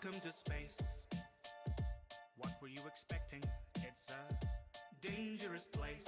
Welcome to space. What were you expecting? It's a dangerous place.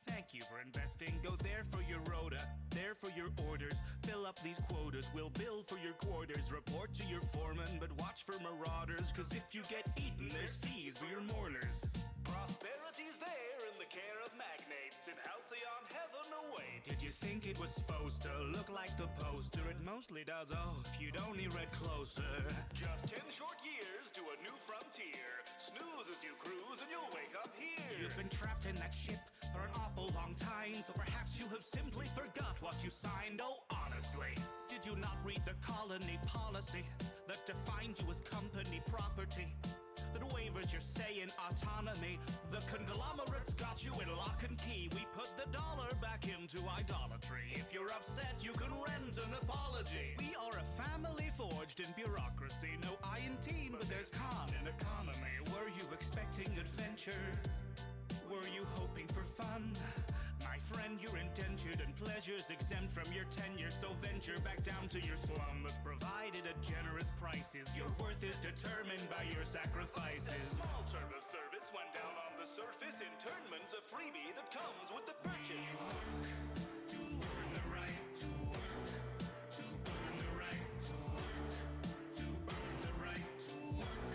Thank you for investing. Go there for your rota, there for your orders. Fill up these quotas, we'll bill for your quarters. Report to your foreman, but watch for marauders. Cause if you get eaten, there's fees for your mourners. Prosperity's there in the care of magnates. In halcyon heaven away. Did you think it was supposed to look like the poster? It mostly does, oh, if you'd only read closer. Just 10 short years to a new frontier. Snooze as you cruise and you'll wake up here. You've been trapped in that ship for an awful long time, so perhaps you have simply forgot what you signed. Oh, honestly, did you not read the colony policy that defined you as company property? That wavers your say in autonomy. The conglomerates got you in lock and key. We put the dollar back into idolatry. If you're upset, you can rent an apology. We are a family forged in bureaucracy. No I in teen, but there's con in economy. Were you expecting adventure? Were you hoping for fun? My friend, you're indentured and pleasures exempt from your tenure. So venture back down to your slum that's provided at generous prices. Your worth is determined by your sacrifices. A small term of service went down on the surface. Internment's a freebie that comes with the purchase. You work to earn the right to work. To earn the right to work. To earn the right to work.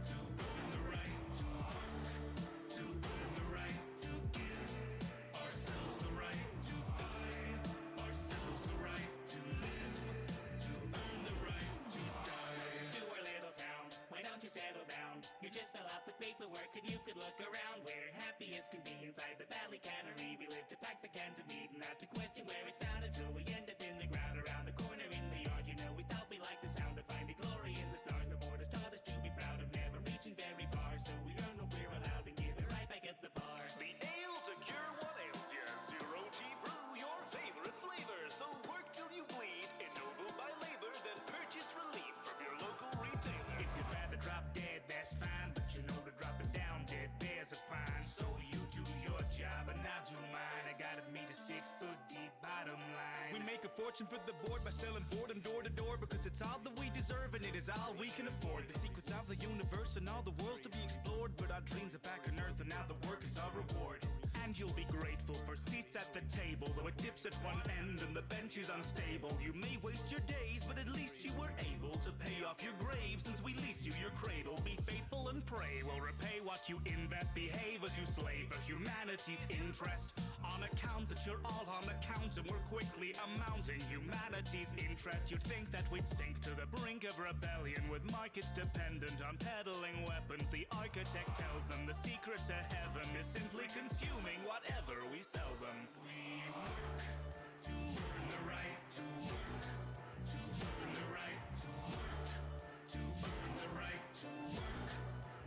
To earn the right to work. To earn the right to give ourselves the right to buy, ourselves the right to live, to earn the right to die. To our little town, why don't you settle down? You just fill out the paperwork and you could look around. We're happy as can be inside the Valley Cannery. We live to pack the cans of meat and not to question where it's found until we end up in the ground around the corner in the yard. You know, we thought we liked the sound of finding glory in the stars. The borders taught us to be proud of never reaching very far. So we earn what we're allowed and give it right back at the bar. The ale to cure what ails you. Zero G brew, your favorite flavor. So work till you bleed, ennobled by labor, then purchase relief from your local retailer. If you'd rather drop dead, that's fine, but you know to drop it down dead, there's a fine. So you do your job and I'll do mine. I gotta meet a 6 foot deep bottom line. We make a fortune for the board by selling boredom door to door, because it's all that we deserve and it is all we can afford. The secrets of the universe and all the worlds to be explored, but our dreams are back on earth and now the work is our reward. And you'll be grateful for seats at the table, though it dips at one end and the bench is unstable. You may waste your days, but at least you were able to pay off your grave since we leased you your cradle. Be faithful and pray we'll repay what you invest. Behave as you slave for humanity's interest. On account that you're all on account and we're quickly amounting humanity's interest. You'd think that we'd sink to the brink of rebellion with markets dependent on peddling weapons. The architect tells them the secret to heaven is simply consuming whatever we sell them. We work to earn the right to work. To earn the right to work. To earn the right to work.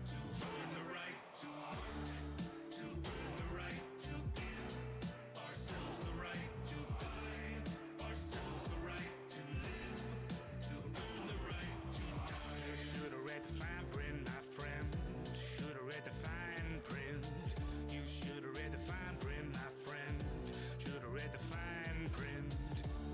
To earn the right to work. To earn the right to give ourselves the right to buy, ourselves the right to live, to earn the right to die. Should've read the fine print, my friend. Should've read the fine print. You should've read the fine print, my friend. Should've read the fine print.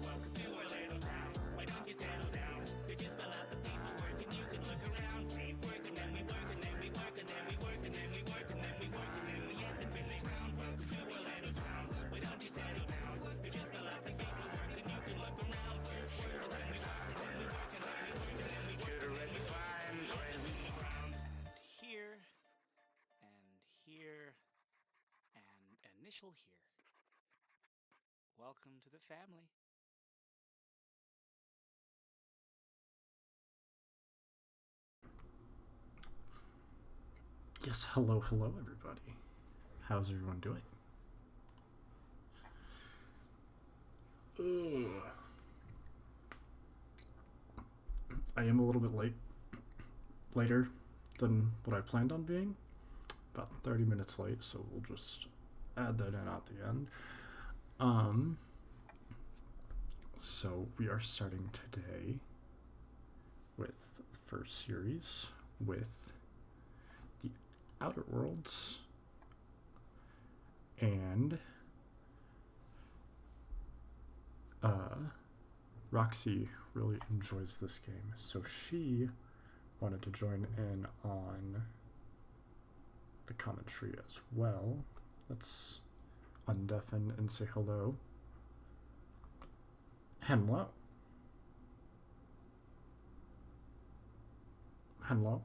Welcome to our little town. Why don't you settle down? You just fill out the paperwork and you can look around. We work and then we work and then we work and then we work and then we work and then we work and then we end up in the ground. Welcome to our little town. Why don't you settle down? You just fill out the paperwork and you can look around. We work and then we work and then we work and then we work and then we work. Should've read the fine print. Here and here and initial here. Welcome to the family. Yes, hello, everybody. How's everyone doing? I am a little bit later than what I planned on being. About 30 minutes late, so we'll just add that in at the end. So we are starting today with the first series with the Outer Worlds and Roxy really enjoys this game, so she wanted to join in on the commentary as well. Let's undeafen and say hello. Hello. Hello.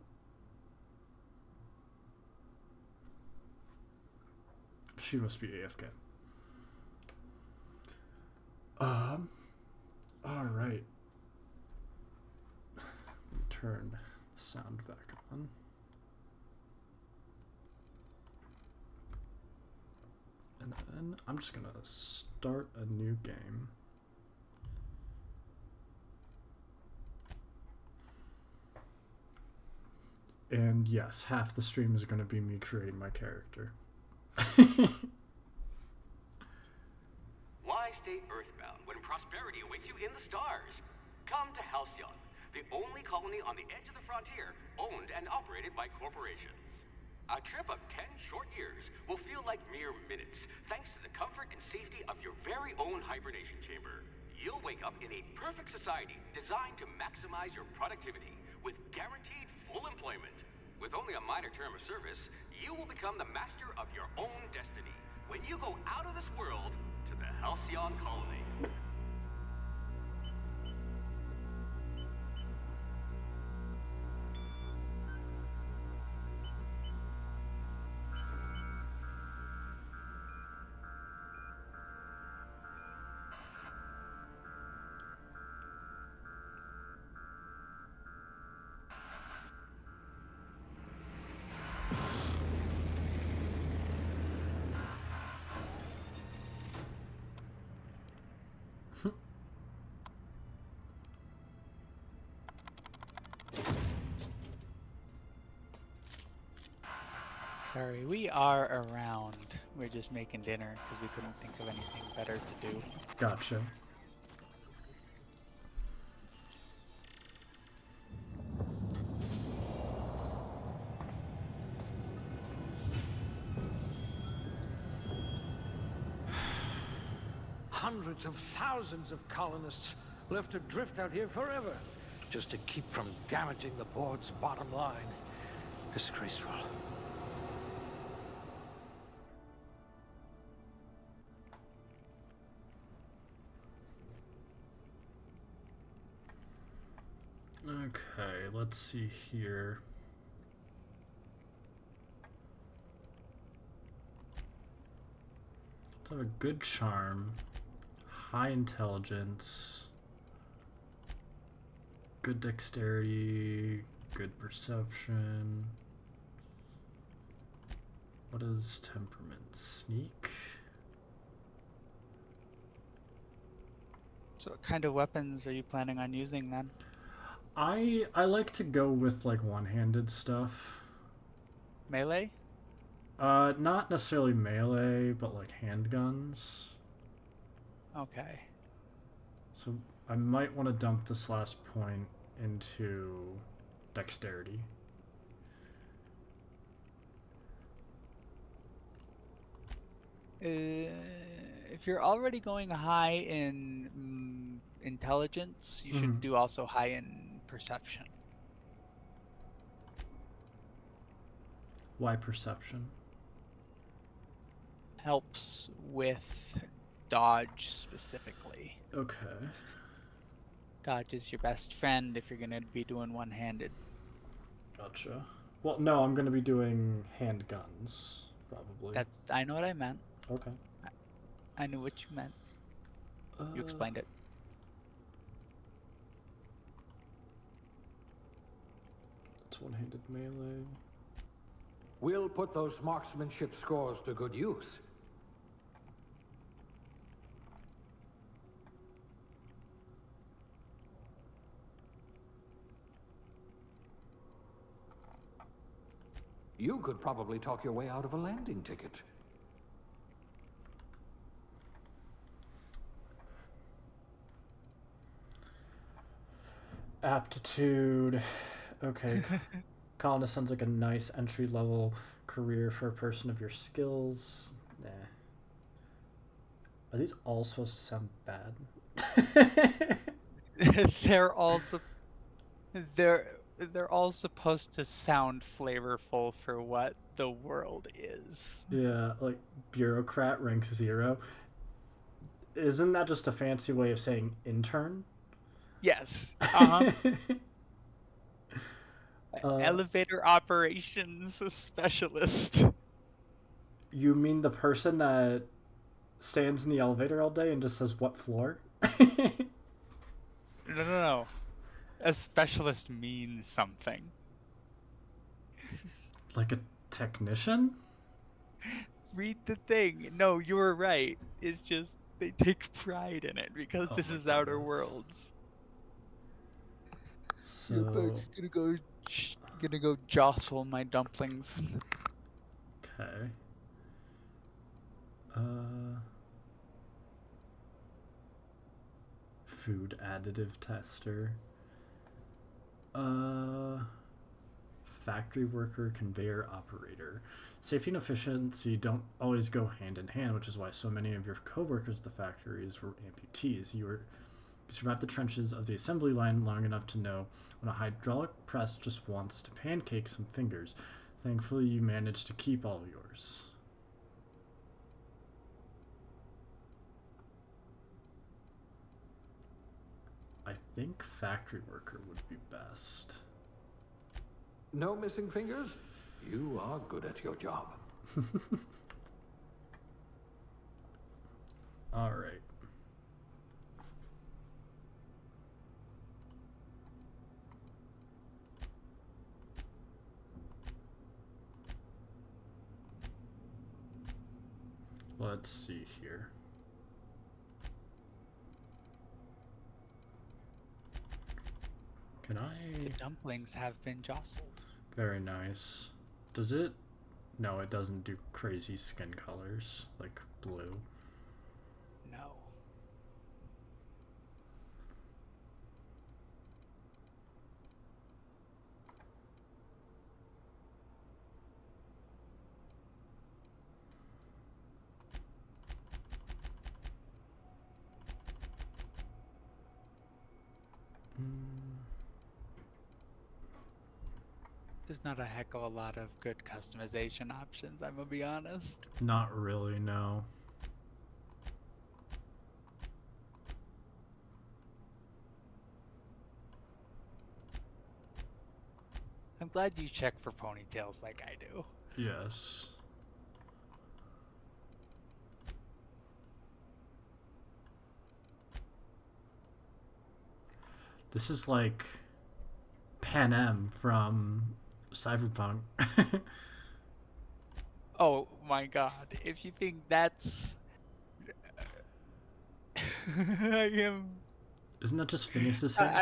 She must be AFK. Alright. Turn the sound back on. And then I'm just gonna start a new game. And yes, half the stream is gonna be me creating my character. Why stay earthbound when prosperity awaits you in the stars? Come to Halcyon, the only colony on the edge of the frontier, owned and operated by corporations. A trip of 10 short years will feel like mere minutes, thanks to the comfort and safety of your very own hibernation chamber. You'll wake up in a perfect society designed to maximize your productivity with guaranteed full employment. With only a minor term of service, you will become the master of your own destiny when you go out of this world to the Halcyon colony. Sorry, we are around. We're just making dinner because we couldn't think of anything better to do. Gotcha. Hundreds of thousands of colonists left adrift out here forever, just to keep from damaging the board's bottom line. Disgraceful. Okay, let's see here. Let's have a good charm, high intelligence, good dexterity, good perception. What is temperament? Sneak? So what kind of weapons are you planning on using then? I like to go with like one-handed stuff. Melee? Not necessarily melee, but like handguns. Okay. So I might want to dump this last point into dexterity. If you're already going high in intelligence, you should do also high in perception. Why perception? Helps with dodge specifically. Okay. Dodge is your best friend if you're going to be doing one-handed. Gotcha. Well, no, I'm going to be doing handguns, probably. I know what I meant. Okay. I knew what you meant. You explained it. It's one-handed melee. We'll put those marksmanship scores to good use. You could probably talk your way out of a landing ticket. Aptitude. Okay. Colonist sounds like a nice entry-level career for a person of your skills. Nah. Are these all supposed to sound bad? they're all they're they're all supposed to sound flavorful for what the world is. Yeah, like bureaucrat rank 0. Isn't that just a fancy way of saying intern? Yes. Uh-huh. Elevator operations specialist. You mean the person that stands in the elevator all day and just says what floor? No. A specialist means something. Like a technician? Read the thing. No, you were right. It's just they take pride in it because this is Outer Worlds. So Gonna go jostle my dumplings. okay. Food additive tester. Factory worker, conveyor operator. Safety and efficiency don't always go hand in hand, which is why so many of your co-workers at the factories were amputees. You survived the trenches of the assembly line long enough to know when a hydraulic press just wants to pancake some fingers. Thankfully, you managed to keep all of yours. I think factory worker would be best. No missing fingers? You are good at your job. All right. Let's see here. Can I? The dumplings have been jostled. Very nice. Does it? No, it doesn't do crazy skin colors like blue. No. There's not a heck of a lot of good customization options, I'm gonna be honest. Not really, no. I'm glad you check for ponytails like I do. Yes. This is like Panem from Cyberpunk. Oh my god, if you think that's... I am... Isn't that just Phineas's hair?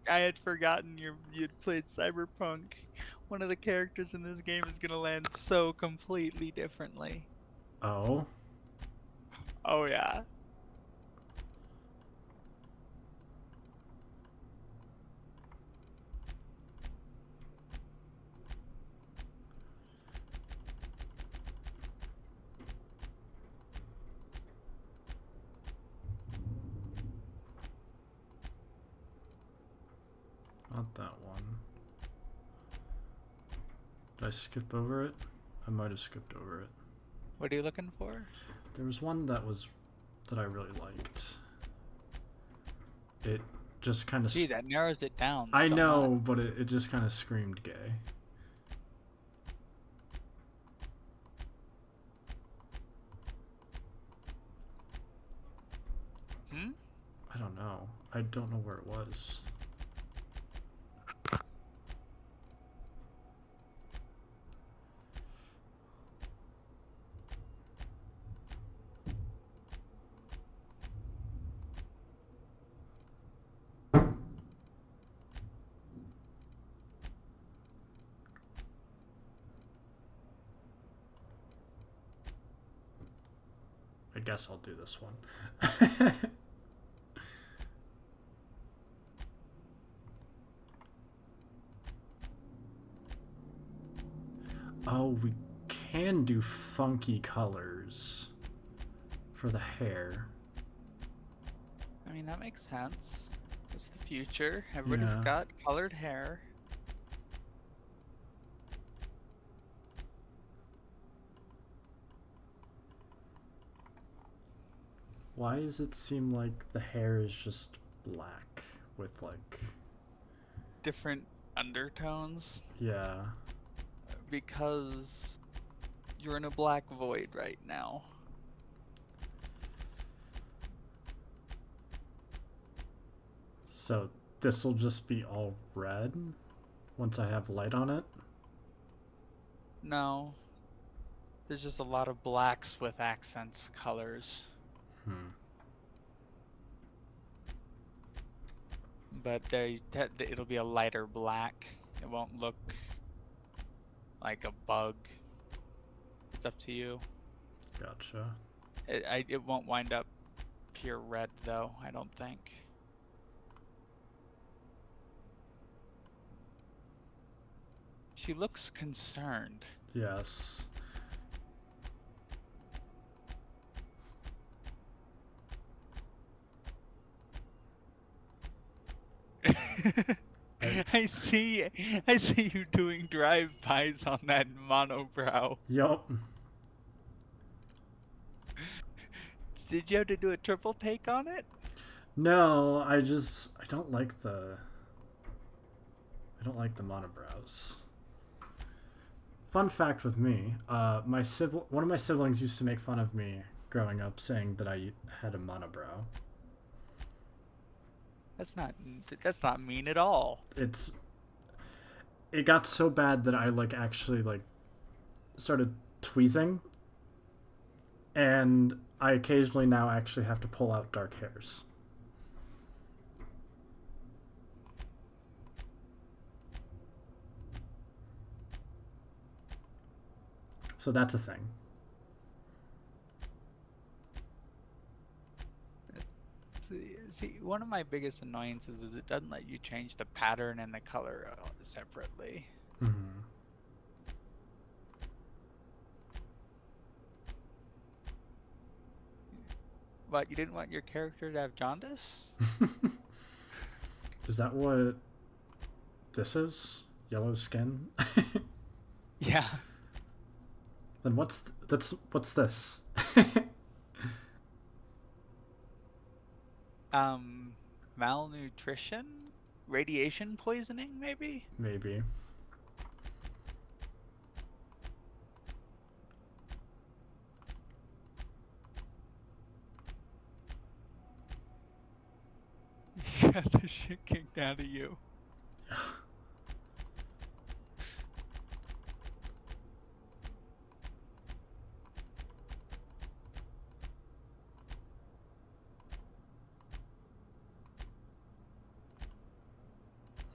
I had forgotten you'd played Cyberpunk. One of the characters in this game is gonna land so completely differently. Oh. Oh yeah. Not that one. Did I skip over it? I might have skipped over it. What are you looking for? There was one that I really liked. It just kind of... Gee, that narrows it down. I so know, much. but it just kind of screamed gay. Hmm? I don't know. I don't know where it was. I guess I'll do this one. Oh, we can do funky colors for the hair. I mean, that makes sense. It's the future. Everybody's Yeah. got colored hair. Why does it seem like the hair is just black with like, Different undertones. yeah. Because you're in a black void right now. So this will just be all red once I have light on it? No. There's just a lot of blacks with accents colors. But it'll be a lighter black. It won't look like a bug. It's up to you. Gotcha. It won't wind up pure red though, I don't think. She looks concerned. Yes. I see you doing drive-bys on that monobrow. Yup. Did you have to do a triple take on it? No, I don't like the monobrows. Fun fact with me, one of my siblings used to make fun of me growing up, saying that I had a monobrow. That's not mean at all. It got so bad that I actually started tweezing, and I occasionally now actually have to pull out dark hairs. So that's a thing. See, one of my biggest annoyances is it doesn't let you change the pattern and the color separately. Mm-hmm. What, you didn't want your character to have jaundice? Is that what this is? Yellow skin? Yeah. Then what's this? Malnutrition? Radiation poisoning, maybe? Maybe. You got the shit kicked out of you.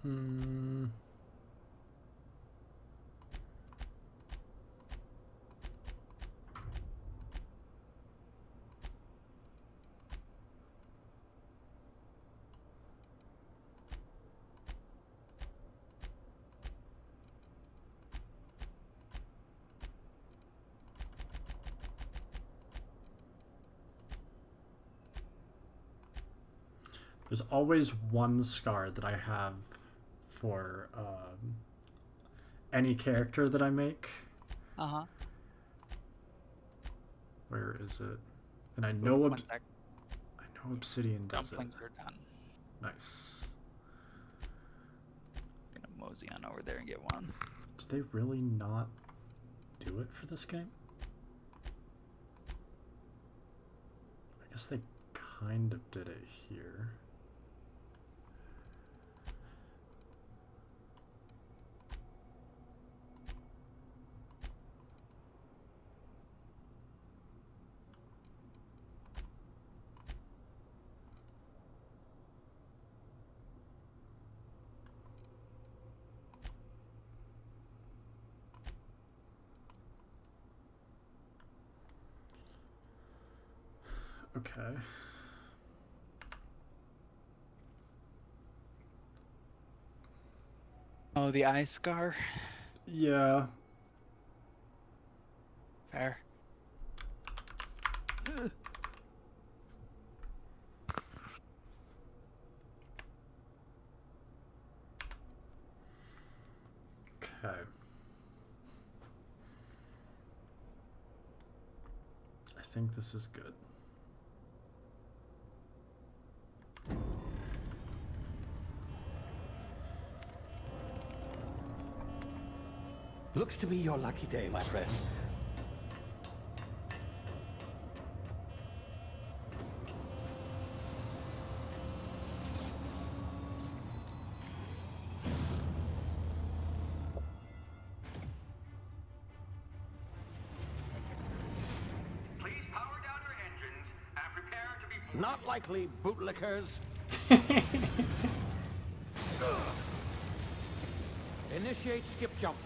Hmm. There's always one scar that I have for any character that I make. Uh-huh. Where is it? And I know One sec. I know Obsidian does Dumplings it. are done. Nice. Gonna mosey on over there and get one. Did they really not do it for this game? I guess they kind of did it here. Okay. Oh, the eye scar? Yeah. Fair. think this is good. Looks to be your lucky day, my friend. Please power down your engines and prepare to be... Not likely, bootlickers. Initiate skip jump.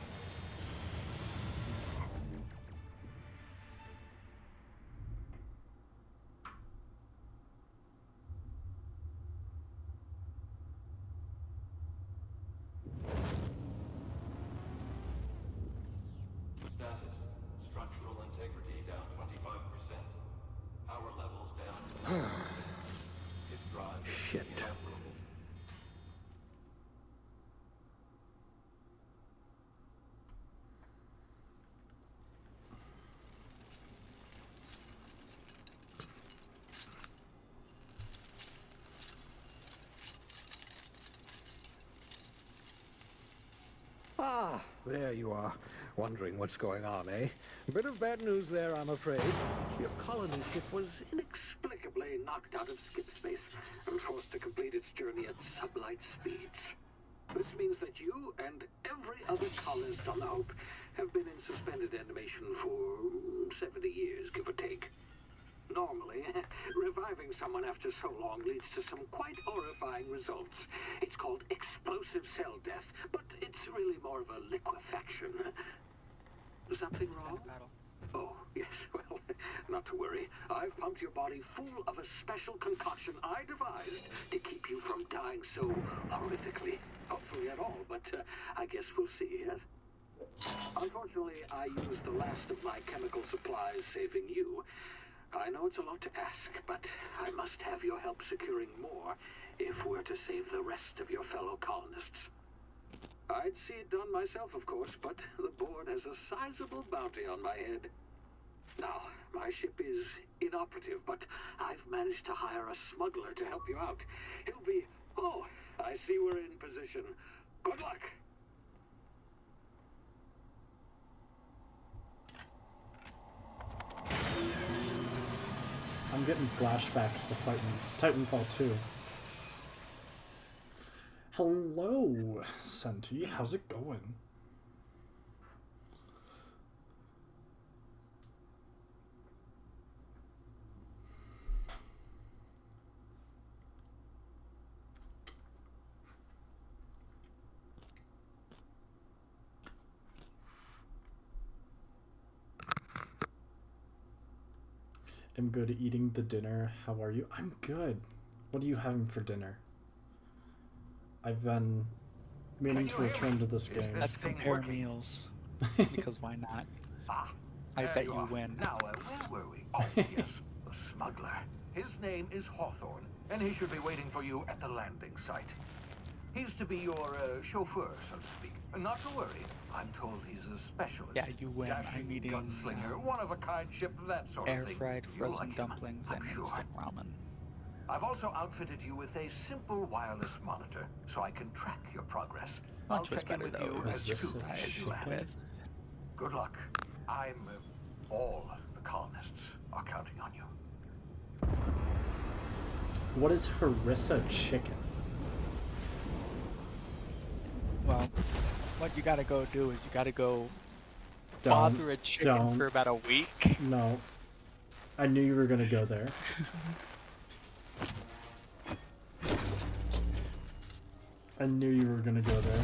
Status. Structural integrity down 25%. Power levels down 10%. His drive is Shit. inoperable. Ah, there you are. Wondering what's going on, eh? Bit of bad news there, I'm afraid. Your colony ship was inexplicably knocked out of skip space and forced to complete its journey at sublight speeds. This means that you and every other colonist on the Hope have been in suspended animation for 70 years, give or take. Normally, reviving someone after so long leads to some quite horrifying results. It's called explosive cell death, but it's really more of a liquefaction. Something wrong? Oh, yes, well, not to worry. I've pumped your body full of a special concoction I devised to keep you from dying so horrifically. Hopefully at all, but I guess we'll see, yes? Unfortunately, I used the last of my chemical supplies saving you. I know it's a lot to ask, but I must have your help securing more if we're to save the rest of your fellow colonists. I'd see it done myself, of course, but the board has a sizable bounty on my head. Now, my ship is inoperative, but I've managed to hire a smuggler to help you out. He'll be... Oh, I see we're in position. Good luck! I'm getting flashbacks to Titanfall 2. Hello, Senti. How's it going? I'm good eating the dinner. How are you? I'm good. What are you having for dinner? I've been meaning to return to this game. Let's compare meals. Because why not? I There bet you are. win. Now, where were we? Oh, yes, the smuggler. His name is Hawthorne, and he should be waiting for you at the landing site. He's to be your chauffeur, so to speak. Not to worry. I'm told he's a specialist. Yeah, you win. I'm Dashing eating, gunslinger, one-of-a-kind ship, that sort of thing. Air-fried You'll frozen like him, dumplings I'm and sure. instant ramen. I've also outfitted you with a simple wireless monitor, so I can track your progress. I'll Lunch was check in better with though. you It as was just soon I as had you to land. with. Good luck. All the colonists are counting on you. What is harissa chicken? Well, what you gotta go do is you gotta go Don't. bother a chicken for about a week. No. I knew you were gonna go there. I knew you were gonna go there.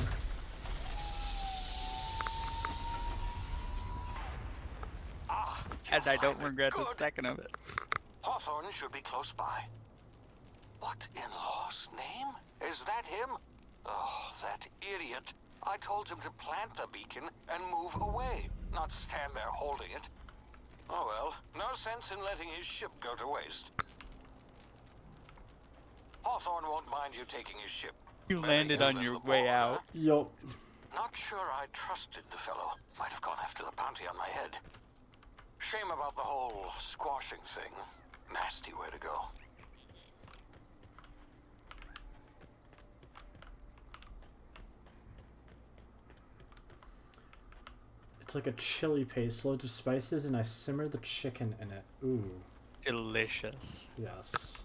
And I don't regret a second of it. Hawthorne should be close by. What in law's name? Is that him? Oh, that idiot. I told him to plant the beacon and move away, not stand there holding it. Oh well, no sense in letting his ship go to waste. Hawthorne won't mind you taking his ship. You Better landed you on than your the way board, out. Yo, Not sure I trusted the fellow. Might have gone after the bounty on my head. Shame about the whole squashing thing. Nasty way to go. It's like a chili paste, loads of spices, and I simmer the chicken in it. Ooh, Delicious. yes.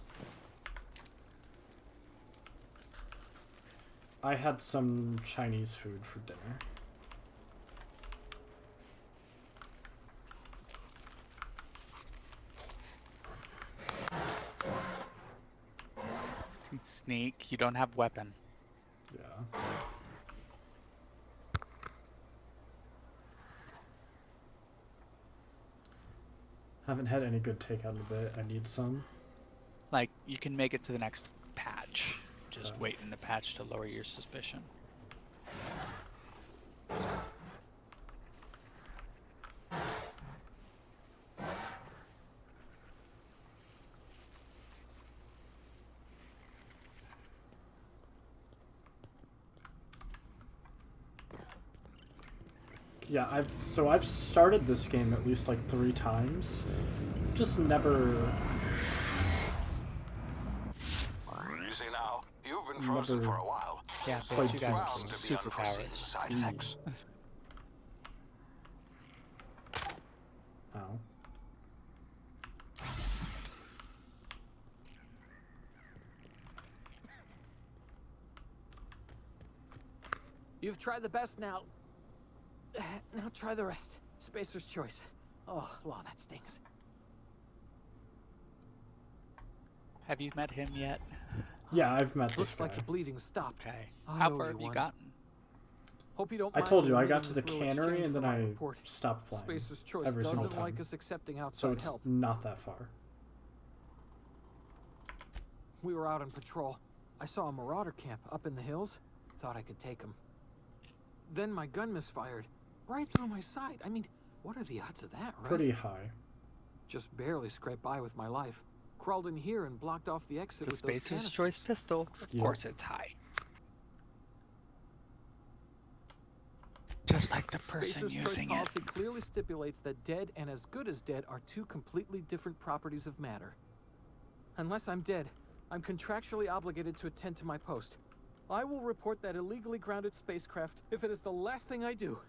I had some Chinese food for dinner. Sneak, you don't have weapon. Yeah. Haven't had any good takeout in a bit. I need some. Like, you can make it to the next patch. Just Okay. wait in the patch to lower your suspicion. Yeah, I've started this game at least like 3 times. Just never Easy now. You've been frozen Never for a while. Yeah, Played but you too got much. Bound to be unforeseen superpowers. side effects. Ow. You've tried the best now. Now try the rest. Spacer's choice. Oh, wow, that stings. Have you met him yet? Yeah, I've met this Looks guy. like the bleeding stopped. Okay. I How owe far you have you one. gotten? Hope you don't I mind told you, I me got to the admitting this little cannery exchange and for then my I report. stopped playing. Spacer's choice every single doesn't like time. us accepting outside So it's help. not that far. We were out on patrol. I saw a marauder camp up in the hills. Thought I could take him. Then my gun misfired. Right through my side. I mean, what are the odds of that, right? Pretty high. Just barely scraped by with my life. Crawled in here and blocked off the exit The with those Spacer's canisters. Choice pistol. Of Yeah. course it's high. Just like the person Spacer's choice using it. policy clearly stipulates that dead and as good as dead are two completely different properties of matter. Unless I'm dead, I'm contractually obligated to attend to my post. I will report that illegally grounded spacecraft if it is the last thing I do.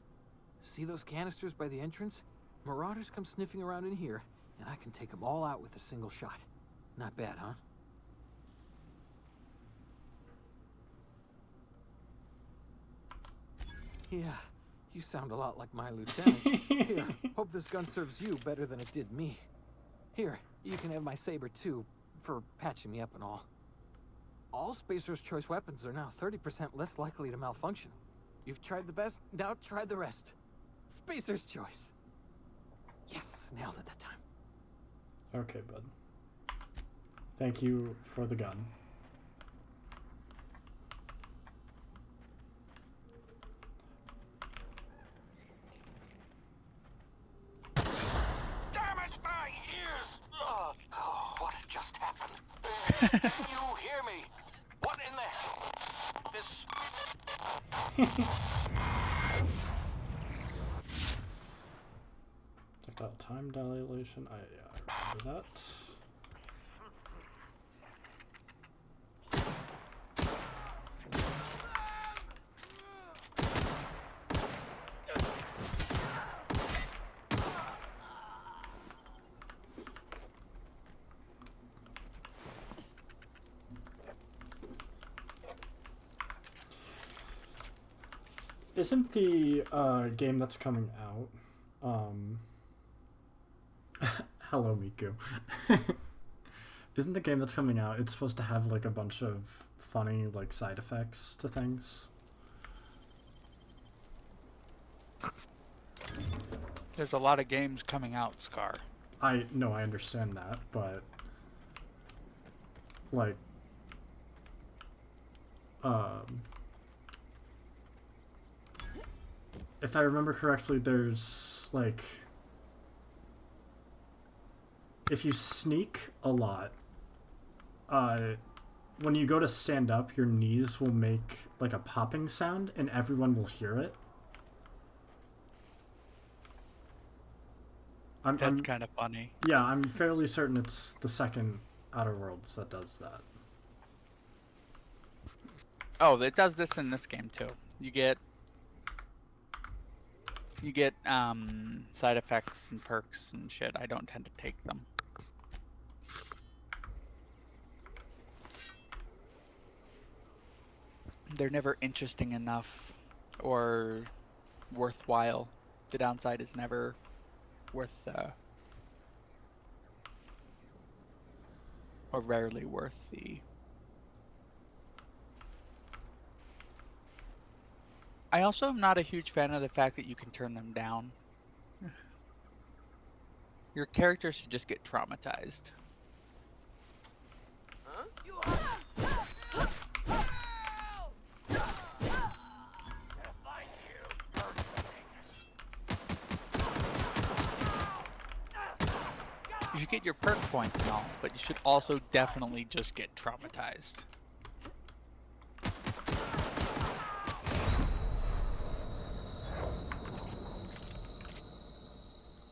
See those canisters by the entrance? Marauders come sniffing around in here, and I can take them all out with a single shot. Not bad, huh? Yeah, you sound a lot like my lieutenant. Here, hope this gun serves you better than it did me. Here, you can have my saber too, for patching me up and all. All Spacer's Choice weapons are now 30% less likely to malfunction. You've tried the best, now try the rest. Spacer's Choice. Yes, nailed it that time. Okay, bud. Thank you for the gun. Damn it, my ears! Oh, what just happened? Can you hear me? What in the hell? Checked out time dilation. I remember that. Isn't the game that's coming out, hello Miku. Isn't the game that's coming out, it's supposed to have like a bunch of funny like side effects to things? There's a lot of games coming out, Scar. I understand that, but like if I remember correctly, there's like if you sneak a lot, when you go to stand up, your knees will make like a popping sound and everyone will hear it. That's kind of funny. Yeah, I'm fairly certain it's the second Outer Worlds that does that. Oh, it does this in this game too. You get side effects and perks and shit. I don't tend to take them. They're never interesting enough or worthwhile. The downside is never worth or rarely worth the. I also am not a huge fan of the fact that you can turn them down. Your character should just get traumatized. You should get your perk points and all, but you should also definitely just get traumatized.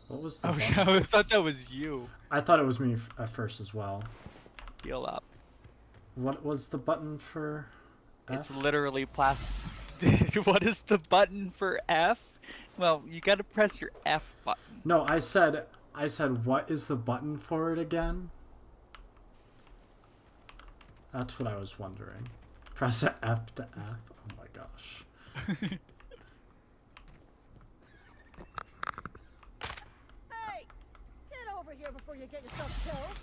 What was the Oh, button? I thought that was you. I thought it was me at first as well. Heal up. What was the button for It's F? literally plastic. What is the button for F? Well, you gotta press your F button. No, I said what is the button for it again? That's what I was wondering. Press F to F. Oh my gosh. Hey! Get over here before you get yourself killed!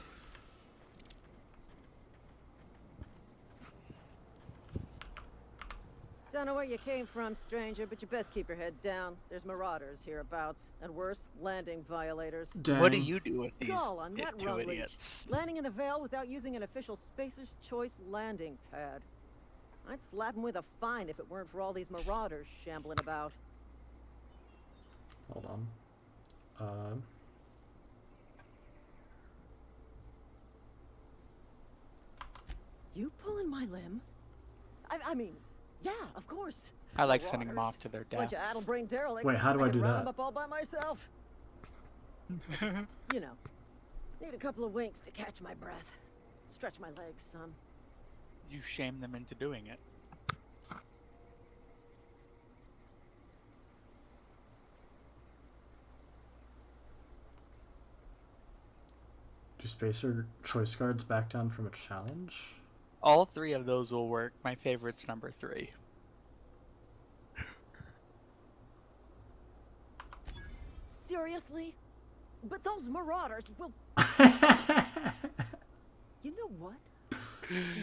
Don't know where you came from, stranger, but you best keep your head down. There's marauders hereabouts, and worse, landing violators. Dang. What do you do with these Gall on that two rug leech. idiots? Landing in the Vale without using an official Spacer's Choice landing pad. I'd slap him with a fine if it weren't for all these marauders shambling about. Hold on. You pulling my limb? I mean, yeah, of course. I like sending them Marauders. off to their Bunch of deaths. addle-brained derelicts. Wait, how do I could do round that? 'em up all by myself. You know, need a couple of winks to catch my breath. Stretch my legs, son. You shame them into doing it. Do Spacer Choice Guards back down from a challenge? All three of those will work. My favorite's number 3. Seriously? But those marauders will... You know what?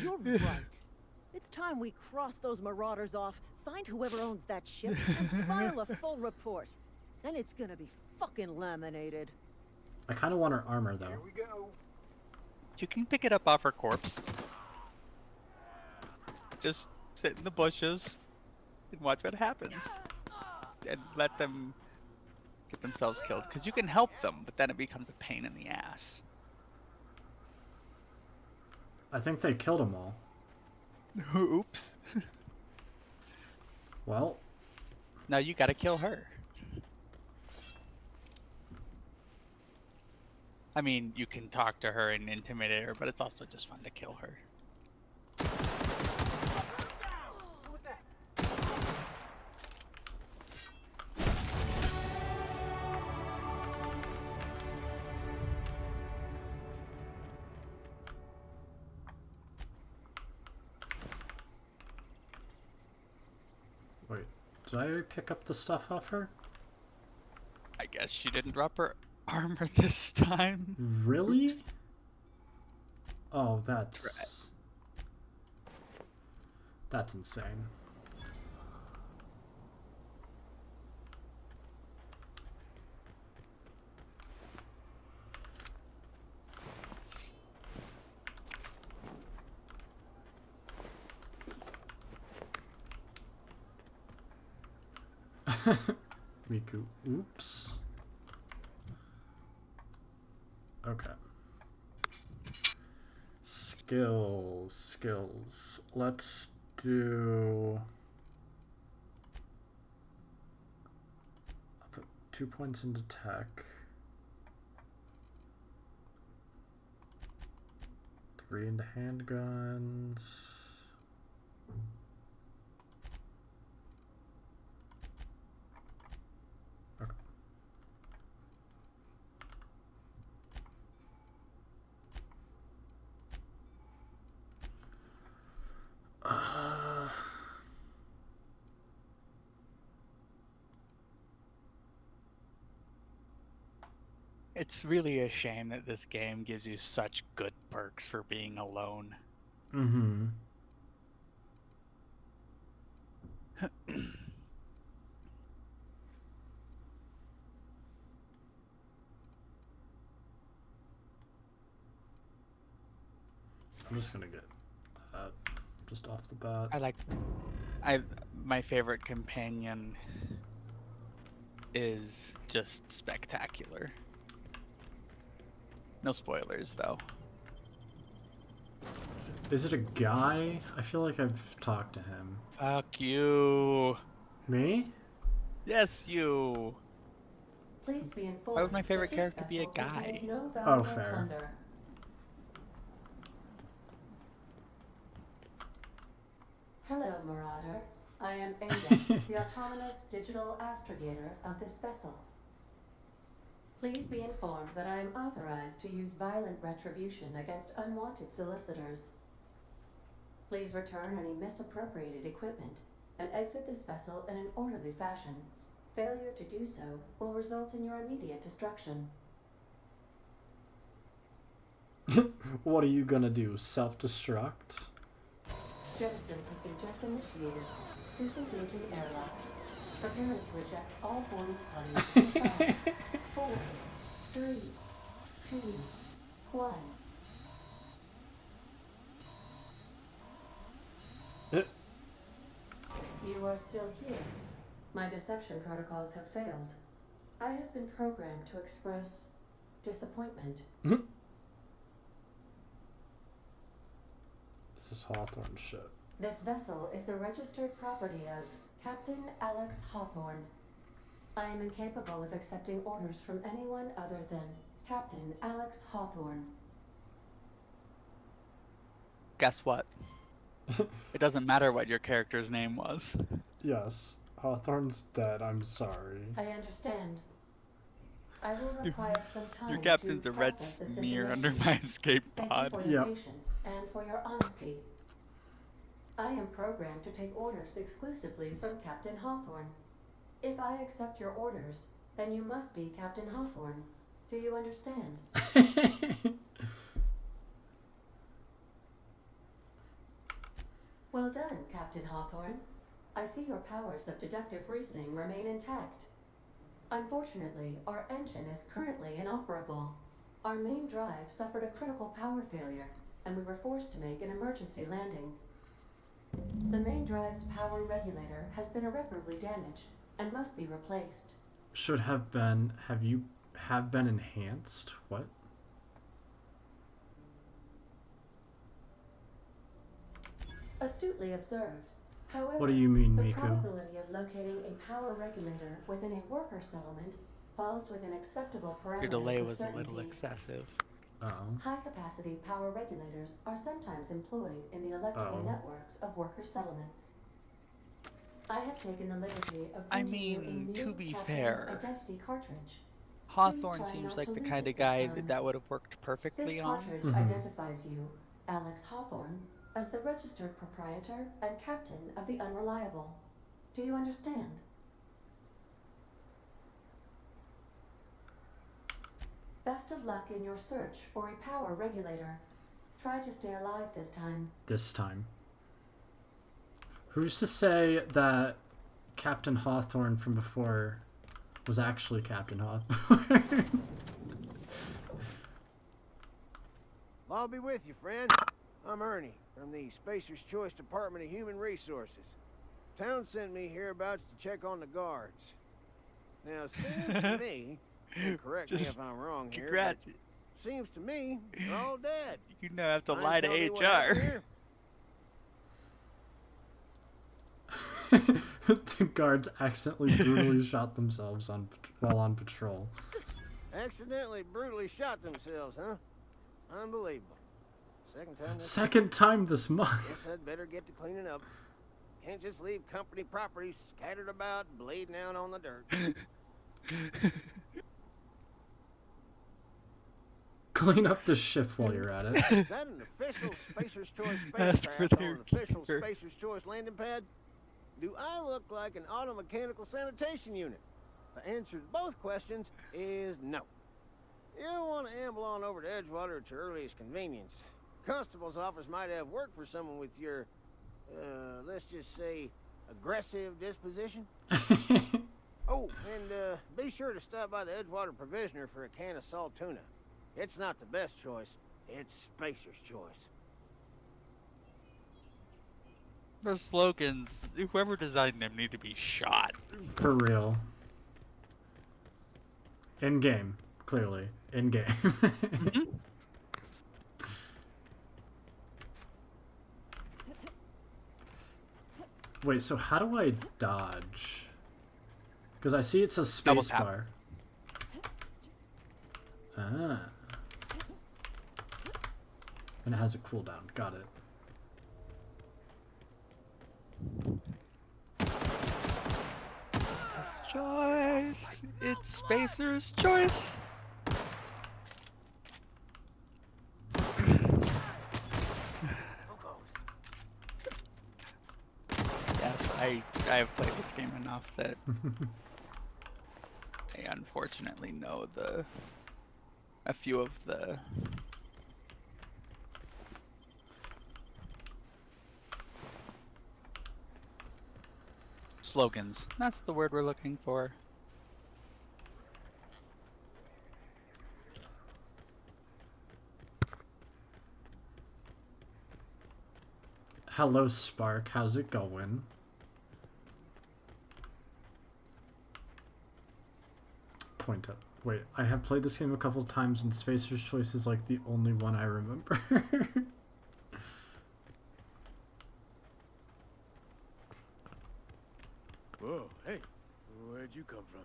You're right. It's time we cross those marauders off, find whoever owns that ship, and file a full report. Then it's gonna be fucking laminated. I kind of want her armor though. You can pick it up off her corpse. Just sit in the bushes and watch what happens. And let them get themselves killed. Because you can help them, but then it becomes a pain in the ass. I think they killed them all. Oops. Well, Now you gotta kill her. I mean, you can talk to her and intimidate her, but it's also just fun to kill her. wait. Did I pick up the stuff off her? I guess she didn't drop her armor this time. Really? Oops. Oh, that's insane. Miku, oops. Okay. Skills. Let's do... I'll put 2 points into tech. 3 into handguns. Okay. It's really a shame that this game gives you such good perks for being alone. Mm-hmm. I'm just gonna get that just off the bat. My favorite companion is just spectacular. No spoilers though. Is it a guy? I feel like I've talked to him. Fuck you. Me? Yes, you. Please be informed. Why would my favorite that this character be a vessel guy? contains no Oh, valuable fair. plunder. Hello, Marauder. I am Ada, the autonomous digital astrogator of this vessel. Please be informed that I am authorized to use violent retribution against unwanted solicitors. Please return any misappropriated equipment and exit this vessel in an orderly fashion. Failure to do so will result in your immediate destruction. What are you gonna do? Self-destruct? Jettison procedures initiated. Disengaging airlocks. Preparing to eject all boarding parties in 5, 4, 3, 2, 1. You are still here. My deception protocols have failed. I have been programmed to express disappointment. This is Hawthorne shit. This vessel is the registered property of Captain Alex Hawthorne. I am incapable of accepting orders from anyone other than Captain Alex Hawthorne. Guess what? It doesn't matter what your character's name was. Yes. Hawthorne's dead, I'm sorry. I understand. I will require some time. Your captain's to a red process this smear under information. my escape Thank pod. you for your Yep. patience and for your honesty. I am programmed to take orders exclusively from Captain Hawthorne. If I accept your orders, then you must be Captain Hawthorne. Do you understand? Well done, Captain Hawthorne. I see your powers of deductive reasoning remain intact. Unfortunately, our engine is currently inoperable. Our main drive suffered a critical power failure, and we were forced to make an emergency landing. The main drive's power regulator has been irreparably damaged and must be replaced. Should have been, have been enhanced? What? Astutely observed. However, What do you mean, the Miku? probability of locating a power regulator within a worker settlement falls within acceptable parameters Your delay of was a little certainty. excessive. Oh. High-capacity power regulators are sometimes employed in the electrical Oh. networks of worker settlements. I have taken the liberty of I printing you a mean, new to be Captain's fair, identity cartridge. Hawthorne Please try seems not like to the lose kind it of this guy time. that would have worked perfectly This on. cartridge Mhm. identifies you, Alex Hawthorne, as the registered proprietor and captain of the Unreliable. Do you understand? Best of luck in your search for a power regulator. Try to stay alive this time. This time. Who's to say that Captain Hawthorne from before was actually Captain Hawthorne? I'll be with you, friend. I'm Ernie from the Spacer's Choice Department of Human Resources. Town sent me hereabouts to check on the guards. Now, it seems to me, and correct me Just if I'm wrong here, Congrats. but seems to me they're all dead. You now have to Mind lie to telling me what happened HR. here? The guards accidentally brutally shot themselves while on patrol. Accidentally brutally shot themselves, huh? Unbelievable. Second time this Second time this month. Guess I'd better get to cleaning up. Can't just leave company property scattered about, bleeding out on the dirt. Clean up the ship while you're at it. Is that an official Spacer's Choice Ask for spacecraft their on an official gear. Spacer's Choice landing pad? Do I look like an automechanical sanitation unit? The answer to both questions is no. You'll want to amble on over to Edgewater at your earliest convenience. Constable's office might have work for someone with your, let's just say, aggressive disposition. Oh, and be sure to stop by the Edgewater Provisioner for a can of salt tuna. It's not the best choice, it's Spacer's Choice. The slogans, whoever designed them need to be shot. For real. In game, clearly. In game. Wait, so how do I dodge? Because I see it says Double tap. spacebar. Ah. And it has a cooldown. Got it. It's choice. It's Spacer's Choice. Yes, I have played this game enough that I unfortunately know a few of the slogans. That's the word we're looking for. Hello, Spark. How's it going? Point up. Wait, I have played this game a couple times, and Spacer's Choice is like the only one I remember. Whoa, hey, where'd you come from?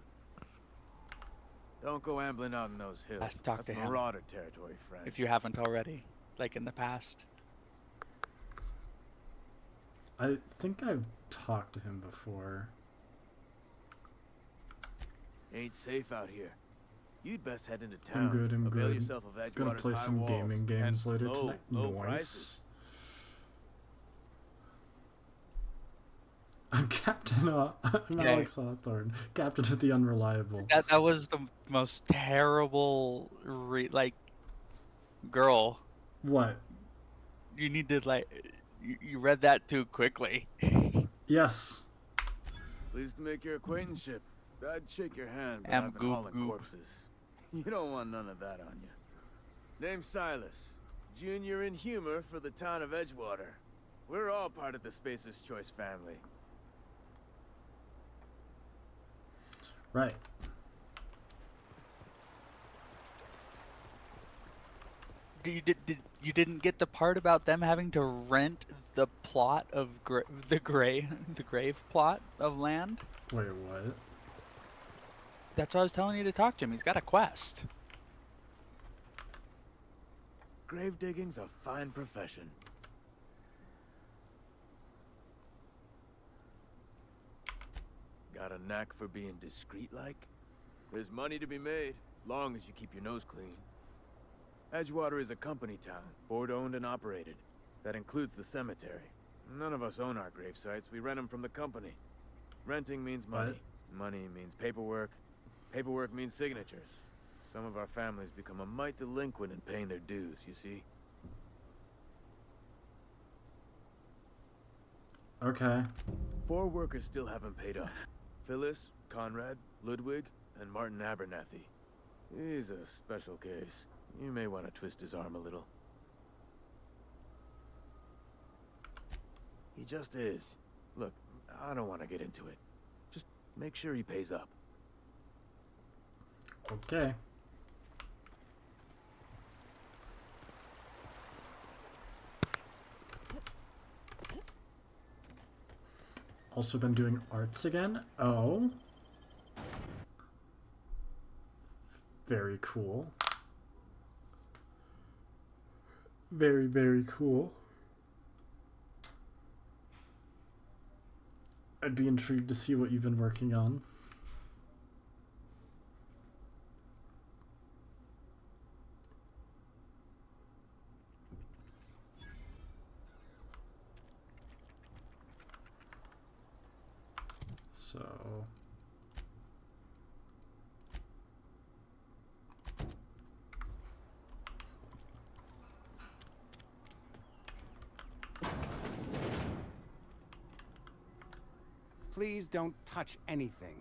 Don't go ambling out in those hills. Talk That's to him. Marauder territory, friend. If you haven't already, like in the past. I think I've talked to him before. Ain't safe out here. You'd best head into town. I'm good, I'm Avail good. yourself of Gonna Edgewater's play high some walls gaming games and later low, tonight. low Nice. prices. I'm Captain, I'm Okay. Alex Hawthorne, Captain of the Unreliable. That was the most terrible, girl. What? You need to, you read that too quickly. Yes. Pleased to make your acquaintanceship. I'd shake your hand, but Am I've been goop hauling goop. corpses. You don't want none of that on you. Name's Silas. Junior in humor for the town of Edgewater. We're all part of the Spacer's Choice family. Right. You didn't get the part about them having to rent the plot of the grave plot of land? Wait, what? That's what I was telling you to talk to him. He's got a quest. Grave digging's a fine profession. Got a knack for being discreet like? There's money to be made, long as you keep your nose clean. Edgewater is a company town, board-owned and operated. That includes the cemetery. None of us own our grave sites, we rent them from the company. Renting means money. Money means paperwork. Paperwork means signatures. Some of our families become a mite delinquent in paying their dues, you see? Okay. 4 workers still haven't paid up. Phyllis, Conrad, Ludwig, and Martin Abernathy. He's a special case. You may want to twist his arm a little. He just is. Look, I don't want to get into it. Just make sure he pays up. Okay. Also been doing arts again? Oh. Very cool. Very, very cool. I'd be intrigued to see what you've been working on. So... Please don't touch anything.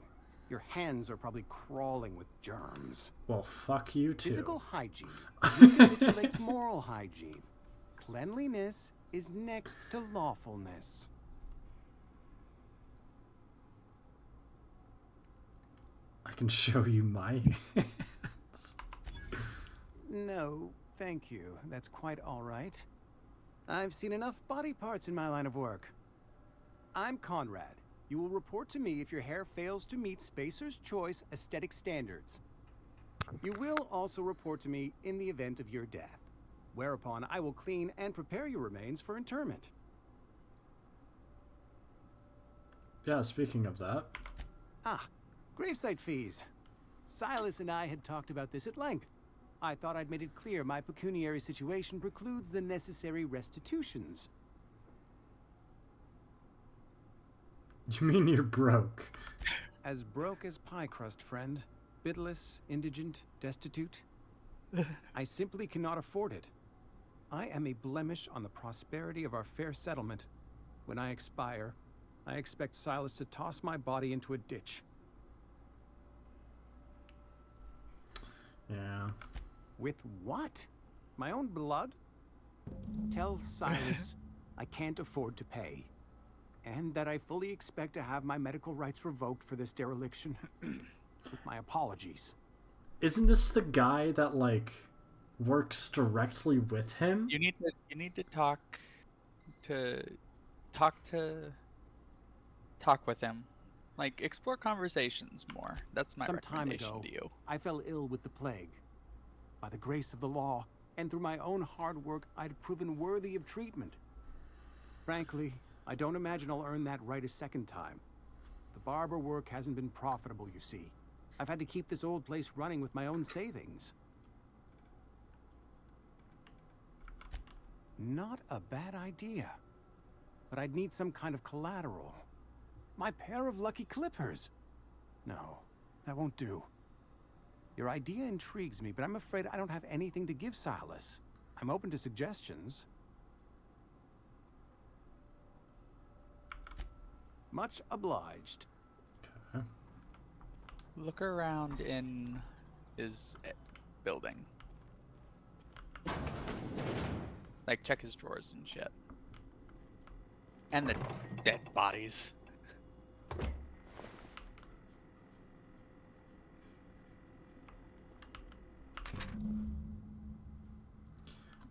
Your hands are probably crawling with germs. Well, fuck you too. Physical hygiene recapitulates moral hygiene. Cleanliness is next to lawfulness. I can show you my hands. No, thank you. That's quite all right. I've seen enough body parts in my line of work. I'm Conrad. You will report to me if your hair fails to meet Spacer's Choice aesthetic standards. You will also report to me in the event of your death, whereupon I will clean and prepare your remains for interment. Yeah, speaking of that. Ah, gravesite fees. Silas and I had talked about this at length. I thought I'd made it clear my pecuniary situation precludes the necessary restitutions. You mean you're broke? As broke as pie crust, friend. Bitless, indigent, destitute. I simply cannot afford it. I am a blemish on the prosperity of our fair settlement. When I expire, I expect Silas to toss my body into a ditch. Yeah. With what? My own blood? Tell Silas I can't afford to pay. And that I fully expect to have my medical rights revoked for this dereliction. With my apologies. Isn't this the guy that, like, works directly with him? You need to talk with him. Like, explore conversations more. That's my recommendation to you. I fell ill with the plague. By the grace of the law, and through my own hard work, I'd proven worthy of treatment. Frankly, I don't imagine I'll earn that right a second time. The barber work hasn't been profitable, you see. I've had to keep this old place running with my own savings. Not a bad idea. But I'd need some kind of collateral. My pair of lucky clippers. No, that won't do. Your idea intrigues me, but I'm afraid I don't have anything to give Silas. I'm open to suggestions. Much obliged. Okay. Look around in his building. Like, check his drawers and shit. And the dead bodies.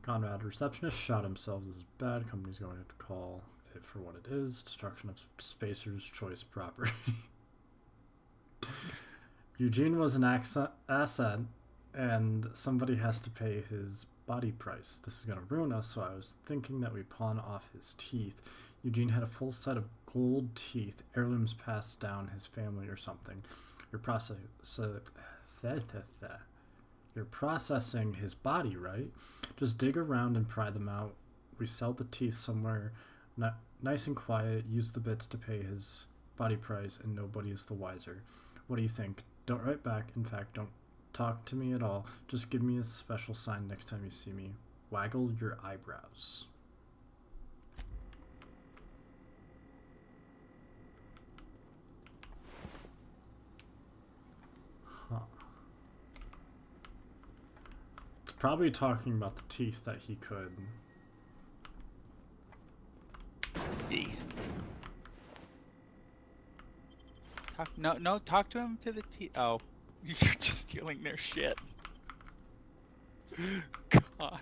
Conrad, receptionist shot himself. This is bad. Company's going to call it for what it is. Destruction of Spacer's Choice property. Eugene was an asset, and somebody has to pay his body price. This is going to ruin us, so I was thinking that we pawn off his teeth. Eugene had a full set of gold teeth, heirlooms passed down his family or something. You're processing his body, right? Just dig around and pry them out. We sell the teeth somewhere nice and quiet, use the bits to pay his body price, and nobody is the wiser. What do you think? Don't write back. In fact, don't talk to me at all. Just give me a special sign next time you see me. Waggle your eyebrows. Huh. It's probably talking about the teeth that he could. Talk to him to the teeth. Oh, you're just stealing their shit. God.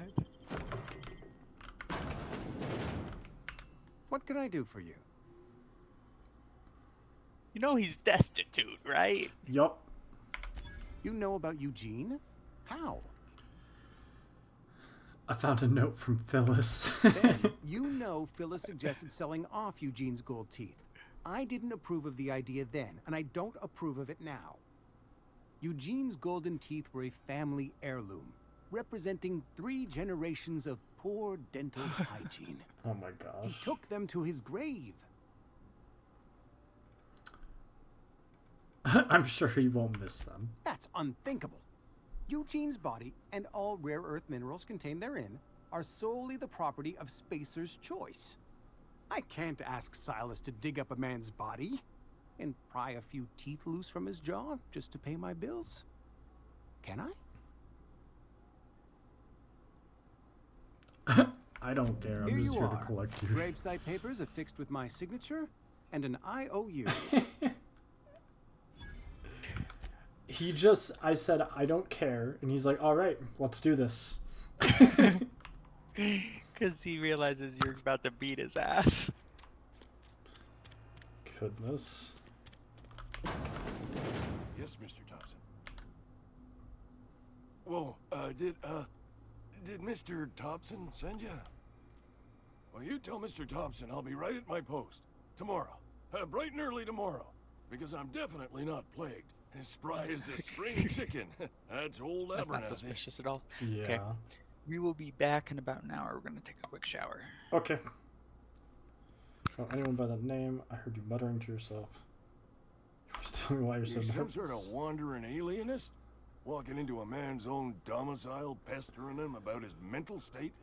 What can I do for you? You know he's destitute, right? Yup. You know about Eugene? How? I found a note from Phyllis. Ben, you know Phyllis suggested selling off Eugene's gold teeth. I didn't approve of the idea then, and I don't approve of it now. Eugene's golden teeth were a family heirloom, representing 3 generations of poor dental hygiene. Oh my gosh. He took them to his grave. I'm sure he won't miss them. That's unthinkable. Eugene's body and all rare earth minerals contained therein are solely the property of Spacer's Choice. I can't ask Silas to dig up a man's body and pry a few teeth loose from his jaw just to pay my bills. Can I? I don't care. Here I'm just you here to are. collect your... Gravesite papers affixed with my signature and an IOU. I said, I don't care. And he's like, all right, let's do this. Because he realizes you're about to beat his ass. Goodness. Yes, Mr. Thompson. Whoa, did Mr. Thompson send you? Well, you tell Mr. Thompson I'll be right at my post. Tomorrow. Bright and early tomorrow. Because I'm definitely not plagued. As spry as a spring chicken. That's old Abernathy. That's not suspicious at all. Yeah. Okay. We will be back in about an hour. We're going to take a quick shower. Okay. So anyone by that name, I heard you muttering to yourself. Just tell me why you're so You're some nervous. sort of wandering alienist? Walking into a man's own domicile, pestering him about his mental state?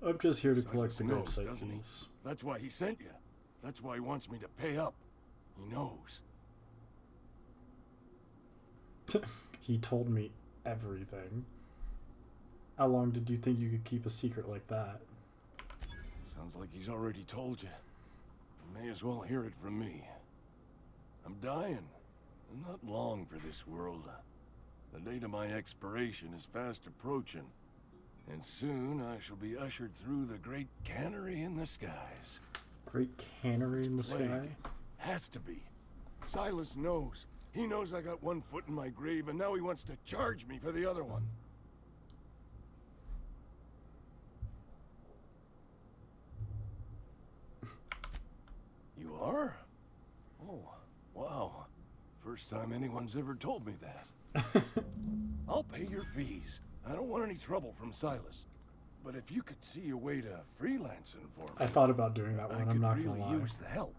I'm just here to collect Silas the knows, gravesite doesn't he? fees. That's why he sent you. That's why he wants me to pay up. He knows. He told me everything. How long did you think you could keep a secret like that? Sounds like he's already told you. You may as well hear it from me. I'm dying. I'm not long for this world. The date of my expiration is fast approaching. And soon I shall be ushered through the great cannery in the skies. Great cannery in the sky? Plague. Has to be. Silas knows. He knows I got one foot in my grave, and now he wants to charge me for the other one. You are? Oh, wow. First time anyone's ever told me that. I'll pay your fees. I don't want any trouble from Silas. But if you could see a way to freelancing for me... I thought about doing that one, I'm not really gonna lie. use the help.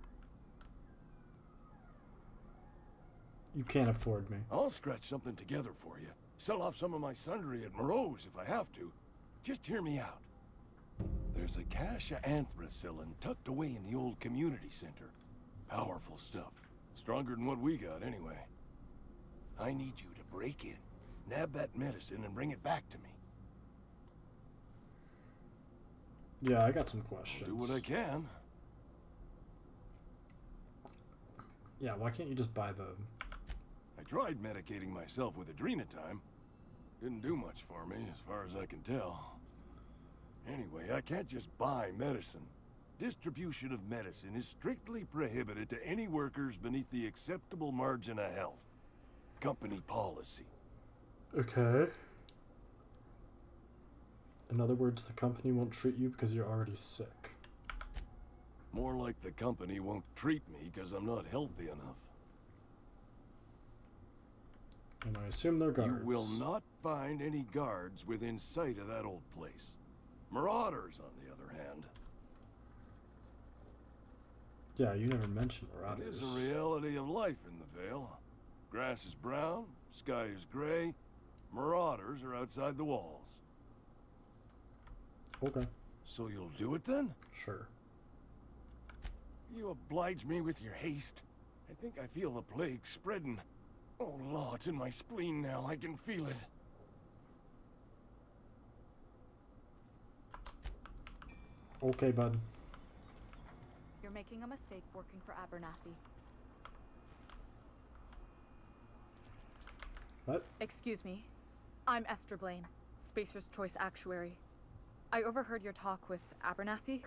You can't afford me. I'll scratch something together for you. Sell off some of my sundry at Moreau's if I have to. Just hear me out. There's a cache of anthracillin tucked away in the old community center. Powerful stuff. Stronger than what we got, anyway. I need you to break in, nab that medicine, and bring it back to me. Yeah, I got some questions. I'll do what I can. Yeah, why can't you just buy the... I tried medicating myself with Adrenatime. Didn't do much for me, as far as I can tell. Anyway, I can't just buy medicine. Distribution of medicine is strictly prohibited to any workers beneath the acceptable margin of health. Company policy. Okay. In other words, the company won't treat you because you're already sick. More like the company won't treat me because I'm not healthy enough. And I assume they're guards. You will not find any guards within sight of that old place. Marauders, on the other hand. Yeah, you never mentioned marauders. It is a reality of life in the Vale. Grass is brown, sky is gray. Marauders are outside the walls. Okay. So you'll do it then? Sure. You oblige me with your haste. I think I feel the plague spreading. Oh, Law, it's in my spleen now. I can feel it. Okay, bud. You're making a mistake working for Abernathy. What? Excuse me. I'm Esther Blaine, Spacer's Choice Actuary. I overheard your talk with Abernathy.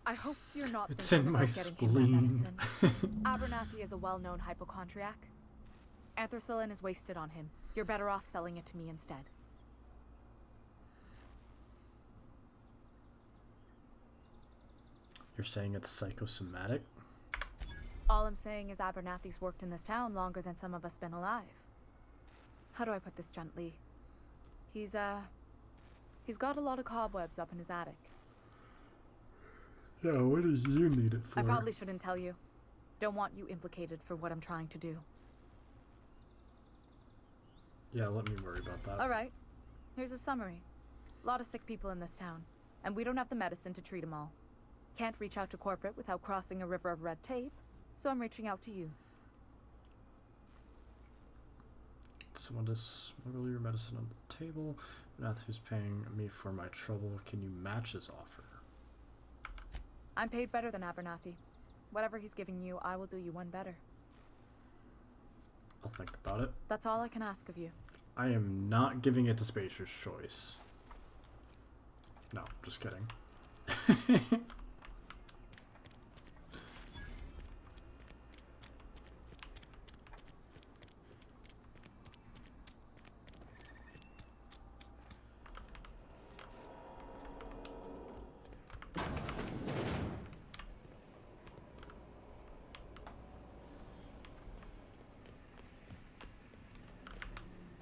I hope you're not It's thinking in my about getting him that spleen. medicine. Abernathy is a well-known hypochondriac. Anthracillin is wasted on him. You're better off selling it to me instead. You're saying it's psychosomatic? All I'm saying is Abernathy's worked in this town longer than some of us been alive. How do I put this gently? He's got a lot of cobwebs up in his attic. Yeah, what do you need it for? I probably shouldn't tell you. Don't want you implicated for what I'm trying to do. Yeah, let me worry about that. Alright. Here's a summary. A lot of sick people in this town, and we don't have the medicine to treat them all. Can't reach out to corporate without crossing a river of red tape, so I'm reaching out to you. Someone to smuggle your medicine on the table. Matthew's paying me for my trouble. Can you match his offer? I'm paid better than Abernathy. Whatever he's giving you, I will do you one better. I'll think about it. That's all I can ask of you. I am not giving it to Spacer's Choice. No, just kidding.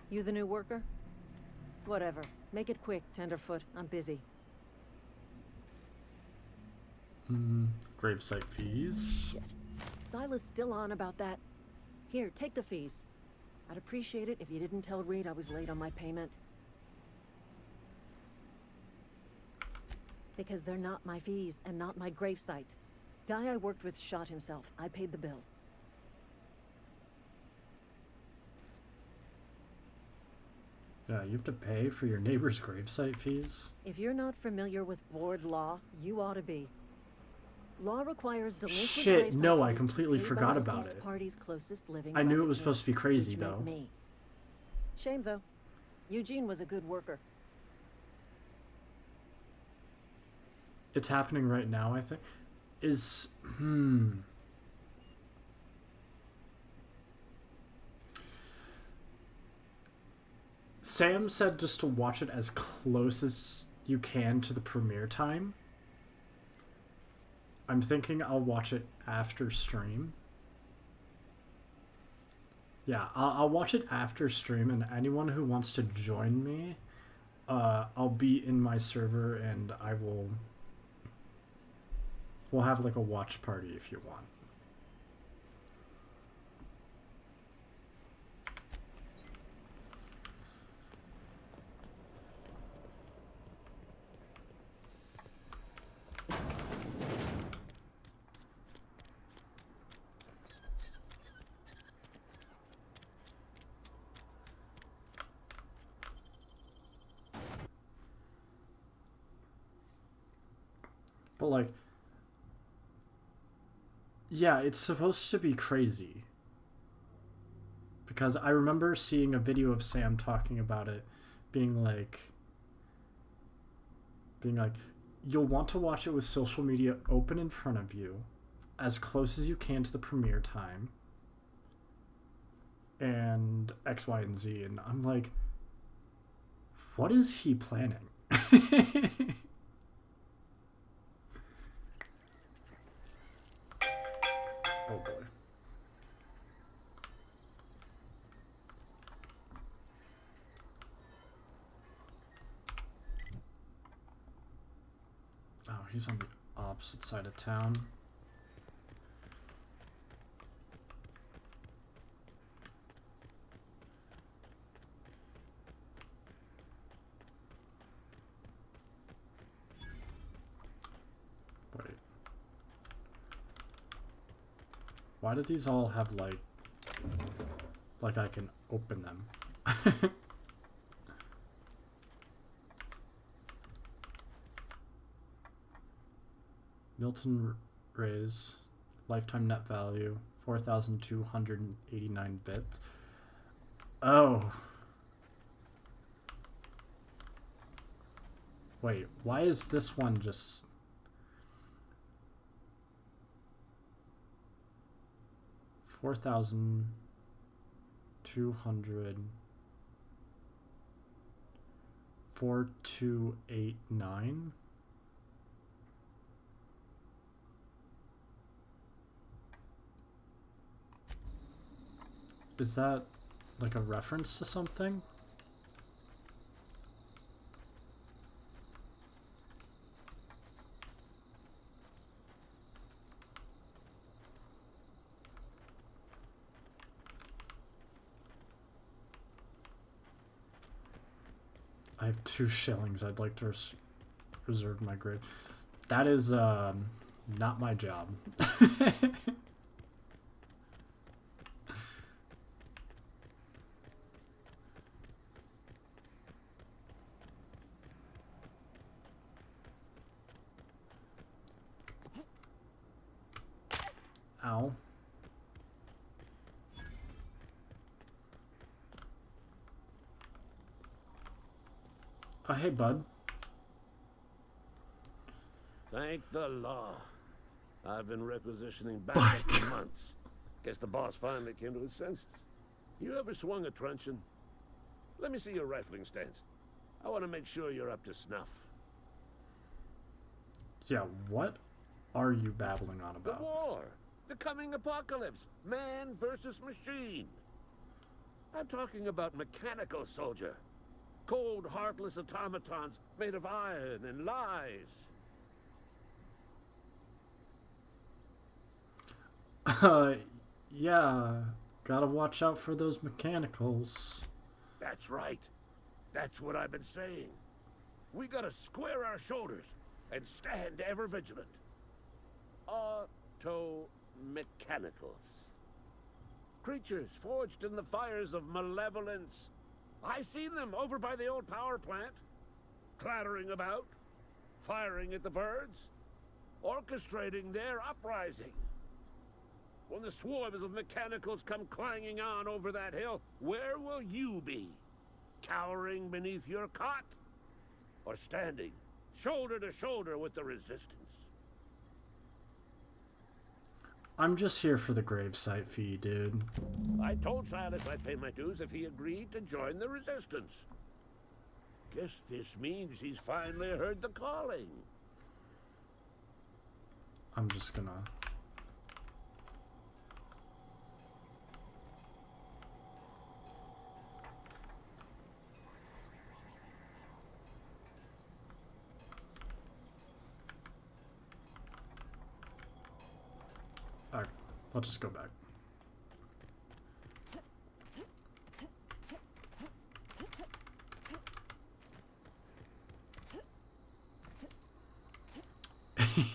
You the new worker? Whatever. Make it quick, Tenderfoot. I'm busy. Gravesite fees. Shit. Silas still on about that. Here, take the fees. I'd appreciate it if you didn't tell Reed I was late on my payment. Because they're not my fees and not my gravesite. Guy I worked with shot himself. I paid the bill. Yeah, you have to pay for your neighbor's gravesite fees? If you're not familiar with board law, you ought to be. Law requires delinquent Shit, no, I fees completely paid by forgot the about deceased it. Party's closest living I knew it was relative, supposed to be crazy, which meant though. me. Shame, though. Eugene was a good worker. It's happening right now, I think. Sam said just to watch it as close as you can to the premiere time. I'm thinking I'll watch it after stream. Yeah, I'll watch it after stream, and anyone who wants to join me, I'll be in my server, and we'll have like a watch party if you want. But like, yeah, it's supposed to be crazy. Because I remember seeing a video of Sam talking about it, being like, you'll want to watch it with social media open in front of you, as close as you can to the premiere time, and X, Y, and Z. And I'm like, what is he planning? Oh boy. Oh, he's on the opposite side of town. Wait. Why do these all have like I can open them? Milton Rays, lifetime net value, 4,289 bits. Oh. Wait, why is this one just... $4,000 200. 4289. Is that like a reference to something? I have 2 shillings. I'd like to reserve my grave. That is not my job. Ow. Oh, hey, bud. Thank the law. I've been requisitioning back for months. Guess the boss finally came to his senses. You ever swung a truncheon? Let me see your rifling stance. I want to make sure you're up to snuff. Yeah, what are you babbling on The about? war. The coming apocalypse. Man versus machine. I'm talking about mechanical soldier. Cold, heartless automatons made of iron and lies. Yeah, gotta watch out for those mechanicals. That's right. That's what I've been saying. We gotta square our shoulders and stand ever vigilant. Auto-mechanicals. Creatures forged in the fires of malevolence. I seen them over by the old power plant. Clattering about, firing at the birds, orchestrating their uprising. When the swarms of mechanicals come clanging on over that hill, where will you be? Cowering beneath your cot? Or standing, shoulder to shoulder with the resistance? I'm just here for the gravesite fee, dude. I told Silas I'd pay my dues if he agreed to join the resistance. Guess this means he's finally heard the calling. I'm just gonna... Alright, I'll just go back.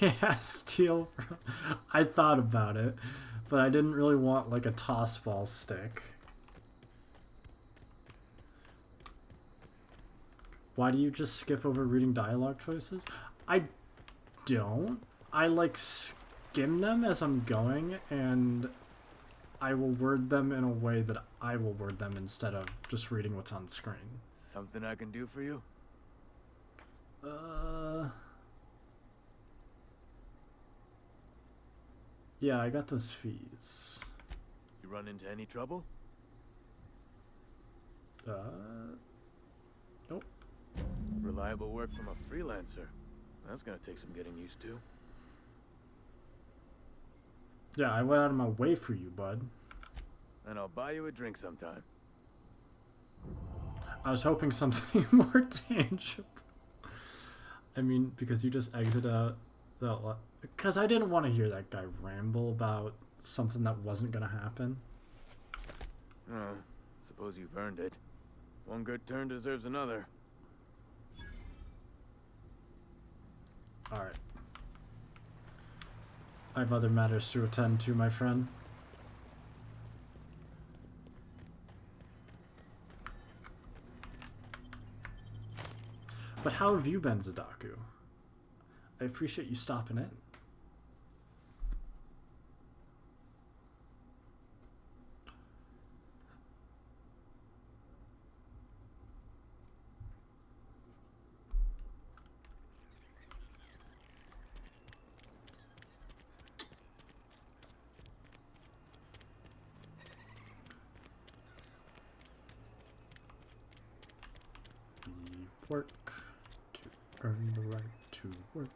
Yeah, steal from... I thought about it, but I didn't really want like a toss ball stick. Why do you just skip over reading dialogue choices? I don't. I like skim them as I'm going, and I will word them in a way that I will word them instead of just reading what's on screen. Something I can do for you? Yeah, I got those fees. You run into any trouble? Nope. Reliable work from a freelancer. That's gonna take some getting used to. Yeah, I went out of my way for you, bud. And I'll buy you a drink sometime. I was hoping something more tangible. I mean, because you just exited out the... Because I didn't want to hear that guy ramble about something that wasn't going to happen. Oh, suppose you've earned it. One good turn deserves another. Alright. I have other matters to attend to, my friend. But how have you been, Zadaku? I appreciate you stopping in. work, to earn the right to work.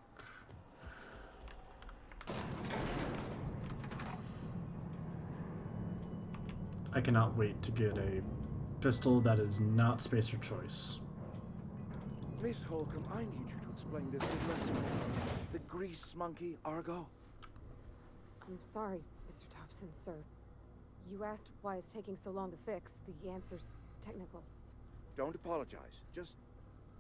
I cannot wait to get a pistol that is not Spacer Choice. Miss Holcomb, I need you to explain this big lesson. The grease monkey, Argo? I'm sorry, Mr. Thompson, sir. You asked why it's taking so long to fix. The answer's technical. Don't apologize. Just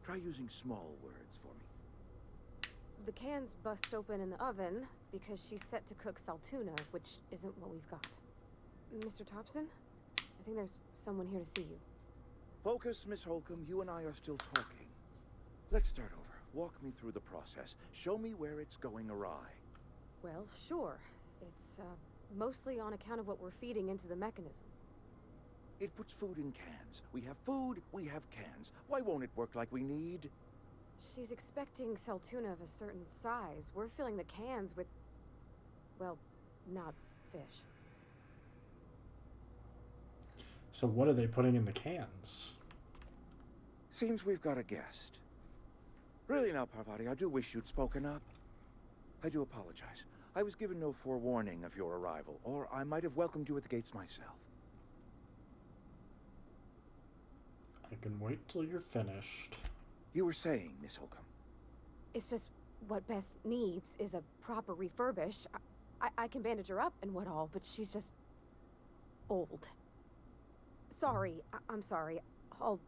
try using small words for me. The cans bust open in the oven because she's set to cook saltuna, which isn't what we've got. Mr. Thompson? I think there's someone here to see you. Focus, Miss Holcomb. You and I are still talking. Let's start over. Walk me through the process. Show me where it's going awry. Well, sure. It's, mostly on account of what we're feeding into the mechanism. It puts food in cans. We have food, we have cans. Why won't it work like we need? She's expecting saltuna of a certain size. We're filling the cans with, well, not fish. So what are they putting in the cans? Seems we've got a guest. Really now, Parvati, I do wish you'd spoken up. I do apologize. I was given no forewarning of your arrival, or I might have welcomed you at the gates myself. I can wait till you're finished. You were saying, Miss Holcomb. It's just what Bess needs is a proper refurbish. I can bandage her up and what all, but she's just old. Sorry, I'm sorry. I'll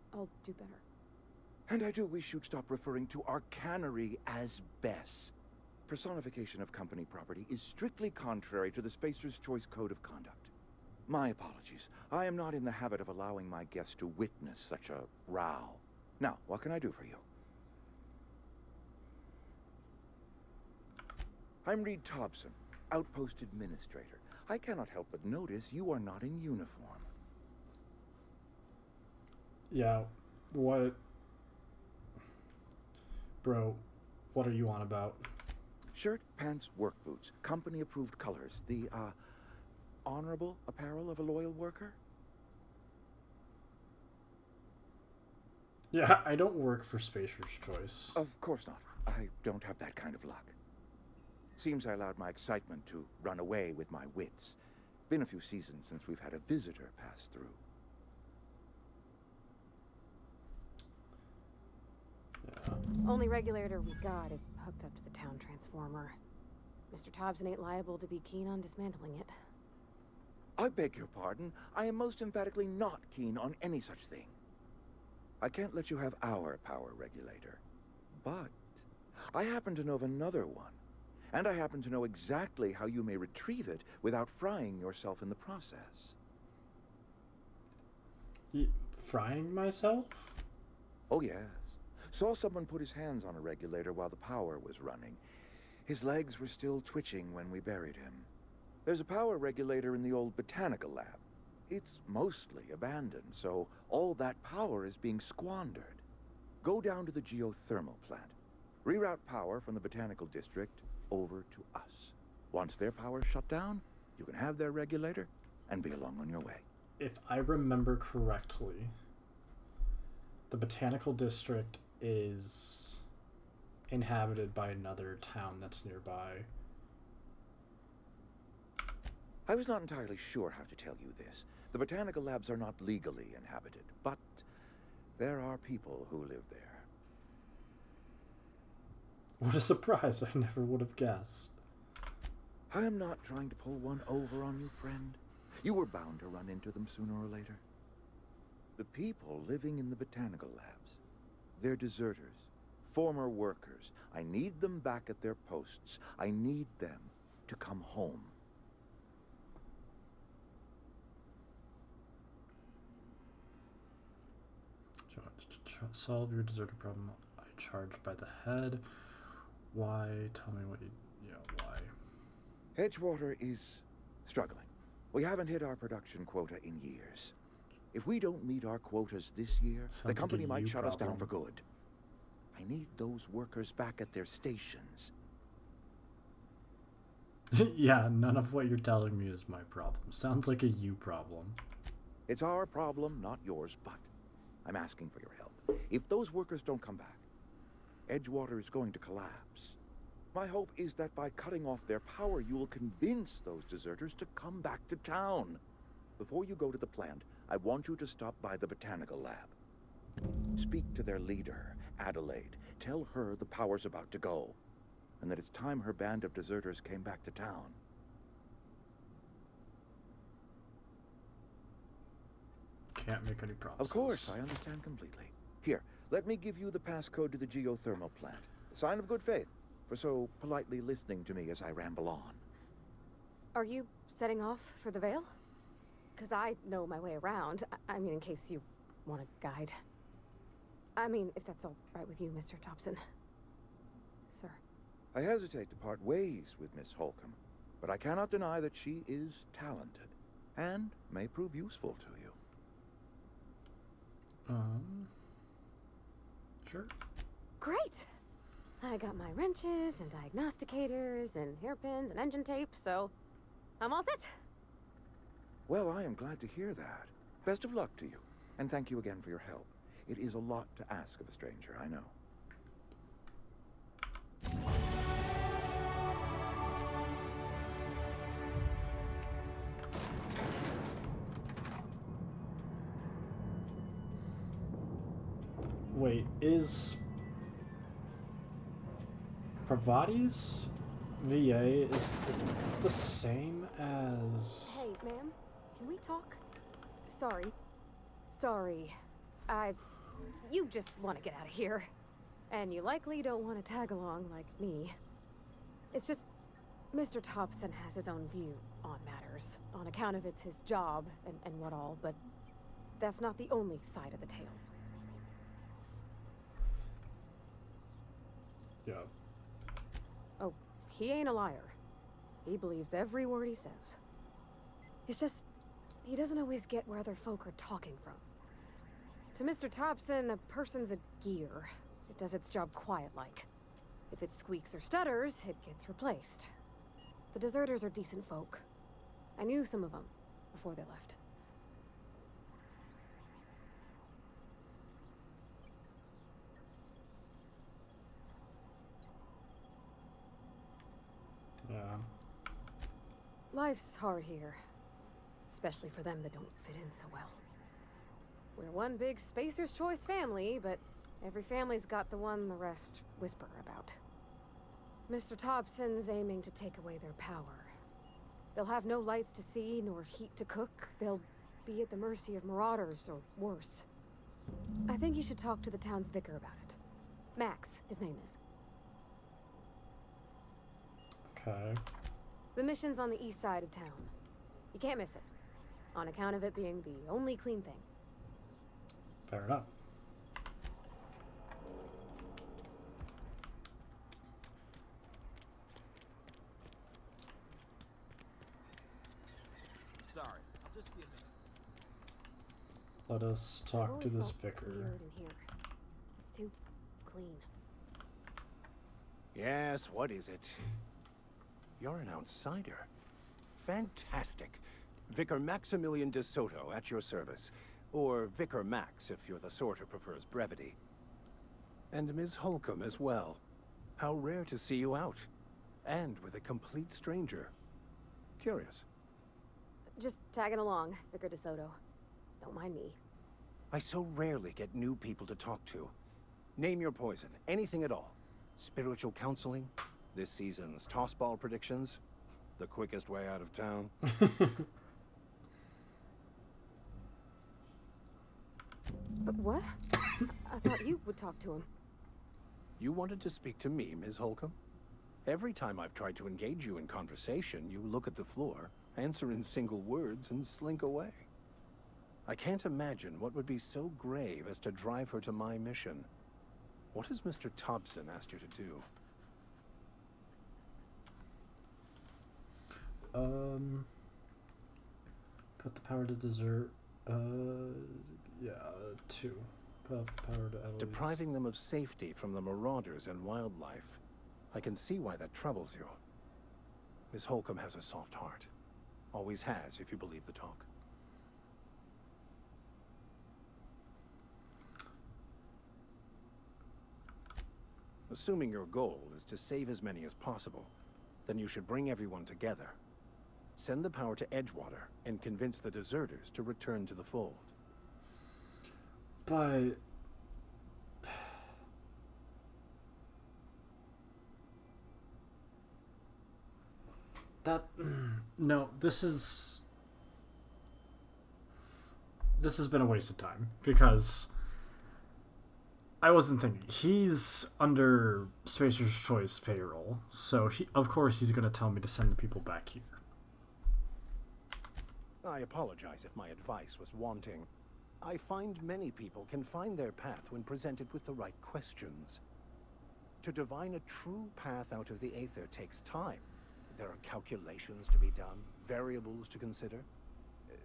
do better. And I do wish you'd stop referring to our cannery as Bess. Personification of company property is strictly contrary to the Spacer's Choice Code of Conduct. My apologies. I am not in the habit of allowing my guests to witness such a row. Now, what can I do for you? I'm Reed Thompson, Outpost Administrator. I cannot help but notice you are not in uniform. Yeah, what? Bro, what are you on about? Shirt, pants, work boots, company-approved colors. The, honorable apparel of a loyal worker? Yeah, I don't work for Spacer's Choice. Of course not. I don't have that kind of luck. Seems I allowed my excitement to run away with my wits. Been a few seasons since we've had a visitor pass through. Only regulator we got is hooked up to the town transformer. Mr. Thompson ain't liable to be keen on dismantling it. I beg your pardon. I am most emphatically not keen on any such thing. I can't let you have our power regulator. But I happen to know of another one. And I happen to know exactly how you may retrieve it without frying yourself in the process. Frying myself? Oh, yes. Saw someone put his hands on a regulator while the power was running. His legs were still twitching when we buried him. There's a power regulator in the old botanical lab. It's mostly abandoned, so all that power is being squandered. Go down to the geothermal plant. Reroute power from the botanical district over to us. Once their power's shut down, you can have their regulator and be along on your way. If I remember correctly, the botanical district is inhabited by another town that's nearby. I was not entirely sure how to tell you this. The botanical labs are not legally inhabited, but there are people who live there. What a surprise, I never would have guessed. I am not trying to pull one over on you, friend. You were bound to run into them sooner or later. The people living in the botanical labs, they're deserters, former workers. I need them back at their posts. I need them to come home. Solve your deserter problem. I charge by the head. Why? Tell me what you... Yeah, why? Edgewater is struggling. We haven't hit our production quota in years. If we don't meet our quotas this year, the company might shut us down for good. I need those workers back at their stations. Yeah, none of what you're telling me is my problem. Sounds like a you problem. It's our problem, not yours, but I'm asking for your help. If those workers don't come back, Edgewater is going to collapse. My hope is that by cutting off their power, you will convince those deserters to come back to town. Before you go to the plant, I want you to stop by the botanical lab. Speak to their leader, Adelaide. Tell her the power's about to go, and that it's time her band of deserters came back to town. Can't make any promises. Of course, I understand completely. Here, let me give you the passcode to the geothermal plant. A sign of good faith for so politely listening to me as I ramble on. Are you setting off for the Vale? Because I know my way around. I mean, in case you want a guide. I mean, if that's all right with you, Mr. Thompson. Sir. I hesitate to part ways with Miss Holcomb, but I cannot deny that she is talented and may prove useful to you. Sure. Great! I got my wrenches and diagnosticators and hairpins and engine tape, so I'm all set. Well, I am glad to hear that. Best of luck to you, and thank you again for your help. It is a lot to ask of a stranger, I know. Wait, is Pravati's VA is it the same as... Hey, ma'am, can we talk? Sorry. You just want to get out of here. And you likely don't want to tag along like me. It's just, Mr. Thompson has his own view on matters, on account of it's his job and what all, but that's not the only side of the tale. Yeah. Oh, he ain't a liar. He believes every word he says. It's just, he doesn't always get where other folk are talking from. To Mr. Thompson, a person's a gear. It does its job quiet-like. If it squeaks or stutters, it gets replaced. The deserters are decent folk. I knew some of them before they left. Yeah. Life's hard here. Especially for them that don't fit in so well. We're one big Spacer's Choice family, but every family's got the one the rest whisper about. Mr. Thompson's aiming to take away their power. They'll have no lights to see, nor heat to cook. They'll be at the mercy of marauders, or worse. I think you should talk to the town's vicar about it. Max, his name is. Okay. The mission's on the east side of town. You can't miss it, on account of it being the only clean thing. Fair enough. Sorry, I'll just be a minute. Let us talk to this vicar. Weird in here. It's too clean. Yes, what is it? You're an outsider. Fantastic. Vicar Maximilian de Soto at your service. Or Vicar Max, if you're the sort who prefers brevity. And Ms. Holcomb as well. How rare to see you out. And with a complete stranger. Curious. Just tagging along, Vicar de Soto. Don't mind me. I so rarely get new people to talk to. Name your poison, anything at all. Spiritual counseling, this season's tossball predictions, the quickest way out of town. What? I thought you would talk to him. You wanted to speak to me, Ms. Holcomb? Every time I've tried to engage you in conversation, you look at the floor, answer in single words, and slink away. I can't imagine what would be so grave as to drive her to my mission. What has Mr. Thompson asked you to do? Cut the power to desert. Yeah, 2. Cut off the power to Eloise. Depriving them of safety from the marauders and wildlife. I can see why that troubles you. Miss Holcomb has a soft heart. Always has, if you believe the talk. Assuming your goal is to save as many as possible, then you should bring everyone together. Send the power to Edgewater and convince the deserters to return to the fold. But... No, this has been a waste of time, because I wasn't thinking. He's under Spacer's Choice payroll, so of course he's going to tell me to send the people back here. I apologize if my advice was wanting. I find many people can find their path when presented with the right questions. To divine a true path out of the Aether takes time. There are calculations to be done, variables to consider.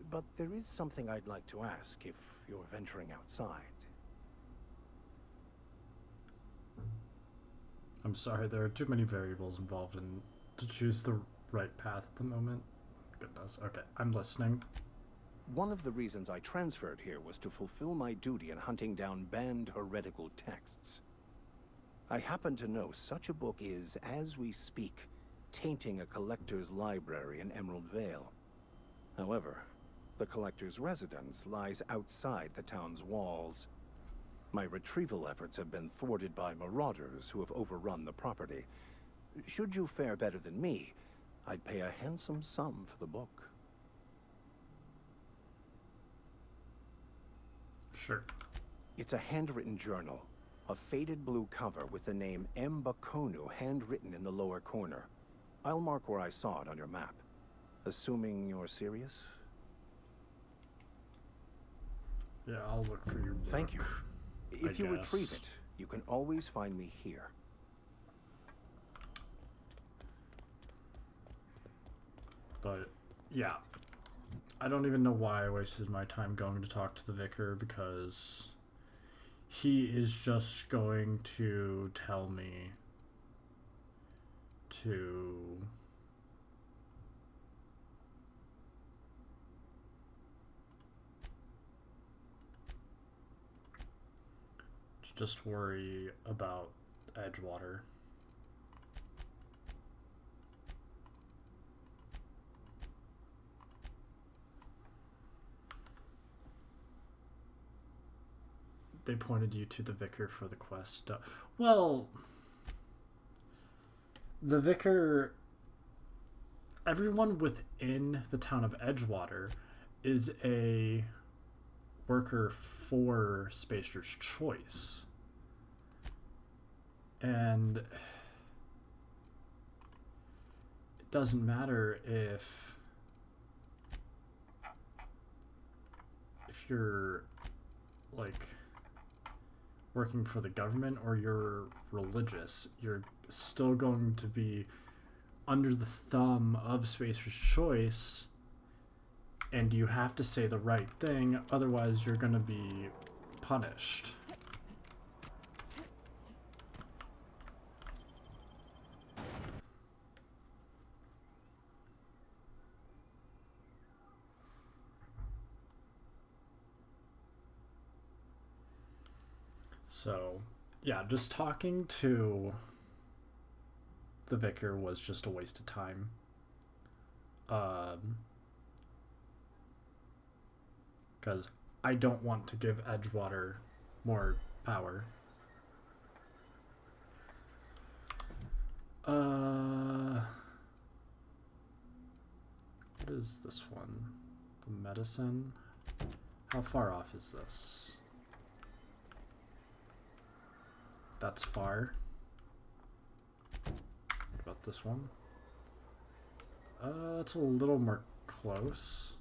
But there is something I'd like to ask if you're venturing outside. I'm sorry, there are too many variables involved to choose the right path at the moment. Goodness. Okay, I'm listening. One of the reasons I transferred here was to fulfill my duty in hunting down banned heretical texts. I happen to know such a book is, as we speak, tainting a collector's library in Emerald Vale. However, the collector's residence lies outside the town's walls. My retrieval efforts have been thwarted by marauders who have overrun the property. Should you fare better than me, I'd pay a handsome sum for the book. Sure. It's a handwritten journal, a faded blue cover with the name Mbakonu handwritten in the lower corner. I'll mark where I saw it on your map. Assuming you're serious? Yeah, I'll look for your book. Thank you. If you retrieve it, you can always find me here. But, yeah. I don't even know why I wasted my time going to talk to the vicar, because he is just going to tell me to just worry about Edgewater. They pointed you to the vicar for the quest. Well, the vicar, everyone within the town of Edgewater is a worker for Spacer's Choice. And it doesn't matter if you're like working for the government or you're religious, you're still going to be under the thumb of Spacer's Choice, and you have to say the right thing, otherwise you're going to be punished. So, yeah, just talking to the vicar was just a waste of time. Because I don't want to give Edgewater more power. What is this one? The medicine? How far off is this? That's far. What about this one? It's a little more close.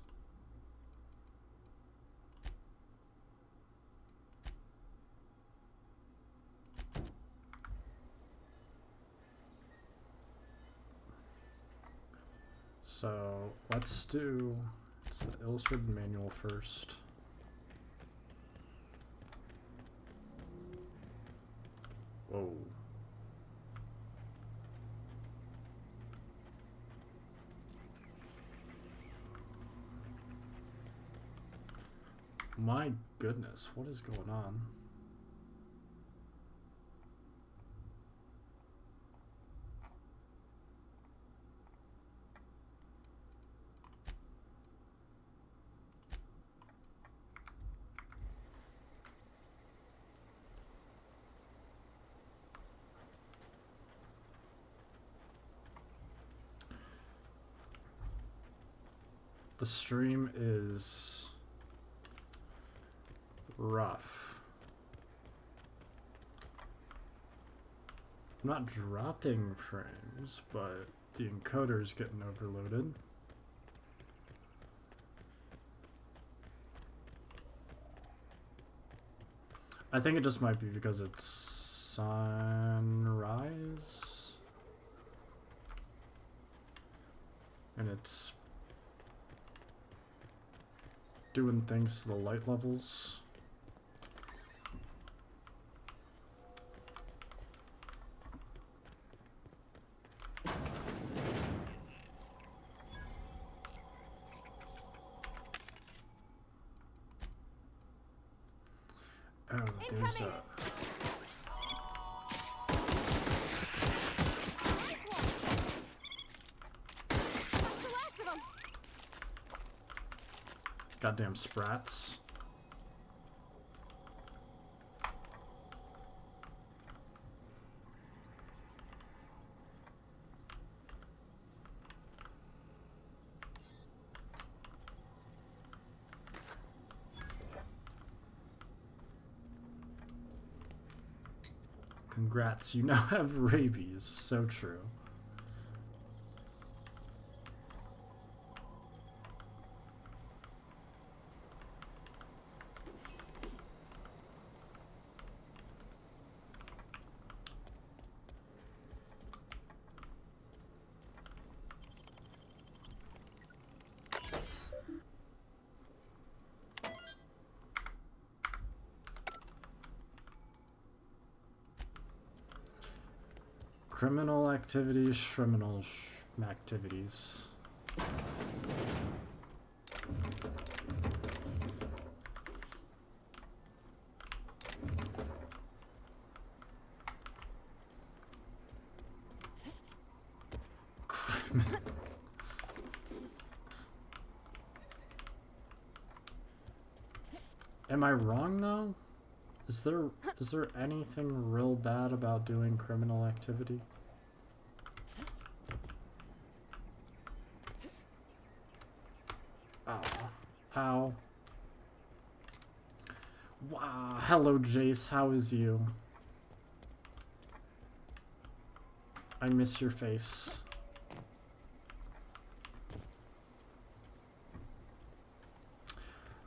So let's do the illustrated manual first. Whoa. My goodness, what is going on? The stream is rough. I'm not dropping frames, but the encoder's getting overloaded. I think it just might be because it's sunrise. And it's doing things to the light levels. Oh, there's a... Goddamn sprats. Congrats, you now have rabies. So true. Criminal activities, criminal activities. Am I wrong though? Is there anything real bad about doing criminal activity? Oh. Ow. Wow. Hello, Jace. How is you? I miss your face.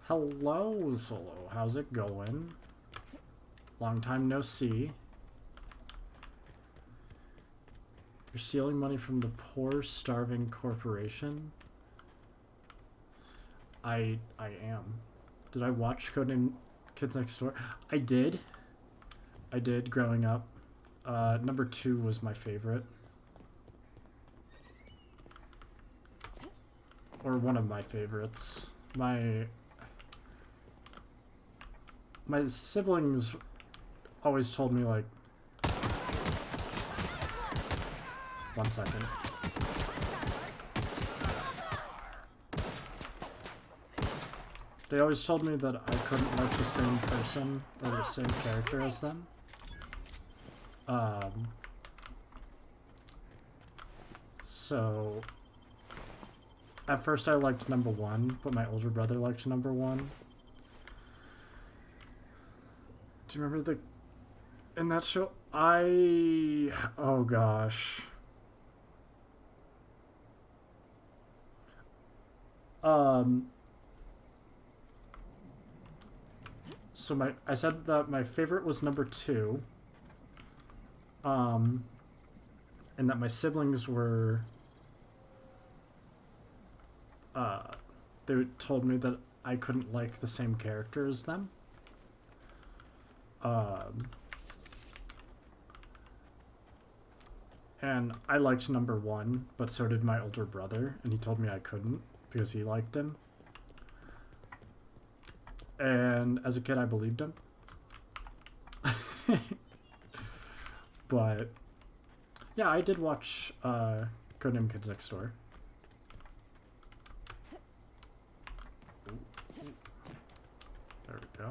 Hello, Solo. How's it going? Long time no see. You're stealing money from the poor, starving corporation? I am. Did I watch Codename Kids Next Door? I did. I did growing up. Number 2 was my favorite. Or one of my favorites. My siblings always told me, like... 1 second. They always told me that I couldn't like the same person or the same character as them. So... At first I liked number 1, but my older brother liked number 1. Do you remember in that show? Oh gosh. So I said that my favorite was number 2. And that my siblings were, they told me that I couldn't like the same character as them. And I liked number 1, but so did my older brother, and he told me I couldn't because he liked him. And as a kid, I believed him. But yeah, I did watch Codename Kids Next Door. There we go.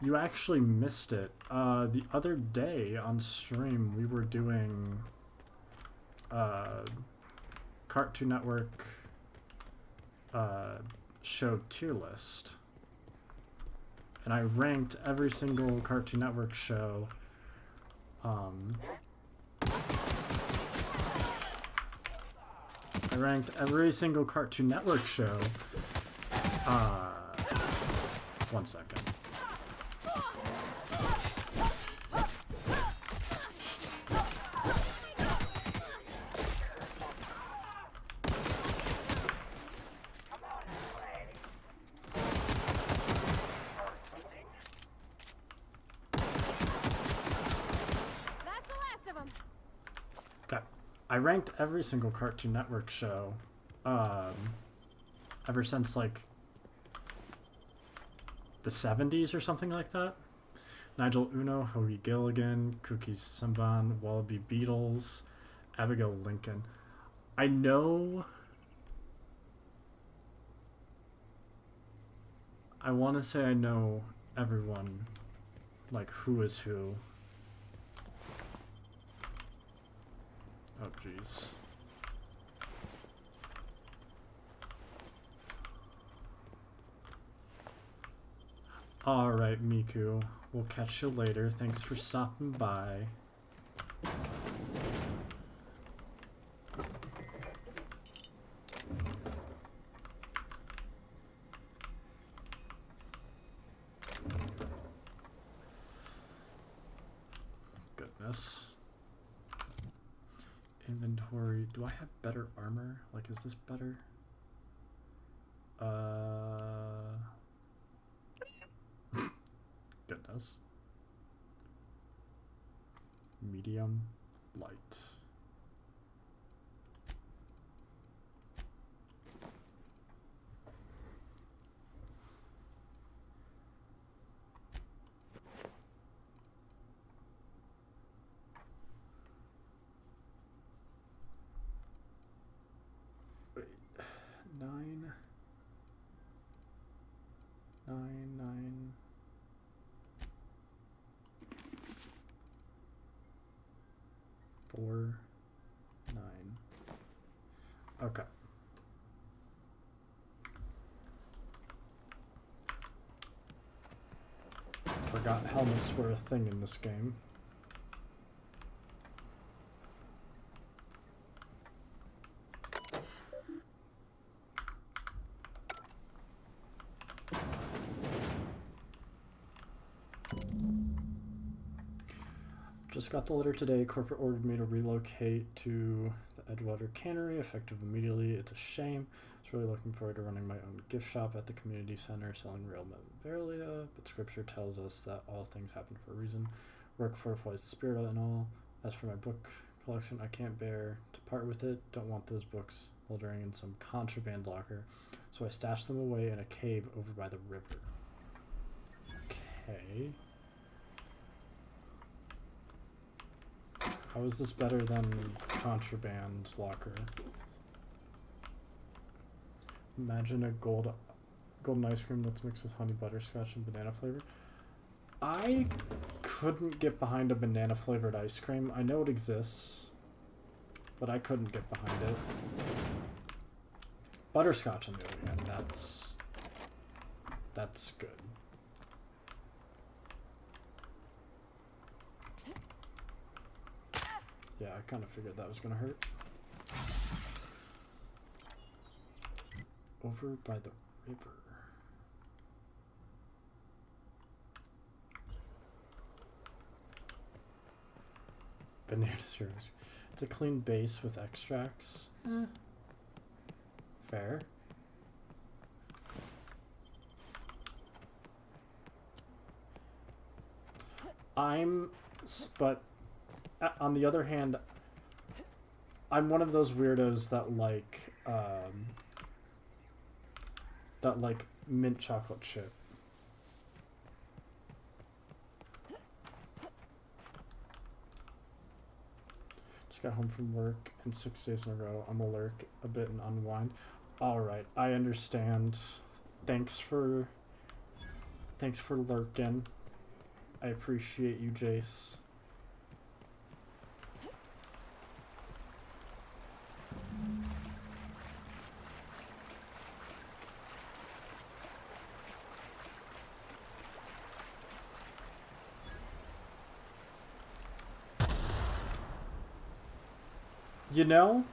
You actually missed it. The other day on stream, we were doing Cartoon Network show tier list, and I ranked every single Cartoon Network show. I ranked every single Cartoon Network show. 1 second. I ranked every single Cartoon Network show ever since like the 70s or something like that. Nigel Uno, Hoagie Gilligan, Cookie Simban, Wallaby Beetles, Abigail Lincoln. I know... I want to say I know everyone, like who is who. Oh, jeez. Alright, Miku. We'll catch you later. Thanks for stopping by. Goodness. Inventory. Do I have better armor? Like, is this better? Goodness. Medium. Light. Wait. 9. 4, 9. Okay. Forgot helmets were a thing in this game. Just got the letter today. Corporate ordered me to relocate to the Edgewater Cannery, effective immediately. It's a shame. I was really looking forward to running my own gift shop at the community center selling real memorabilia, but scripture tells us that all things happen for a reason. Work fortifies the spirit and all. As for my book collection, I can't bear to part with it. Don't want those books moldering in some contraband locker, so I stashed them away in a cave over by the river. Okay. How is this better than contraband locker? Imagine a golden ice cream that's mixed with honey butterscotch and banana flavor. I couldn't get behind a banana flavored ice cream. I know it exists, but I couldn't get behind it. Butterscotch on the other hand, that's good. Yeah, I kind of figured that was gonna hurt. Over by the river. Banana syrup. It's a clean base with extracts. Fair. But on the other hand, I'm one of those weirdos that like mint chocolate chip. Just got home from work and 6 days in a row. I'm gonna lurk a bit and unwind. Alright, I understand. Thanks for lurking. I appreciate you, Jace. You know?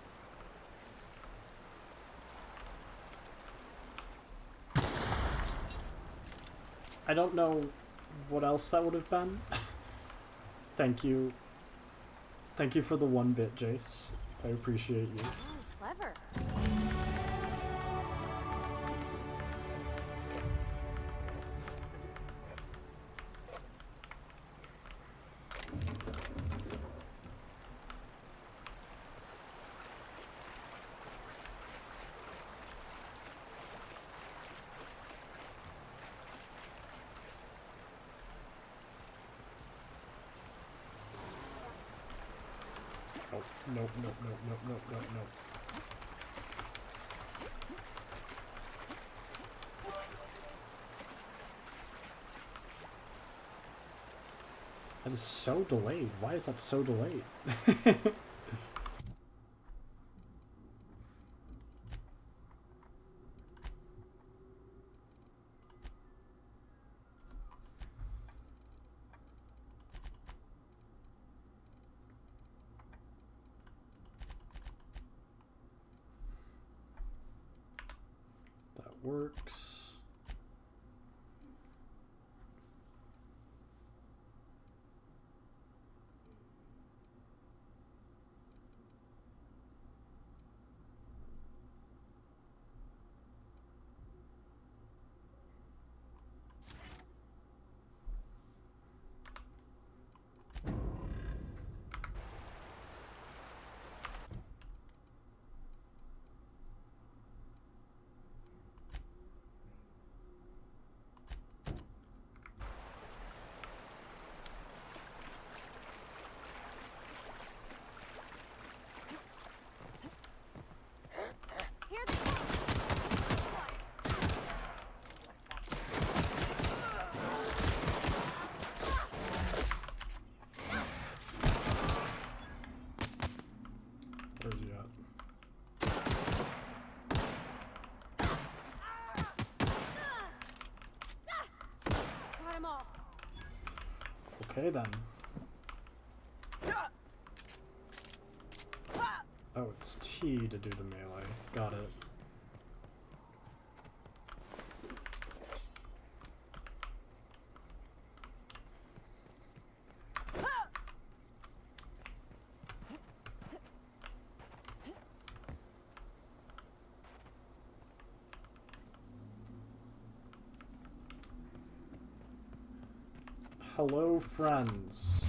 I don't know what else that would have been. Thank you. Thank you for the 1 bit, Jace. I appreciate you. Clever. Nope, nope, nope, nope, nope, nope, nope. That is so delayed. Why is that so delayed? That works. Where's he at? Got him all. Okay then. Oh, it's T to do the melee. Got it. Hello, friends.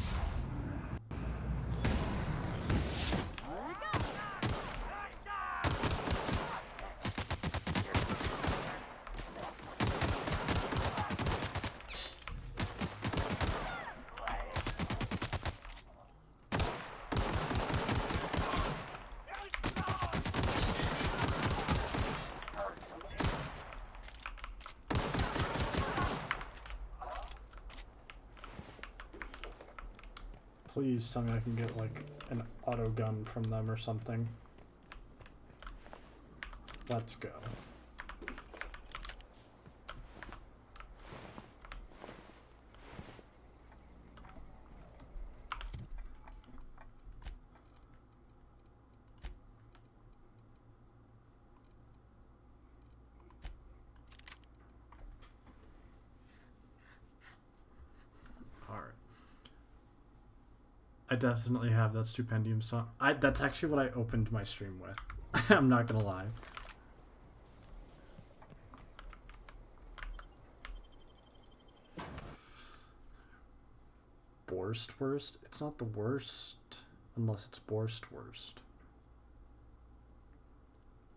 Please tell me I can get, like, an auto gun from them or something. Let's go. I definitely have that Stupendium song. That's actually what I opened my stream with. I'm not gonna lie. Borstwurst? It's not the worst unless it's Borstwurst.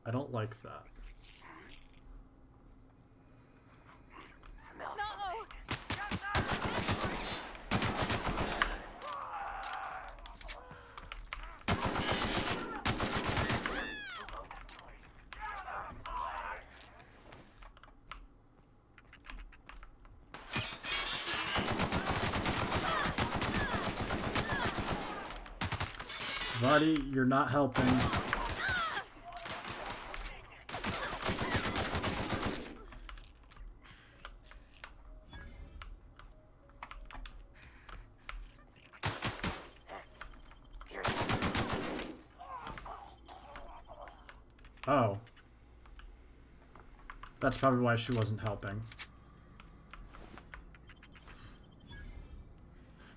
I don't like that. Vardy, you're not helping. That's probably why she wasn't helping.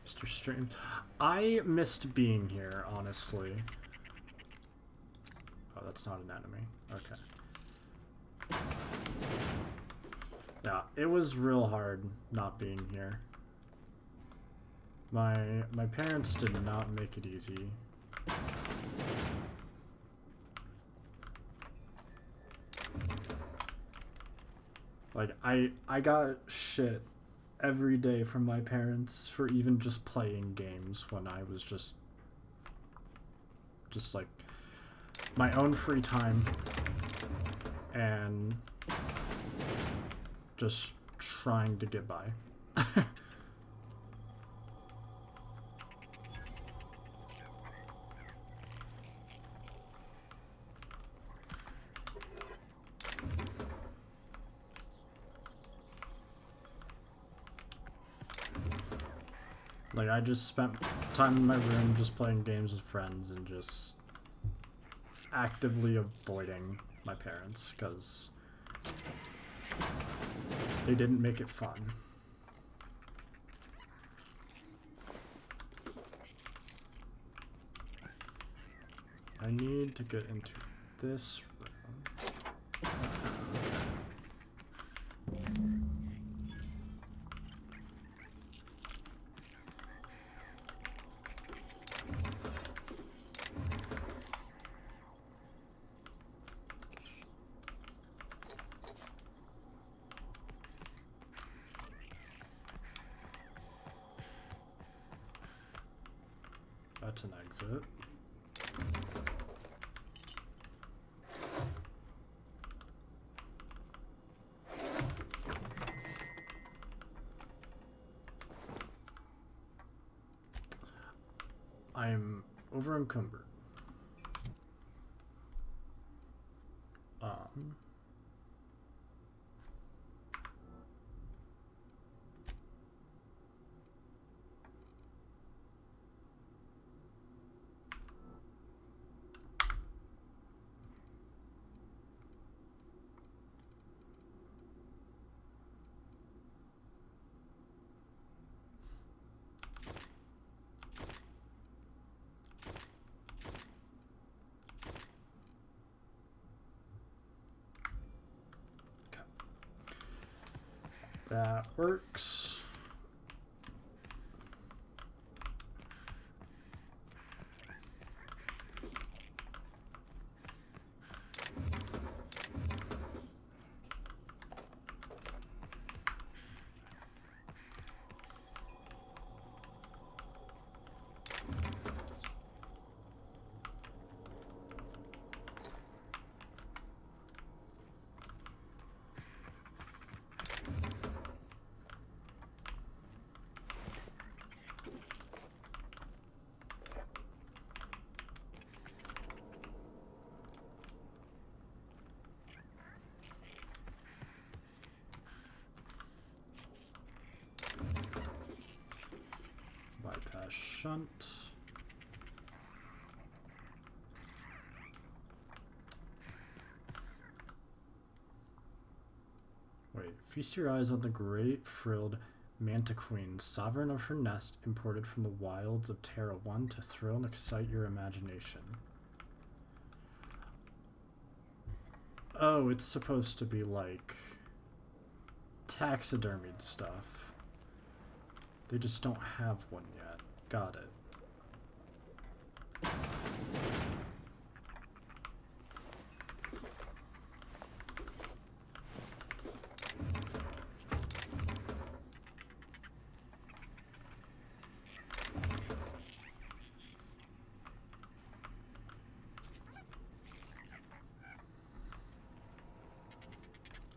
Mr. Stream. I missed being here, honestly. Oh, that's not an enemy. Okay. Yeah, it was real hard not being here. My parents did not make it easy. Like, I got shit every day from my parents for even just playing games when I was just like my own free time and just trying to get by. Like, I just spent time in my room just playing games with friends and just actively avoiding my parents because they didn't make it fun. I need to get into this room. That's an exit. I'm over encumbered. That works. Bypass shunt. Wait, feast your eyes on the great frilled mantiqueen, sovereign of her nest, imported from the wilds of Terra 1 to thrill and excite your imagination. Oh, it's supposed to be like taxidermied stuff. They just don't have one yet. Got it.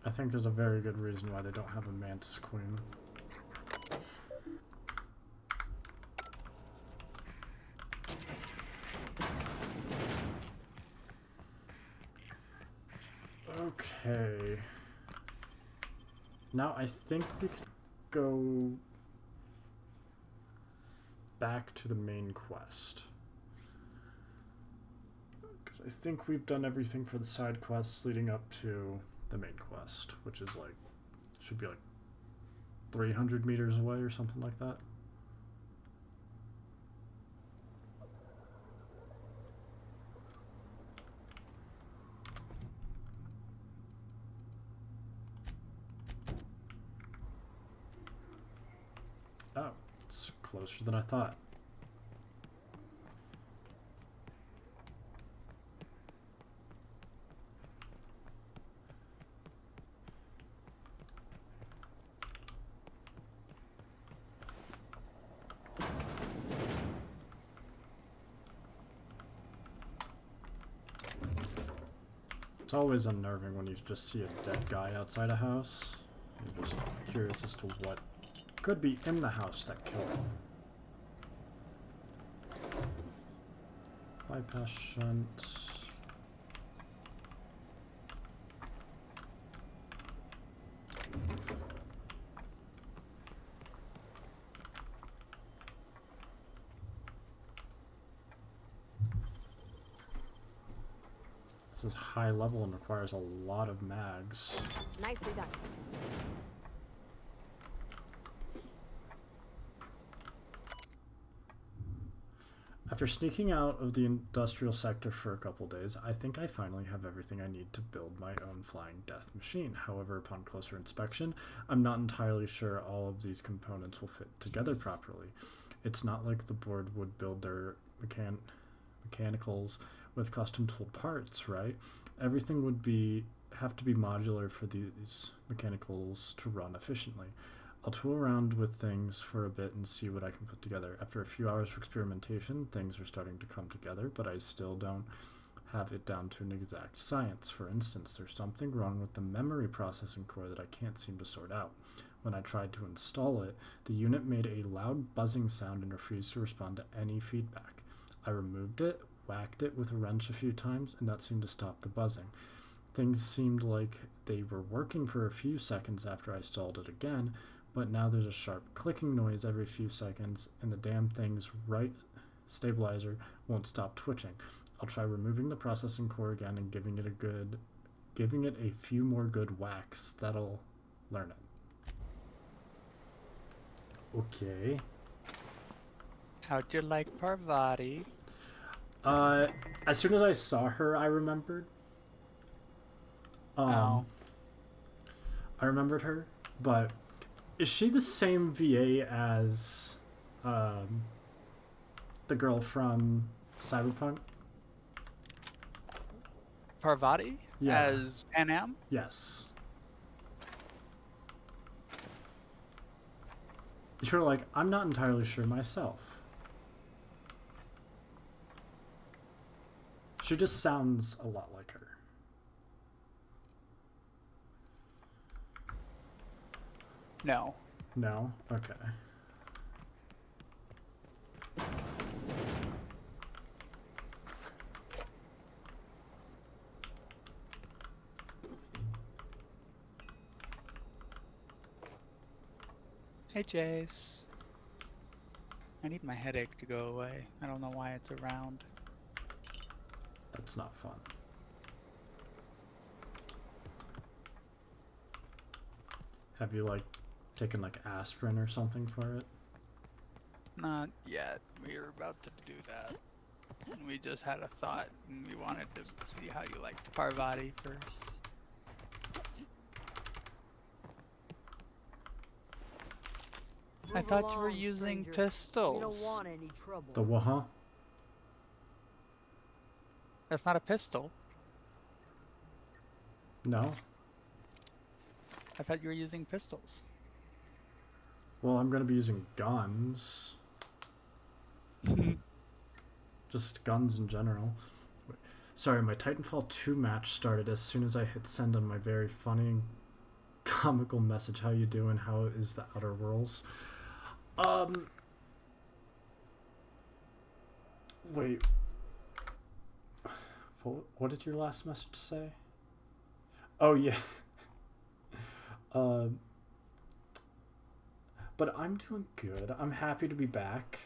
I think there's a very good reason why they don't have a Mantis Queen. Okay. Now I think we could go back to the main quest. Because I think we've done everything for the side quests leading up to the main quest, which is like, should be like 300 meters away or something like that. Oh, it's closer than I thought. It's always unnerving when you just see a dead guy outside a house. You're just curious as to what could be in the house that killed him. Bypass shunt. This is high level and requires a lot of mags. Nicely done. After sneaking out of the industrial sector for a couple days, I think I finally have everything I need to build my own flying death machine. However, upon closer inspection, I'm not entirely sure all of these components will fit together properly. It's not like the board would build their mechanicals with custom tooled parts, right? Everything would have to be modular for these mechanicals to run efficiently. I'll tool around with things for a bit and see what I can put together. After a few hours of experimentation, things are starting to come together, but I still don't have it down to an exact science. For instance, there's something wrong with the memory processing core that I can't seem to sort out. When I tried to install it, the unit made a loud buzzing sound and refused to respond to any feedback. I removed it, whacked it with a wrench a few times, and that seemed to stop the buzzing. Things seemed like they were working for a few seconds after I installed it again, but now there's a sharp clicking noise every few seconds, and the damn thing's right stabilizer won't stop twitching. I'll try removing the processing core again and giving it a few more good whacks. That'll learn it. Okay. How'd you like Parvati? As soon as I saw her, I remembered. I remembered her, but is she the same VA as the girl from Cyberpunk? Parvati? Yeah. As Panam? Yes. You're like, I'm not entirely sure myself. She just sounds a lot like her. No. No? Okay. Hey, Jace. I need my headache to go away. I don't know why it's around. That's not fun. Have you, like, taken, like, aspirin or something for it? Not yet. We were about to do that. We just had a thought, and we wanted to see how you liked Parvati first. I thought you were using pistols. You don't want any trouble. The what, huh? That's not a pistol. No? I thought you were using pistols. Well, I'm gonna be using guns. Just guns in general. Sorry, my Titanfall 2 match started as soon as I hit send on my very funny and comical message. How you doing? How is the Outer Worlds? Wait. What did your last message say? Oh, yeah. But I'm doing good. I'm happy to be back.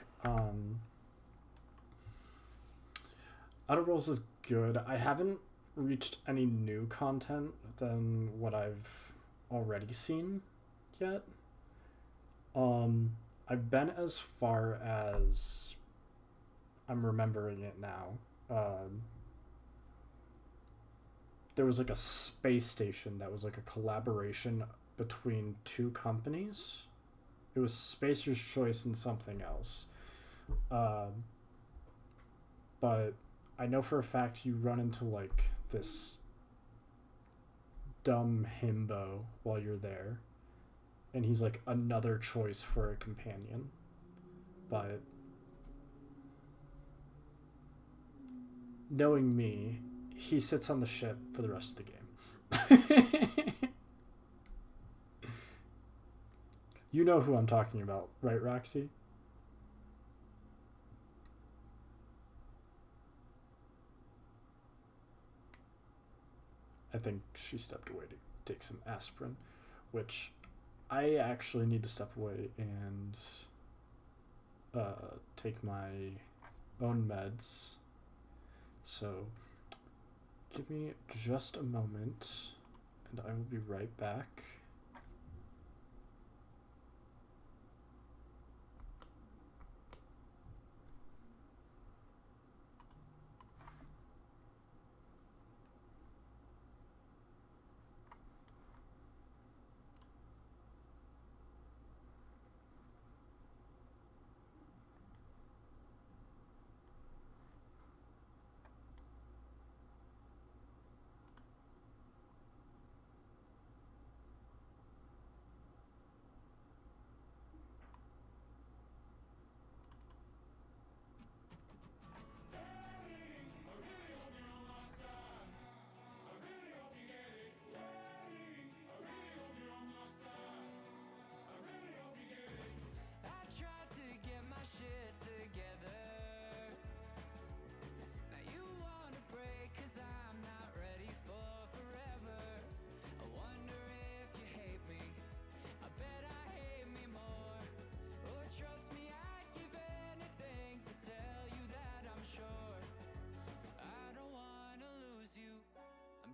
Outer Worlds is good. I haven't reached any new content than what I've already seen yet. I've been as far as I'm remembering it now. There was like a space station that was like a collaboration between two companies. It was Spacer's Choice and something else. But I know for a fact you run into like this dumb himbo while you're there. And he's like another choice for a companion. But knowing me, he sits on the ship for the rest of the game. You know who I'm talking about, right, Roxy? I think she stepped away to take some aspirin, which I actually need to step away and take my own meds. So give me just a moment and I will be right back.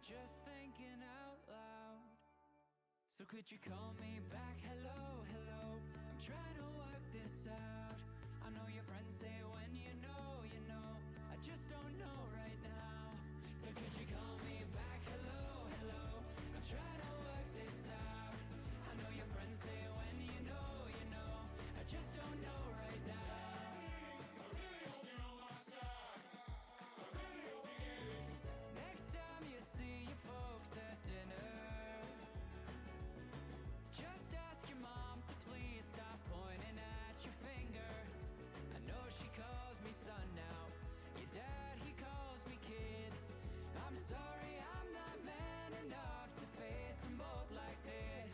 Just thinking out loud. So could you call me back? Hello, hello. I'm trying to work this out. I know your friends say when you know, you know. I just don't know right now. So could you call me back? Hello, hello. I'm trying to work this out. I know your friends say when you know, you know. I just don't know right now. Sorry, I'm not man enough to face them both like this.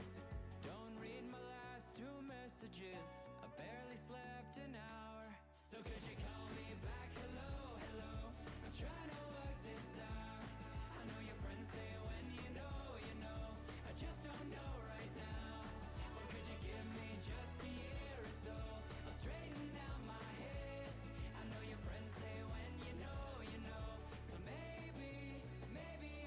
Don't read my last 2 messages. I barely slept an hour. So could you call me back? Hello, hello. I'm trying to work this out. I know your friends say when you know, you know. I just don't know right now. Or could you give me just a year or so? I'll straighten out my head. I know your friends say when you know, you know. So maybe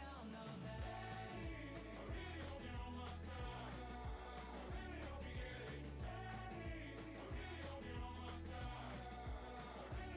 I'll know that. I really hope you're on my side. I really hope you get it. I really hope you're on my side. I really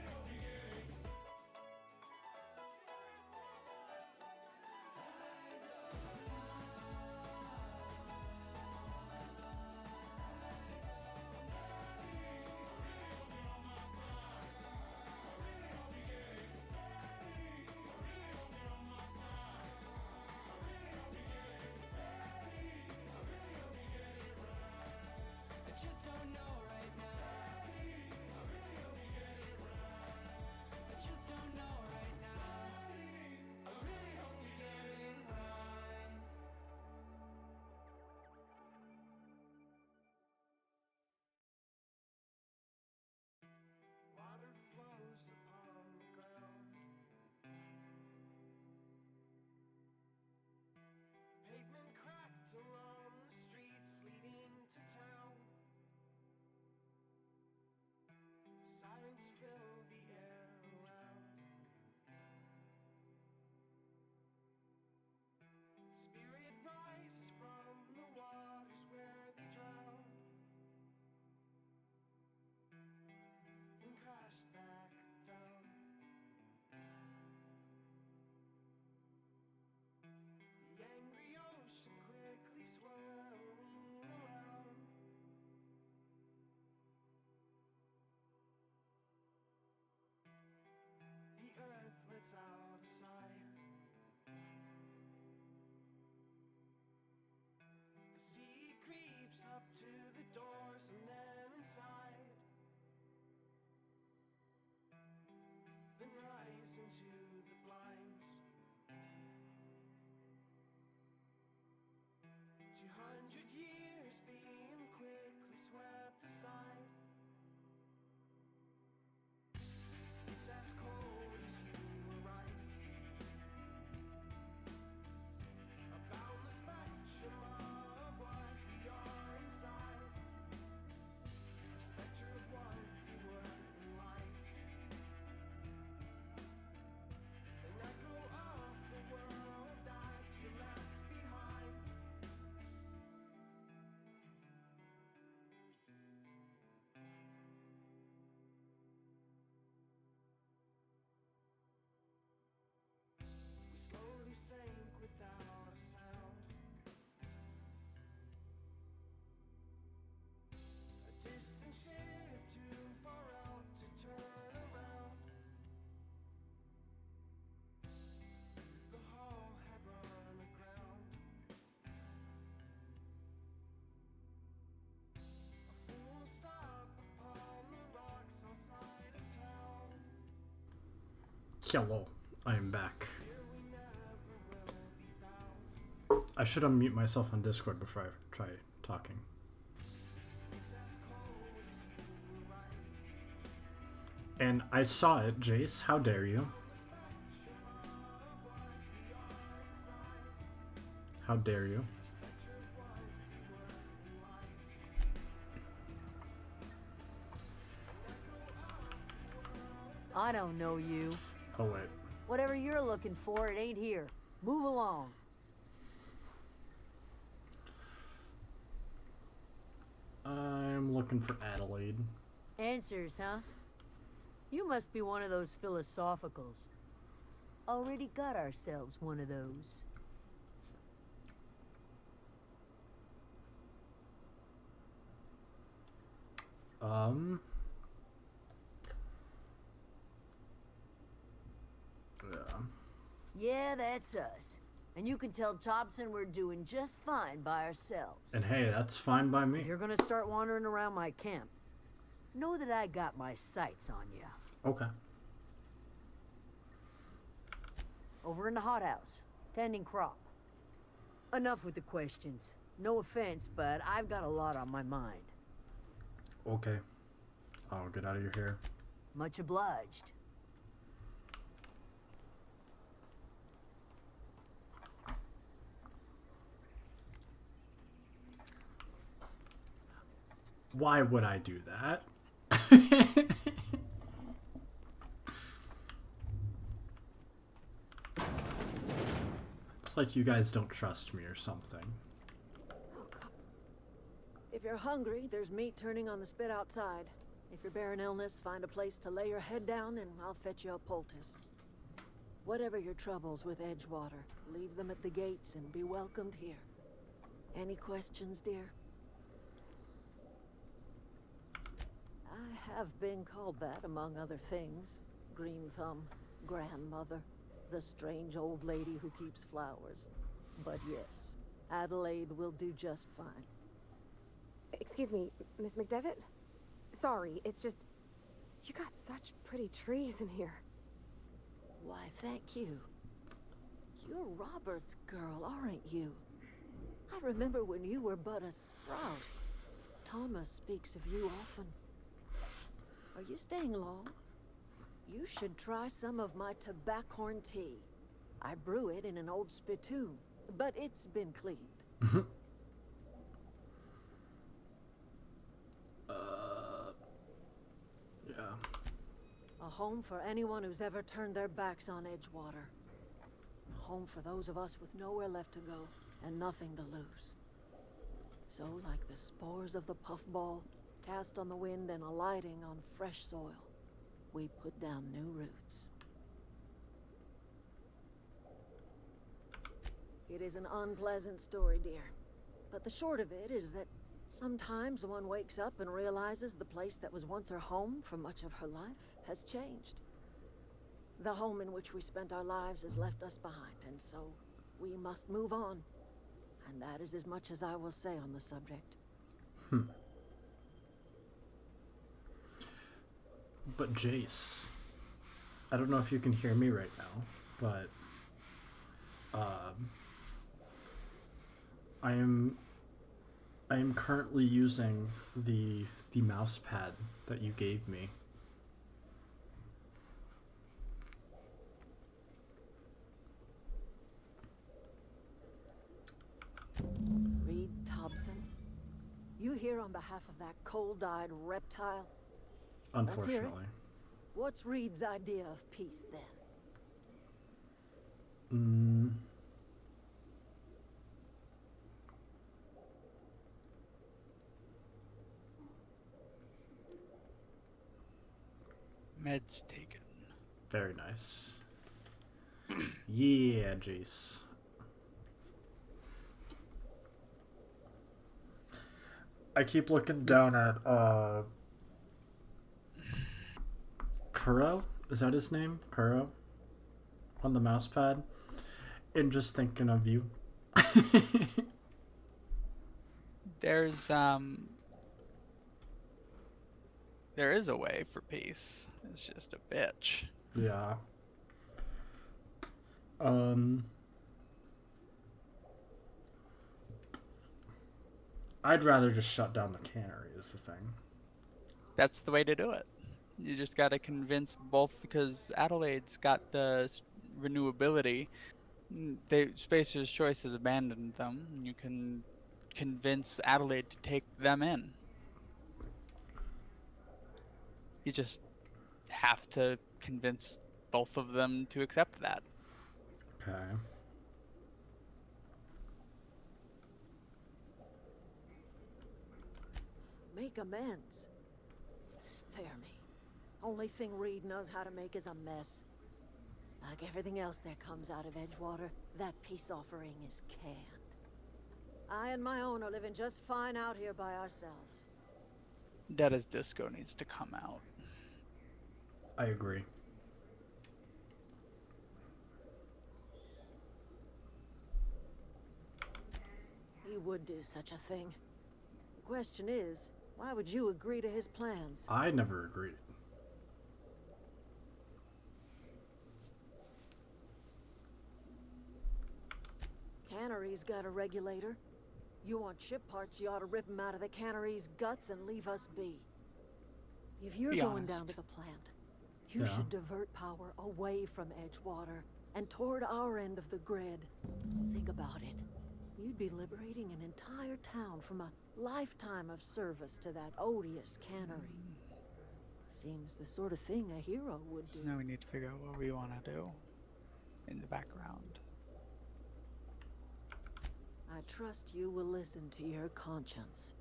swept aside. It's as cold as you arrived. About the spectrum of what we are inside. A spectre of what you were in life. An echo of the world that you left behind. We slowly sank without a sound. A distant ship too far out to turn around. The hull had run aground. A full stop upon the rocks outside of town. Hello, I am back. I should unmute myself on Discord before I try talking. And I saw it, Jace. How dare you? How dare you? I don't know you. Oh, wait. Whatever you're looking for, it ain't here. Move along. I'm looking for Adelaide. Answers, huh? You must be one of those philosophicals. Already got ourselves one of those. Yeah. Yeah, that's us. And you can tell Thompson we're doing just fine by ourselves. And hey, that's fine by me. If you're gonna start wandering around my camp, know that I got my sights on you. Okay. Over in the hothouse, tending crop. Enough with the questions. No offense, but I've got a lot on my mind. Okay. I'll get out of your hair. Much obliged. Why would I do that? It's like you guys don't trust me or something. If you're hungry, there's meat turning on the spit outside. If you're bearing illness, find a place to lay your head down and I'll fetch you a poultice. Whatever your troubles with Edgewater, leave them at the gates and be welcomed here. Any questions, dear? I have been called that, among other things. Green Thumb, grandmother, the strange old lady who keeps flowers. But yes, Adelaide will do just fine. Excuse me, Miss McDevitt? Sorry, it's just... You got such pretty trees in here. Why, thank you. You're Robert's girl, aren't you? I remember when you were but a sprout. Thomas speaks of you often. Are you staying long? You should try some of my tobaccorn tea. I brew it in an old spittoon, but it's been cleaned. Yeah. A home for anyone who's ever turned their backs on Edgewater. A home for those of us with nowhere left to go and nothing to lose. So, like the spores of the puffball, cast on the wind and alighting on fresh soil, we put down new roots. It is an unpleasant story, dear. But the short of it is that sometimes one wakes up and realizes the place that was once her home for much of her life has changed. The home in which we spent our lives has left us behind, and so we must move on. And that is as much as I will say on the subject. But Jace, I don't know if you can hear me right now, but I am I am currently using the mouse pad that you gave me. Reed Thompson, you here on behalf of that cold-eyed reptile? Let's hear it. Unfortunately. What's Reed's idea of peace, then? Meds taken. Very nice. Yeah, Jace. I keep looking down at Kuro? Is that his name? Kuro? On the mouse pad. And just thinking of you. There's there is a way for peace. It's just a bitch. Yeah. I'd rather just shut down the cannery is the thing. That's the way to do it. You just got to convince both, because Adelaide's got the renewability. Spacer's Choice has abandoned them. You can convince Adelaide to take them in. You just have to convince both of them to accept that. Okay. Make amends. Spare me. Only thing Reed knows how to make is a mess. Like everything else that comes out of Edgewater, that peace offering is canned. I and my own are living just fine out here by ourselves. Dead as Disco needs to come out. I agree. He would do such a thing. The question is, why would you agree to his plans? I never agreed. Cannery's got a regulator. You want ship parts, you ought to rip him out of the cannery's guts and leave us be. If you're Be going down honest. to the plant, you Yeah. should divert power away from Edgewater and toward our end of the grid. Think about it. You'd be liberating an entire town from a lifetime of service to that odious cannery. Seems the sort of thing a hero would do. Now we need to figure out what we want to do in the background. I trust you will listen to your conscience.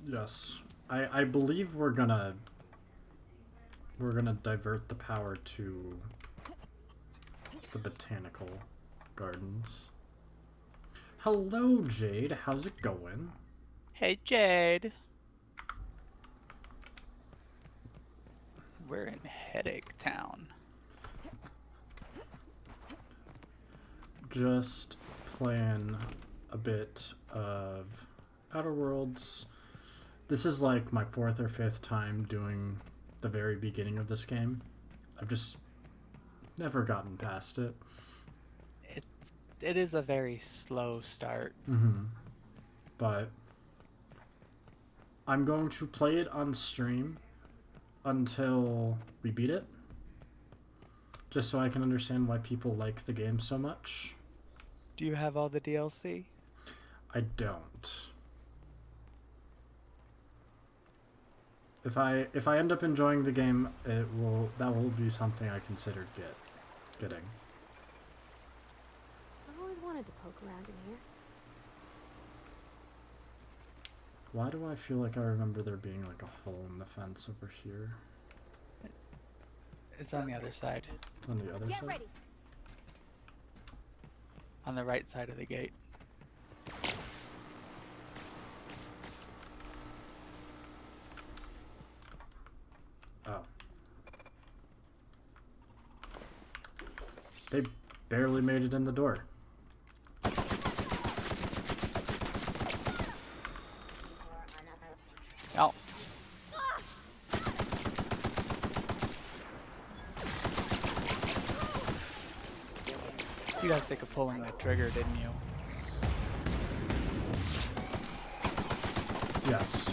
Yes. I believe we're gonna divert the power to the botanical gardens. Hello, Jade. How's it going? Hey, Jade. We're in Headache Town. Just playing a bit of Outer Worlds. This is like my 4th or 5th time doing the very beginning of this game. I've just never gotten past it. It is a very slow start. But I'm going to play it on stream until we beat it, just so I can understand why people like the game so much. Do you have all the DLC? I don't. If I end up enjoying the game, that will be something I considered getting. I've always wanted to poke around in here. Why do I feel like I remember there being like a hole in the fence over here? It's on the other side. It's on the other Get side? ready. On the right side of the gate. Oh. They barely made it in the door. Oh. You got sick of pulling the trigger, didn't you? Yes.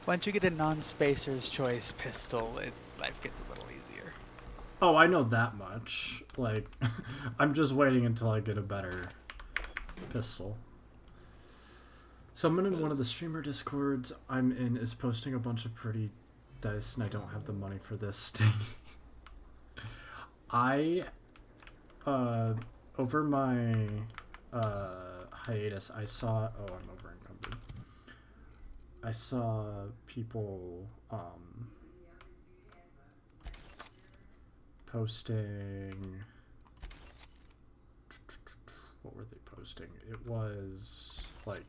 Once you get a non-spacer's choice pistol, life gets a little easier. Oh, I know that much. Like, I'm just waiting until I get a better pistol. Someone in one of the streamer discords I'm in is posting a bunch of pretty dice, and I don't have the money for this thing. Over my hiatus, I saw. Oh, I'm over encumbered. I saw people posting. What were they posting? It was like.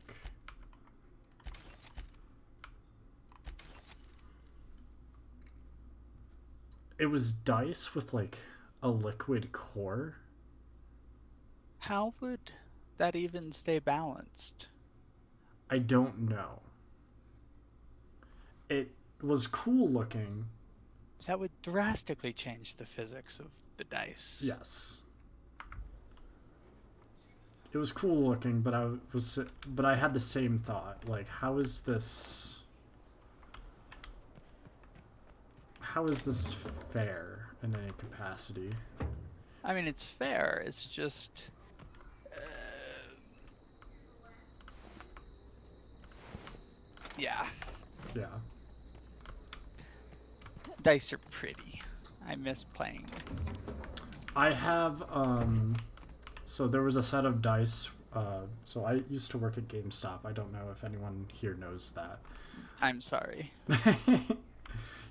It was dice with like a liquid core. How would that even stay balanced? I don't know. It was cool looking. That would drastically change the physics of the dice. Yes. It was cool looking, but I had the same thought. Like, how is this fair in any capacity? I mean, it's fair. It's just yeah. Yeah. Dice are pretty. I miss playing. I have so there was a set of dice. So I used to work at GameStop. I don't know if anyone here knows that. I'm sorry.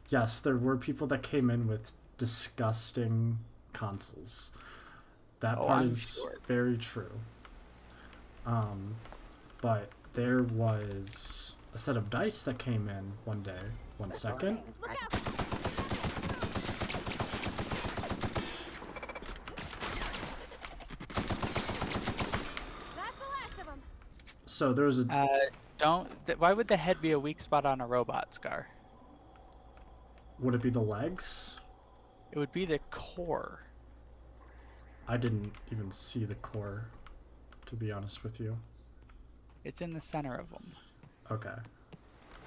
Yes, there were people that came in with disgusting consoles. That part is very true. But there was a set of dice that came in one day. One second. So there was a. Why would the head be a weak spot on a robot, Scar? Would it be the legs? It would be the core. I didn't even see the core, to be honest with you. It's in the center of them. Okay.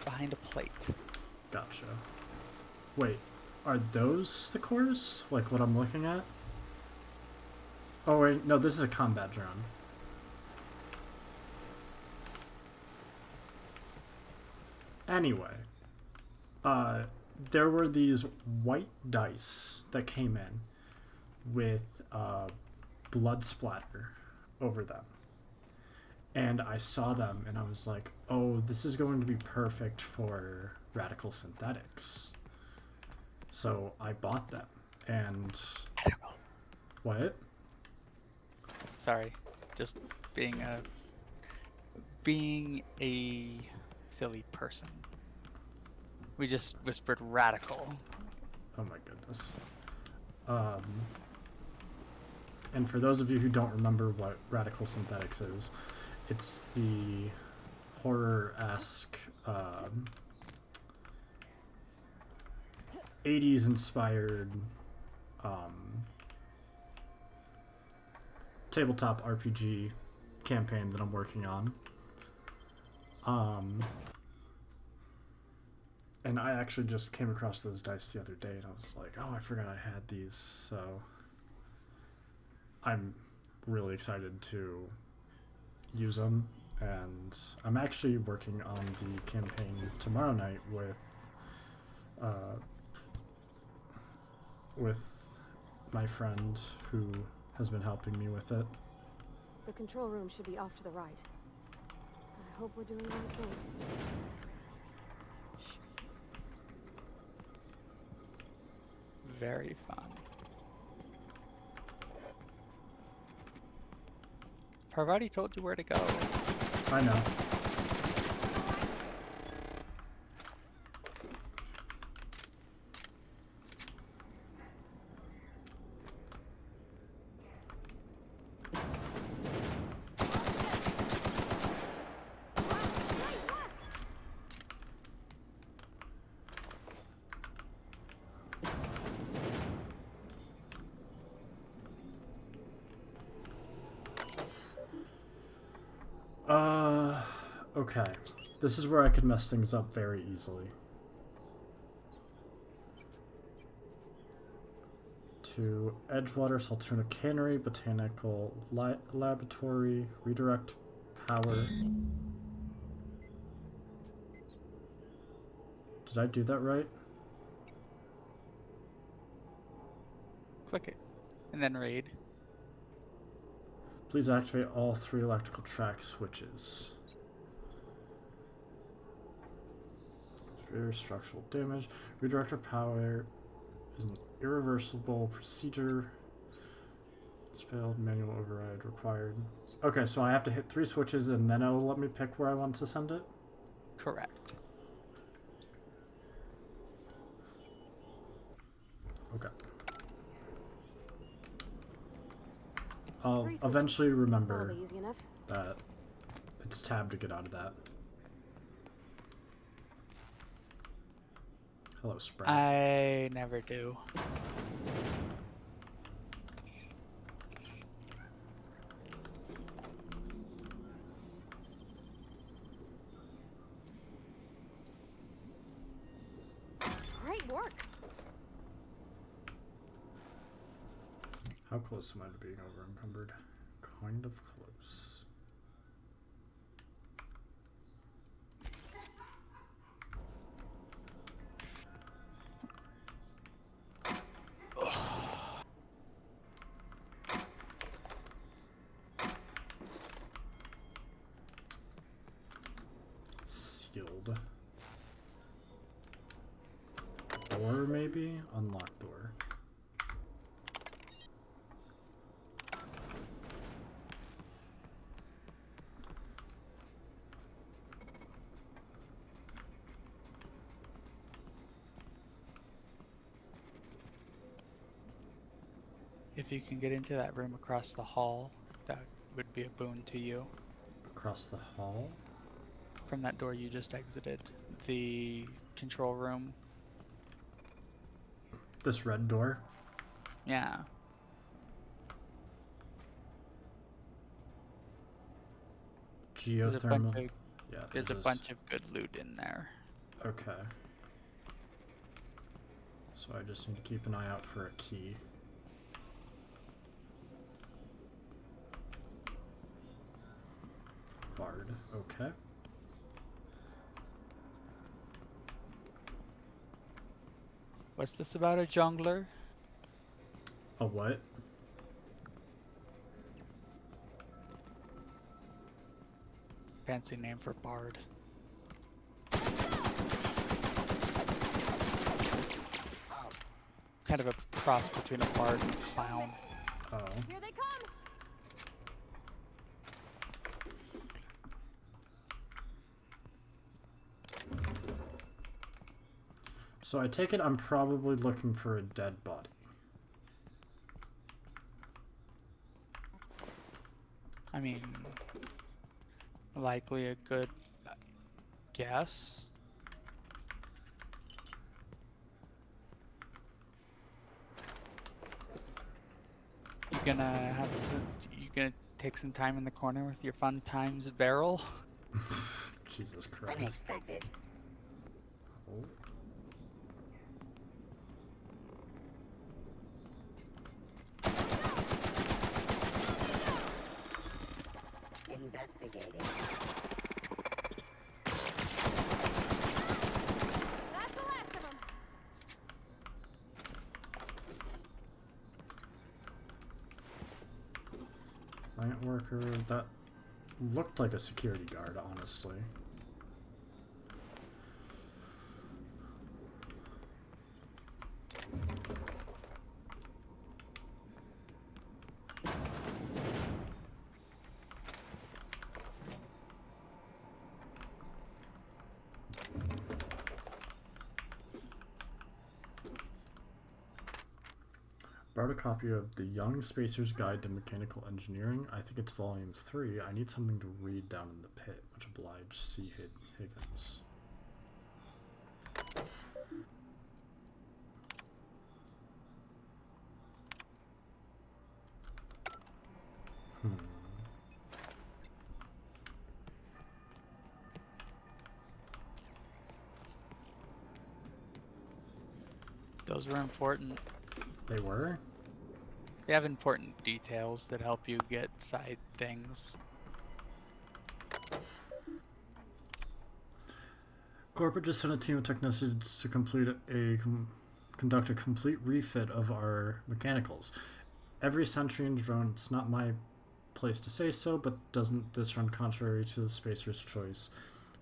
Behind a plate. Gotcha. Wait, are those the cores? Like what I'm looking at? Oh wait, no, this is a combat drone. Anyway, there were these white dice that came in with blood splatter over them. And I saw them and I was like, oh, this is going to be perfect for Radical Synthetics. So I bought them. And what? Sorry, just being a silly person. We just whispered radical. Oh my goodness. And for those of you who don't remember what Radical Synthetics is, it's the horror-esque 80s inspired tabletop RPG campaign that I'm working on. And I actually just came across those dice the other day and I was like, oh, I forgot I had these. So I'm really excited to use them. And I'm actually working on the campaign tomorrow night with my friend who has been helping me with it. The control room should be off to the right. I hope we're doing the right thing. Very fun. I've already told you where to go. I know. Okay. This is where I could mess things up very easily. To Edgewater, Saltuna Cannery, Botanical Laboratory, redirect power. Did I do that right? Click it, and then raid. Please activate all 3 electrical track switches. Severe structural damage. Redirector power is an irreversible procedure. It's failed. Manual override required. Okay, so I have to hit 3 switches and then it'll let me pick where I want to send it? Correct. Okay. I'll eventually remember that it's tab to get out of that. Hello, Sprout. I never do. Great work. How close am I to being over encumbered? Kind of close. Skilled. Door maybe? Unlock door. If you can get into that room across the hall, that would be a boon to you. Across the hall? From that door you just exited. The control room. This red door? Yeah. Geothermal? Yeah, There's a bunch of good loot in there. Okay. So I just need to keep an eye out for a key. Bard. Okay. What's this about a jungler? A what? Fancy name for bard. Kind of a cross between a bard and a clown. Oh. Here they come. So I take it I'm probably looking for a dead body. I mean, likely a good guess. You gonna take some time in the corner with your fun times barrel? Jesus Christ. Unexpected. Oh. Investigating. That's the last of them. Client worker, that looked like a security guard, honestly. Borrowed a copy of The Young Spacer's Guide to Mechanical Engineering. I think it's volume 3. I need something to read down in the pit. Much obliged, C. Higgins. Those were important. They were? They have important details that help you get side things. Corporate just sent a team of technicians to conduct a complete refit of our mechanicals. Every sentry and drone, it's not my place to say so, but doesn't this run contrary to the Spacer's Choice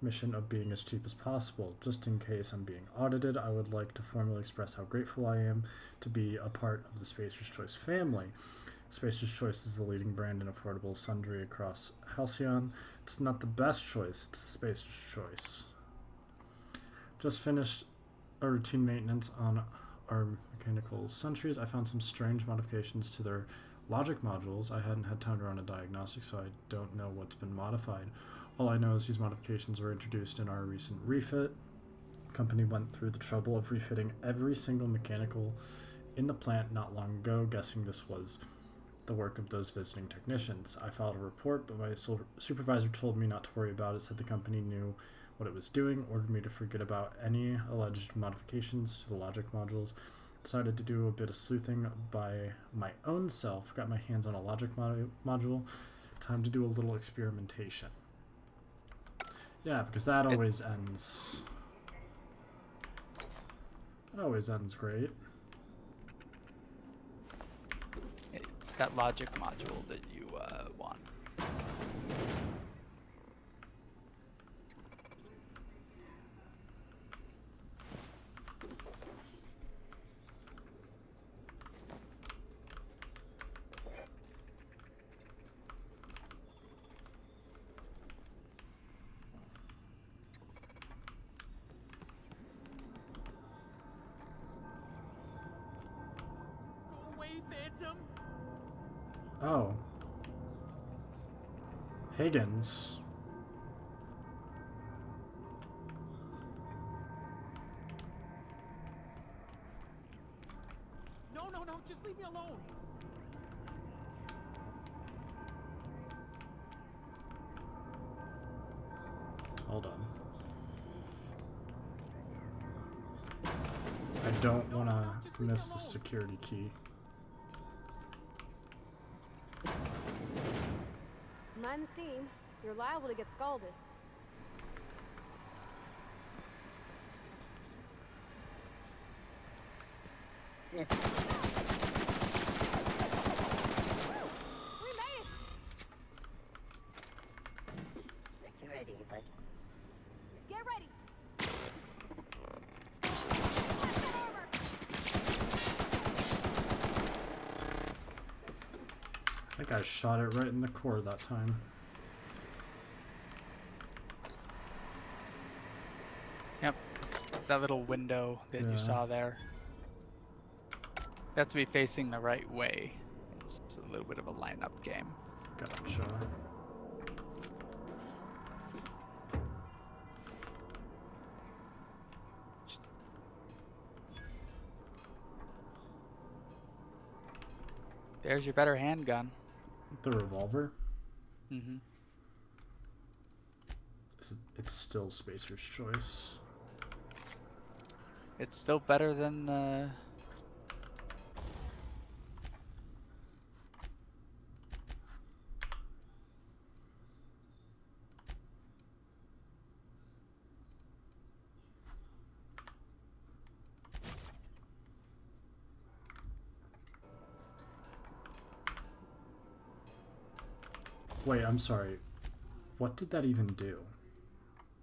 mission of being as cheap as possible? Just in case I'm being audited, I would like to formally express how grateful I am to be a part of the Spacer's Choice family. Spacer's Choice is the leading brand in affordable sundry across Halcyon. It's not the best choice, it's the Spacer's Choice. Just finished a routine maintenance on our mechanical sentries. I found some strange modifications to their logic modules. I hadn't had time to run a diagnostic, so I don't know what's been modified. All I know is these modifications were introduced in our recent refit. The company went through the trouble of refitting every single mechanical in the plant not long ago, guessing this was the work of those visiting technicians. I filed a report, but my supervisor told me not to worry about it, said the company knew what it was doing, ordered me to forget about any alleged modifications to the logic modules. Decided to do a bit of sleuthing by my own self, got my hands on a logic module. Time to do a little experimentation. Yeah, because that always ends. It always ends great. It's that logic module that you want. Oh. Higgins. No, just leave me alone. Hold on. I don't want to miss the security key. Mind the steam. You're liable to get scalded. Sis. We made it! Security, but... Get ready! I think I shot it right in the core that time. Yep, that little window that you saw there. You have to be facing the right way. It's a little bit of a lineup game. Gotcha. There's your better handgun. The revolver? Mm-hmm. It's still Spacer's Choice. It's still better than the... Wait, I'm sorry. What did that even do?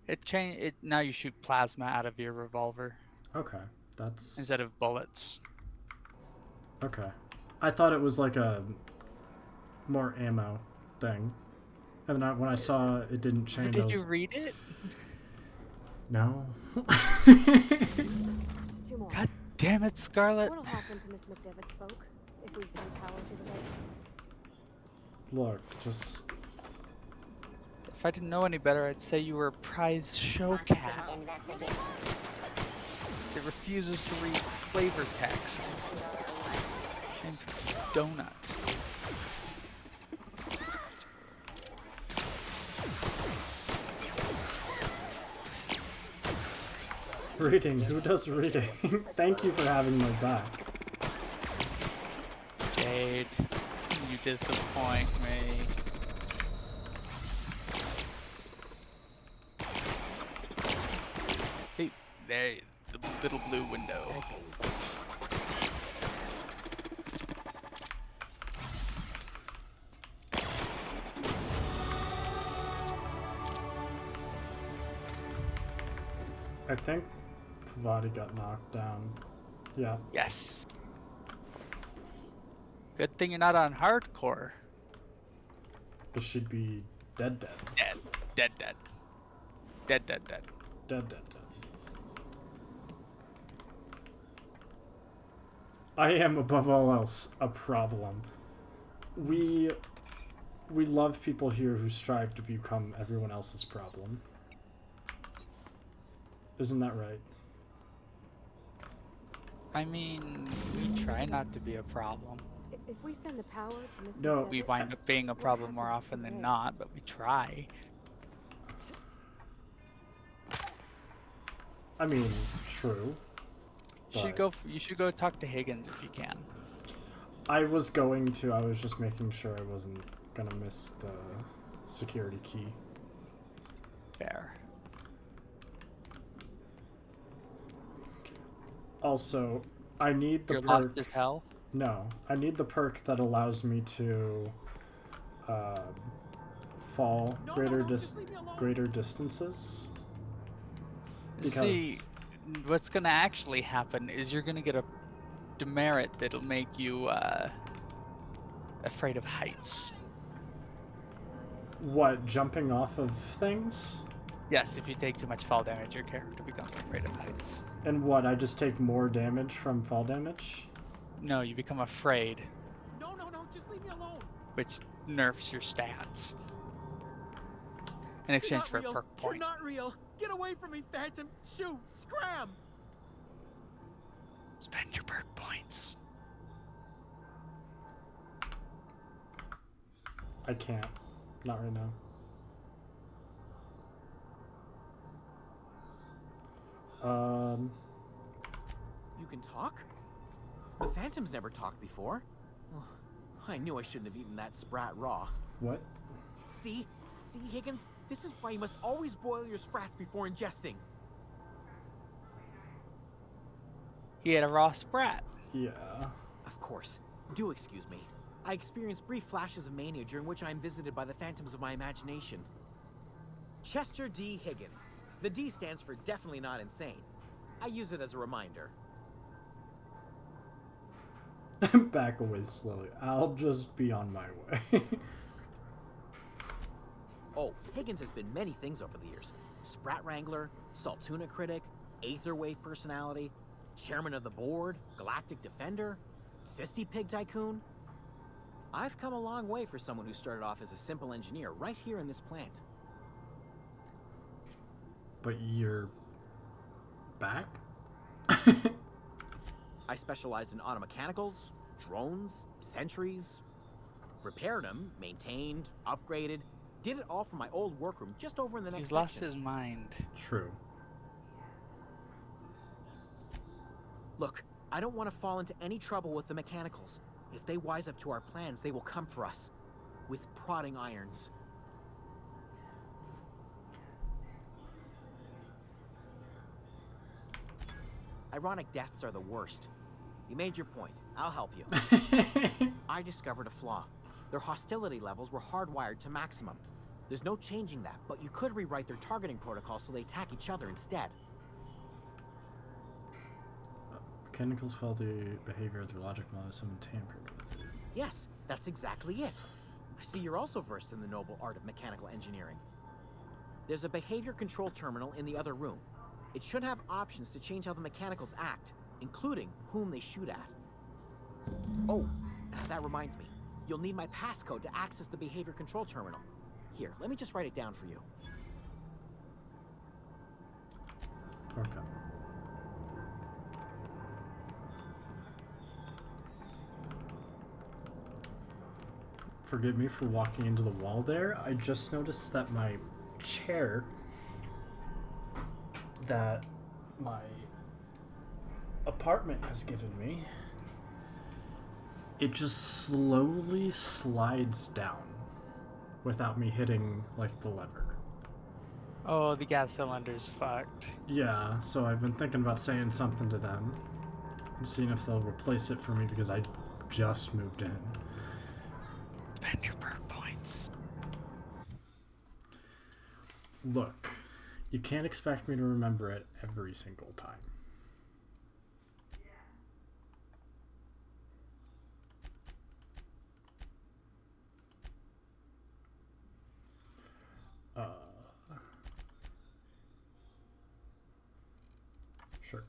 It changed. It now you shoot plasma out of your revolver. Okay, that's... Instead of bullets. Okay. I thought it was like a more ammo thing. And then when I saw it didn't change, Did you read it? No. Just two more. God damn it, Scarlet. What'll happen to Miss McDevitt's folk if we send power to the lake? Look, just... If I didn't know any better, I'd say you were a prize show cat. It refuses to read flavor text. And donut. reading? Who does reading? Thank you for having my back. Jade, you disappoint me. See, there, the little blue window. I think Pavati got knocked down. Yeah. Yes. Good thing you're not on hardcore. But she'd be dead. Dead. Dead. Dead. Dead. I am above all else a problem. We love people here who strive to become everyone else's problem. Isn't that right? I mean, we try not to be a problem. If we send the power to Miss No. We wind up being a problem more often than not, but we try. I mean, true. You should go talk to Higgins if you can. I was going to. I was just making sure I wasn't gonna miss the security key. Fair. Also, I need the You're perk. lost as hell? No, I need the perk that allows me to fall greater distances. Because See, what's gonna actually happen is you're gonna get a demerit that'll make you afraid of heights. what, jumping off of things? Yes, if you take too much fall damage, your character becomes afraid of heights. And what, I just take more damage from fall damage? No, you become afraid, No, just leave me alone. which nerfs your stats. In exchange for a perk You're point. not real. Get away from me, Phantom. Shoot, scram. Spend your perk points. I can't. Not right now. You can talk? The Phantom's never talked before. I knew I shouldn't have eaten that sprat raw. What? See, Higgins? This is why you must always boil your sprats before ingesting. He had a raw sprat. Yeah. Of course. Do excuse me. I experience brief flashes of mania during which I am visited by the phantoms of my imagination. Chester D. Higgins. The D stands for definitely not insane. I use it as a reminder. Back away slowly. I'll just be on my way. Oh, Higgins has been many things over the years. Sprat Wrangler, Saltuna Critic, Aetherwave Personality, Chairman of the Board, Galactic Defender, Sisty Pig Tycoon. I've come a long way for someone who started off as a simple engineer right here in this plant. But you're back? I specialized in automechanicals, drones, sentries, repaired them, maintained, upgraded, did it all from my old workroom just over in the next He's lost section. his mind. True. Look, I don't want to fall into any trouble with the mechanicals. If they wise up to our plans, they will come for us. With prodding irons. Ironic deaths are the worst. You made your point. I'll help you. I discovered a flaw. Their hostility levels were hardwired to maximum. There's no changing that, but you could rewrite their targeting protocol so they attack each other instead. Mechanicals follow the behavior of their logic model if someone tampered with it. Yes, that's exactly it. I see you're also versed in the noble art of mechanical engineering. There's a behavior control terminal in the other room. It should have options to change how the mechanicals act, including whom they shoot at. Oh, that reminds me. You'll need my passcode to access the behavior control terminal. Here, let me just write it down for you. Okay. Forgive me for walking into the wall there. I just noticed that my chair that my apartment has given me, it just slowly slides down without me hitting, like, the lever. Oh, the gas cylinder's fucked. Yeah, so I've been thinking about saying something to them and seeing if they'll replace it for me because I just moved in. Spend your perk points. Look, you can't expect me to remember it every single time. Sure.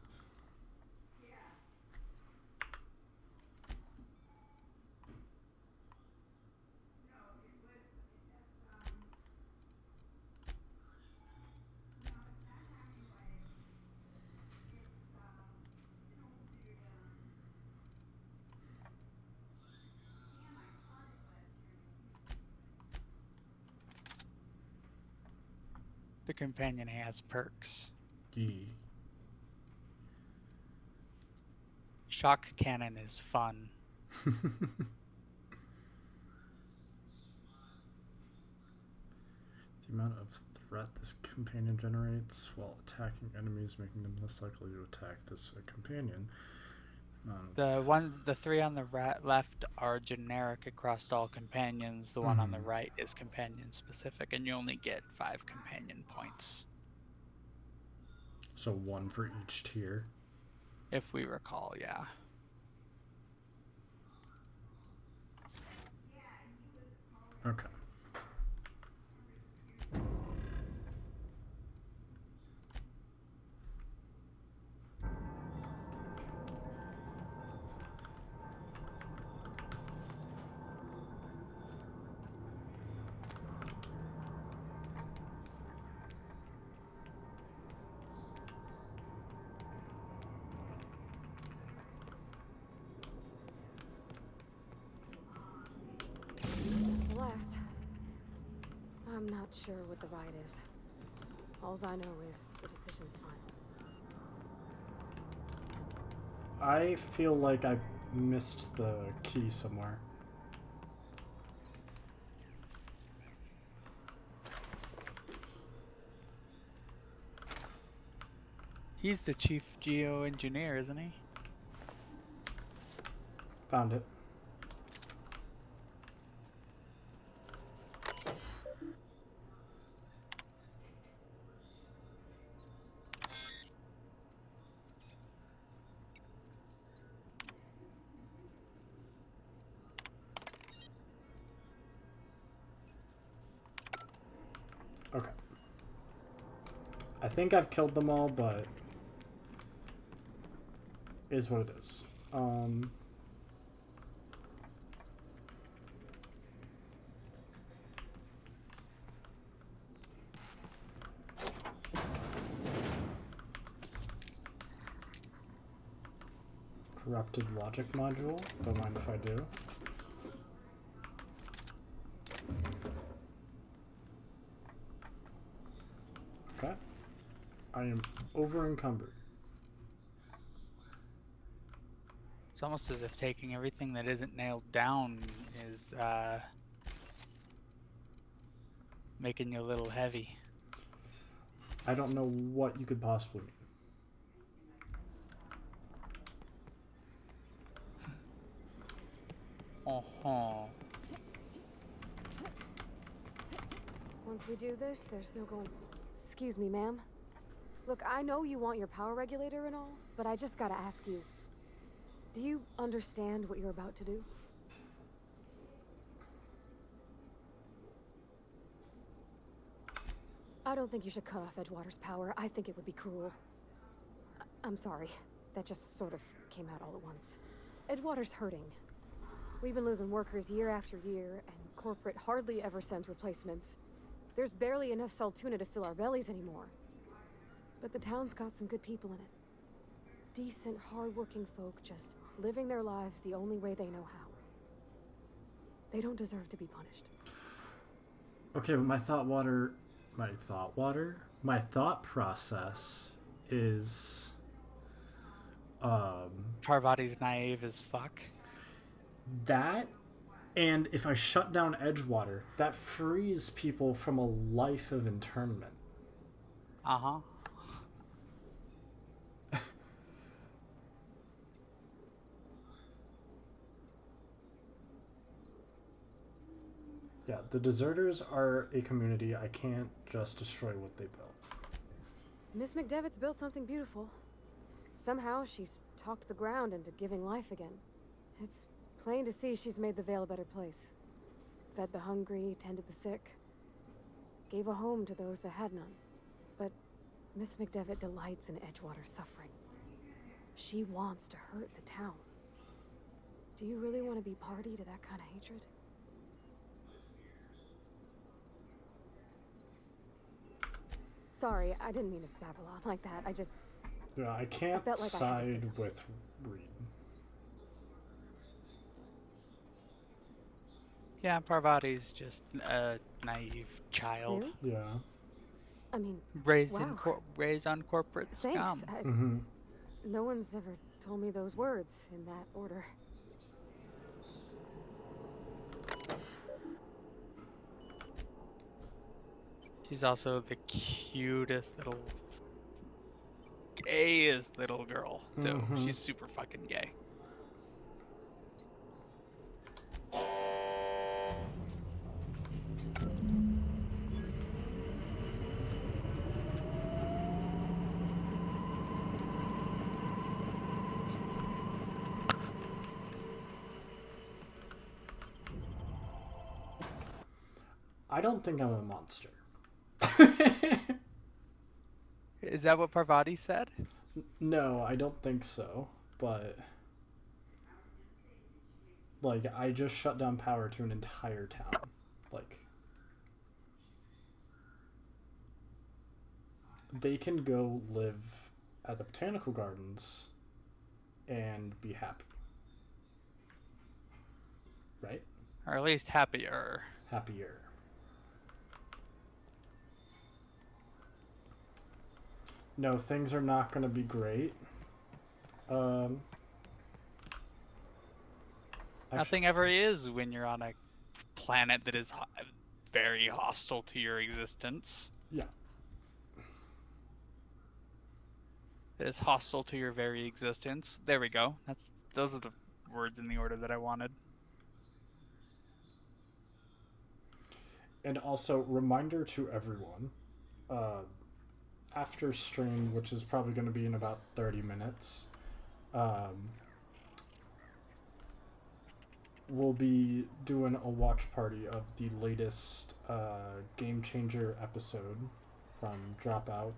The companion has perks. Yee. Shock cannon is fun. The amount of threat this companion generates while attacking enemies, making them less likely to attack this companion. The three on the left are generic across all companions. The one on the right is companion specific, and you only get 5 companion points. So 1 for each tier. If we recall, yeah. Okay. Last. I'm not sure what the ride is. Alls I know is the decision's final. I feel like I missed the key somewhere. He's the chief geoengineer, isn't he? Found it. Okay. I think I've killed them all, but is what it is. Corrupted logic module. Don't mind if I do. Okay. I am over encumbered. It's almost as if taking everything that isn't nailed down is making you a little heavy. I don't know what you could possibly mean. Uh-huh. Once we do this, there's no going... Excuse me, ma'am. Look, I know you want your power regulator and all, but I just gotta ask you. Do you understand what you're about to do? I don't think you should cut off Edgewater's power. I think it would be cruel. I'm sorry. That just sort of came out all at once. Edgewater's hurting. We've been losing workers year after year, and corporate hardly ever sends replacements. There's barely enough Saltuna to fill our bellies anymore. But the town's got some good people in it. Decent, hard-working folk just living their lives the only way they know how. They don't deserve to be punished. Okay, but my thought process is Parvati's naive as fuck. that, and if I shut down Edgewater, that frees people from a life of internment. Uh-huh. Yeah, the deserters are a community. I can't just destroy what they built. Miss McDevitt's built something beautiful. Somehow she's talked the ground into giving life again. It's plain to see she's made the Vale a better place. Fed the hungry, tended the sick. Gave a home to those that had none. But Miss McDevitt delights in Edgewater's suffering. She wants to hurt the town. Do you really want to be party to that kind of hatred? Sorry, I didn't mean to babble on like that. I just... Yeah, I can't felt like I had to say side something. with Reed. Yeah, Parvati's just a naive child. Really? Yeah. I mean, Raised wow. raised on corporate Thanks. scum. No one's ever told me those words in that order. She's also the cutest little, gayest little girl, too. Mhm. She's super fucking gay. I don't think I'm a monster. Is that what Parvati said? No, I don't think so. But like, I just shut down power to an entire town. Like, they can go live at the botanical gardens and be happy. Right? Or at least happier. Happier. No, things are not going to be great. Nothing ever is when you're on a planet that is very hostile to your existence. Yeah. That is hostile to your very existence. There we go. Those are the words in the order that I wanted. And also, reminder to everyone, after stream, which is probably going to be in about 30 minutes, we'll be doing a watch party of the latest Game Changer episode from Dropout.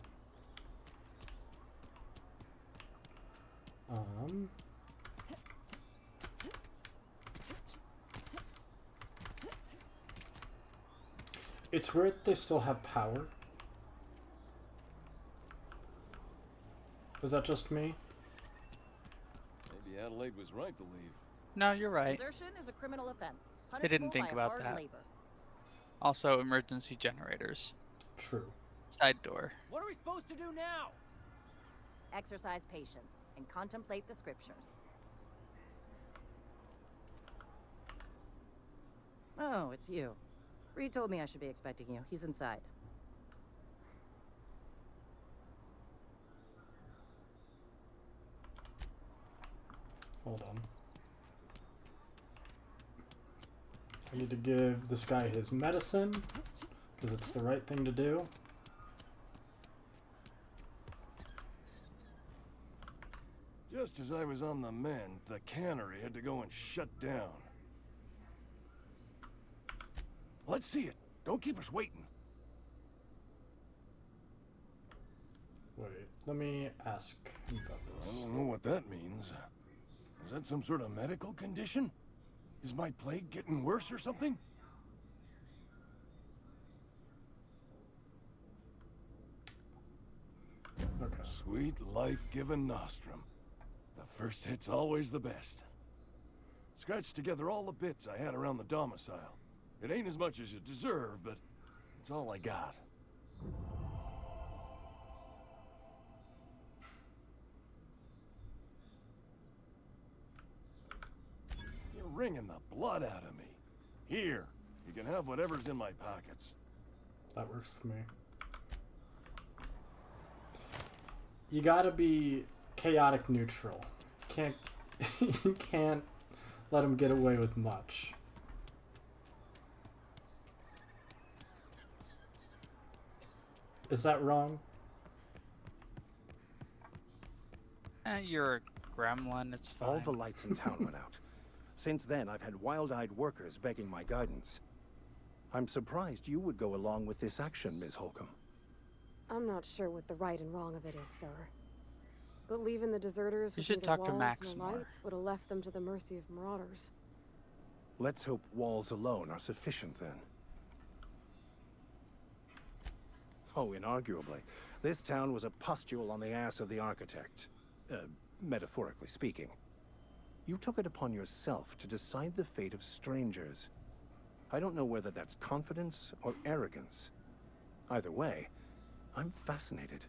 It's weird they still have power. Was that just me? Maybe Adelaide was right to leave. No, you're right. Desertion is a criminal offense. They didn't punishable think by about hard that. labor. Also, emergency generators. True. Side door. What are we supposed to do now? Exercise patience and contemplate the scriptures. Oh, it's you. Reed told me I should be expecting you. He's inside. Hold on. I need to give this guy his medicine, because it's the right thing to do. Just as I was on the mend, the cannery had to go and shut down. Let's see it. Don't keep us waiting. Wait, let me ask him about I this. don't know what that means. Is that some sort of medical condition? Is my plague getting worse or something? Okay. Sweet life-giving nostrum. The first hit's always the best. Scratched together all the bits I had around the domicile. It ain't as much as you deserve, but it's all I got. wringing the blood out of me. Here, you can have whatever's in my pockets. That works for me. You gotta be chaotic neutral. Can't you can't let him get away with much. Is that wrong? You're a gremlin, it's fine. All the lights in town went out. Since then, I've had wild-eyed workers begging my guidance. I'm surprised you would go along with this action, Ms. Holcomb. I'm not sure what the right and wrong of it is, sir. But leaving the deserters You with should neither talk to walls Max nor more. lights would have left them to the mercy of marauders. Let's hope walls alone are sufficient, then. Oh, inarguably. This town was a pustule on the ass of the architect. Metaphorically speaking. You took it upon yourself to decide the fate of strangers. I don't know whether that's confidence or arrogance. Either way, I'm fascinated.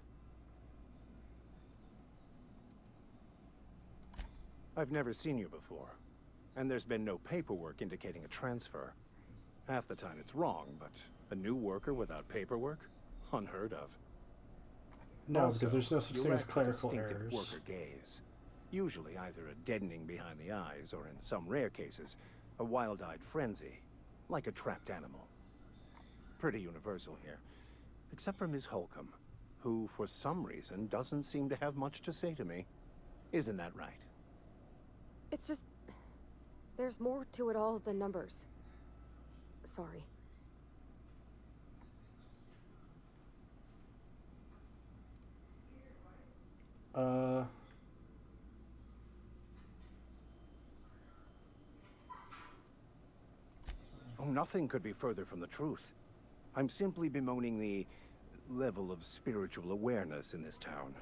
I've never seen you before, and there's been no paperwork indicating a transfer. Half the time it's wrong, but a new worker without paperwork? Unheard of. No, Also, because there's no such you thing as lack a clerical distinctive errors. worker gaze. Usually either a deadening behind the eyes, or in some rare cases, a wild-eyed frenzy, like a trapped animal. Pretty universal here, except for Ms. Holcomb, who, for some reason, doesn't seem to have much to say to me. Isn't that right? It's just... there's more to it all than numbers. Sorry. Oh, nothing could be further from the truth. I'm simply bemoaning the level of spiritual awareness in this town.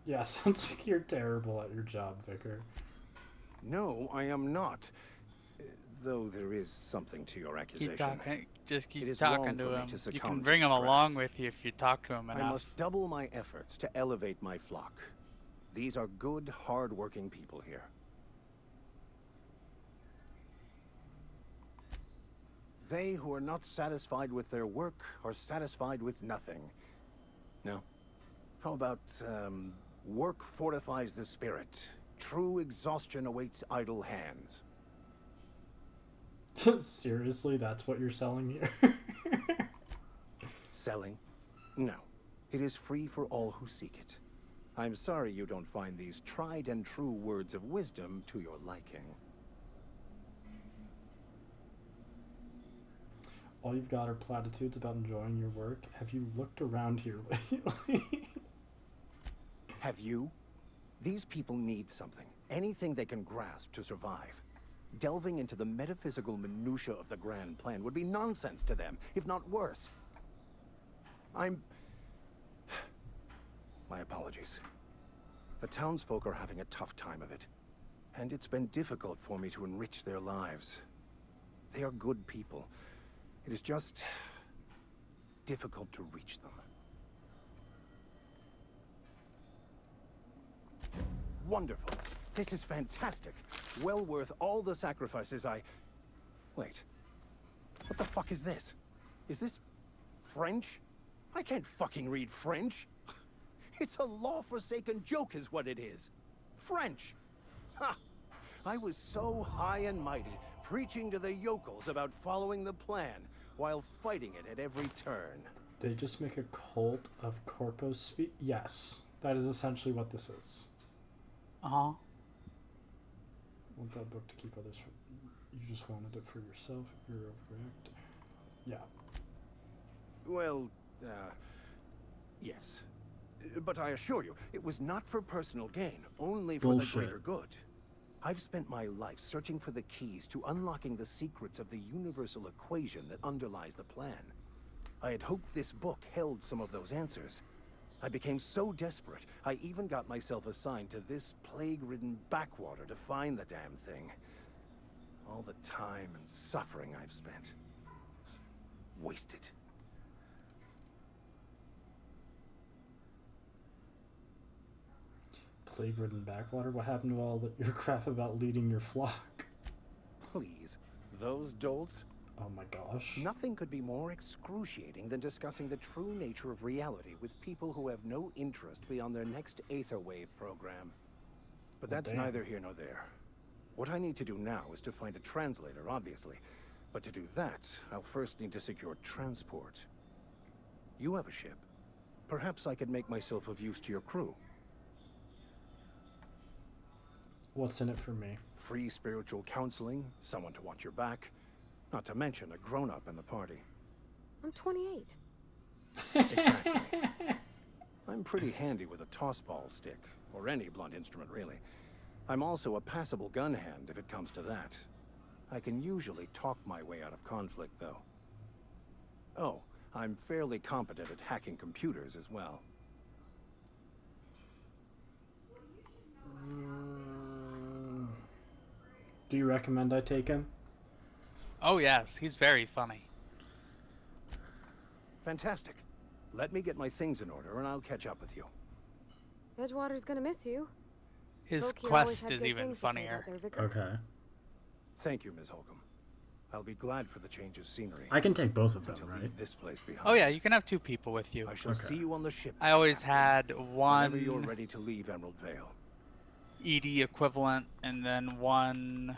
Yeah, sounds like you're terrible at your job, Vicar. No, I am not. Though there is something to your accusation. Keep talking. Just It keep is talking wrong to for me him. to You succumb can to bring him stress. along with you if you talk to him I enough. must double my efforts to elevate my flock. These are good, hard-working people here. They who are not satisfied with their work are satisfied with nothing. No? How about, work fortifies the spirit. True exhaustion awaits idle hands. Seriously, that's what you're selling here? Selling? No. It is free for all who seek it. I'm sorry you don't find these tried and true words of wisdom to your liking. All you've got are platitudes about enjoying your work. Have you looked around here lately? Have you? These people need something. Anything they can grasp to survive. Delving into the metaphysical minutiae of the grand plan would be nonsense to them, if not worse. My apologies. The townsfolk are having a tough time of it, and it's been difficult for me to enrich their lives. They are good people. It is just difficult to reach them. Wonderful. This is fantastic. Well worth all the sacrifices I... Wait. What the fuck is this? Is this French? I can't fucking read French. It's a law-forsaken joke is what it is. French. Ha! I was so high and mighty, preaching to the yokels about following the plan, while fighting it at every turn. They just make a cult of corpus speak. Yes, that is essentially what this is. Uh-huh. Want that book to keep others from... You just wanted it for yourself. You're overreacting. Yeah. Well, yes. But I assure you, it was not for personal gain, only for Bullshit. the greater good. I've spent my life searching for the keys to unlocking the secrets of the universal equation that underlies the plan. I had hoped this book held some of those answers. I became so desperate, I even got myself assigned to this plague-ridden backwater to find the damn thing. All the time and suffering I've spent. Wasted. plague-ridden backwater? What happened to all your crap about leading your flock? Please, those dolts? Oh my gosh. Nothing could be more excruciating than discussing the true nature of reality with people who have no interest beyond their next Aetherwave program. But Well, that's damn. neither here nor there. What I need to do now is to find a translator, obviously. But to do that, I'll first need to secure transport. You have a ship. Perhaps I could make myself of use to your crew. What's in it for me? Free spiritual counseling, someone to watch your back, not to mention a grown-up in the party. I'm 28. Exactly. I'm pretty handy with a tossball stick, or any blunt instrument, really. I'm also a passable gun hand if it comes to that. I can usually talk my way out of conflict, though. Oh, I'm fairly competent at hacking computers as well. Do you recommend I take him? Oh yes, he's very funny. Fantastic. Let me get my things in order, and I'll catch up with you. Edgewater's gonna miss you. His Folk here always quest have is good even things to say about funnier. their vicar. Okay. Thank you, Ms. Holcomb. I'll be glad for the change of scenery. I can take both of them, To right? leave this place behind. Oh yeah, you can have 2 people with you. I shall see you on the ship. I always had Whenever you're one ready to leave Emerald Vale. ED equivalent and then one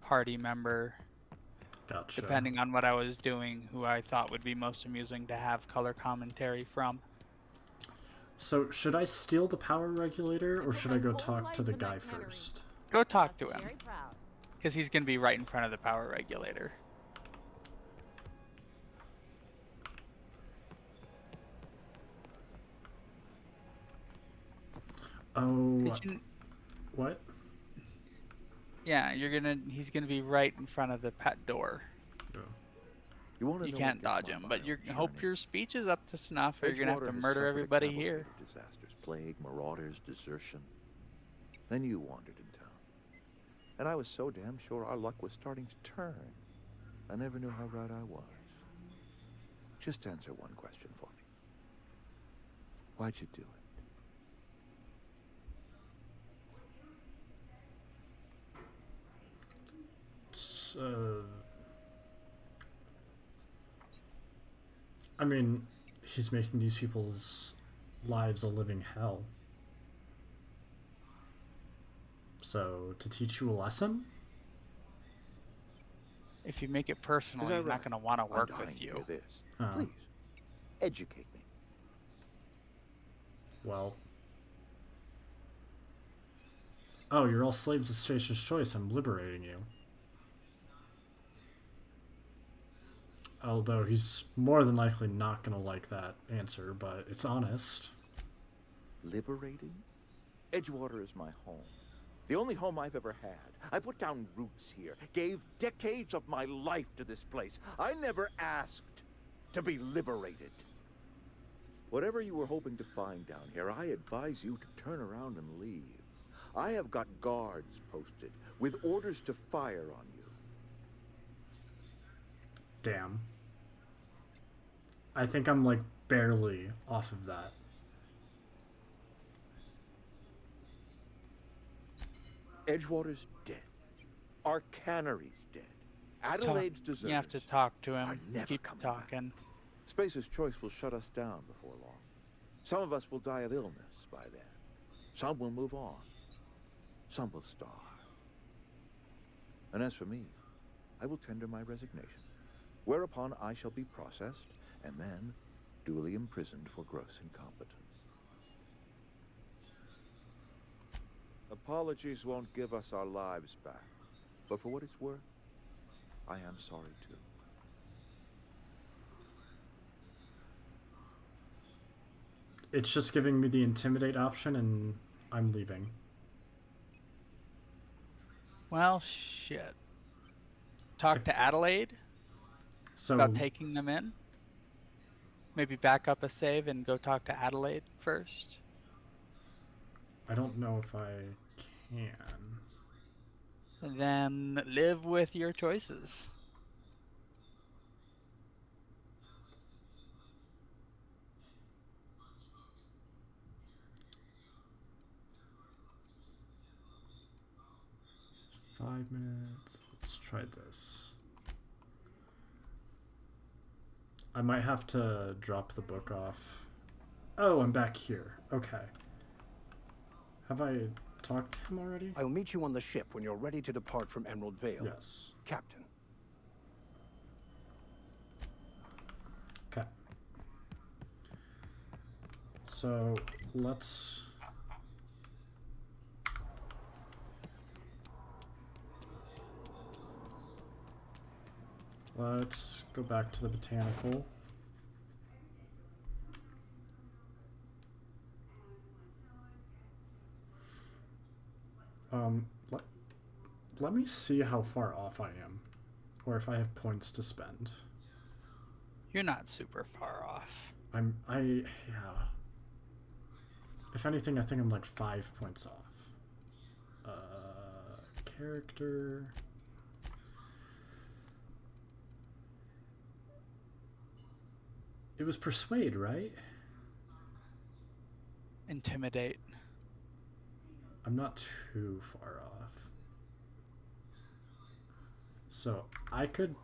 party member, Gotcha. depending on what I was doing, who I thought would be most amusing to have color commentary from. So, should I steal the power regulator, or should I go talk to the guy first? Go talk to him, because he's going to be right in front of the power regulator. Oh, Did you- what? Yeah, he's gonna be right in front of the pet door. You want to You know can't what gets dodge my him, but mind you on hope journey? your speech is up to snuff, or you're gonna have to Edgewater has murder suffered a everybody cavalcade here. of disasters, plague, marauders, desertion. Then you wandered in town. And I was so damn sure our luck was starting to turn. I never knew how right I was. Just answer one question for me. Why'd you do it? I mean, he's making these people's lives a living hell. So, to teach you a lesson? If you make it personal, Is that he's not right? gonna want to I'm work dying with to you. hear this. Oh. Please, educate me. Well. Oh, you're all slaves of Spacer's Choice. I'm liberating you. Although he's more than likely not gonna like that answer, but it's honest. Liberating? Edgewater is my home. The only home I've ever had. I put down roots here, gave decades of my life to this place. I never asked to be liberated. Whatever you were hoping to find down here, I advise you to turn around and leave. I have got guards posted with orders to fire on you. Damn. I think I'm like barely off of that. Edgewater's dead. Our cannery's dead. Adelaide's deserters You have to talk to are him. never Keep coming talking. Spacer's Choice will shut us down before long. Some of us will die of illness by then. Some will move on. Some will starve. And as for me, I will tender my resignation, whereupon I shall be processed and then duly imprisoned for gross incompetence. Apologies won't give us our lives back, but for what it's worth, I am sorry too. It's just giving me the intimidate option, and I'm leaving. Well, shit. Talk to Adelaide So about taking them in. Maybe back up a save and go talk to Adelaide first. I don't know if I can. And then live with your choices. 5 minutes. Let's try this. I might have to drop the book off. Oh, I'm back here. Okay. Have I talked to him already? I'll meet you on the ship when you're ready to depart from Emerald Vale. Yes. Captain. Okay. So, let's... Let's go back to the botanical. Let me see how far off I am, or if I have points to spend. You're not super far off. Yeah. If anything, I think I'm like 5 points off. Character. It was persuade, right? Intimidate. I'm not too far off. So, I could...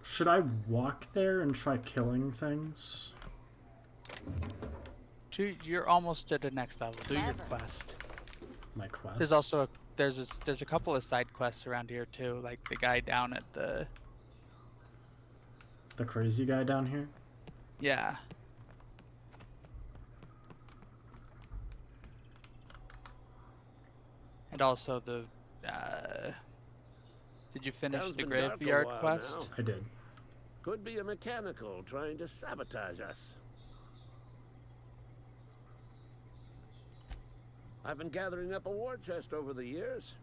Should I walk there and try killing things? You're almost at the next level. Do your quest. My quest? There's also there's a couple of side quests around here too, like the guy down at the... The crazy guy down here? Yeah. And also the, did you finish Town's the been dark a graveyard while quest? now. I did. Could be a mechanical trying to sabotage us. I've been gathering up a war chest over the years.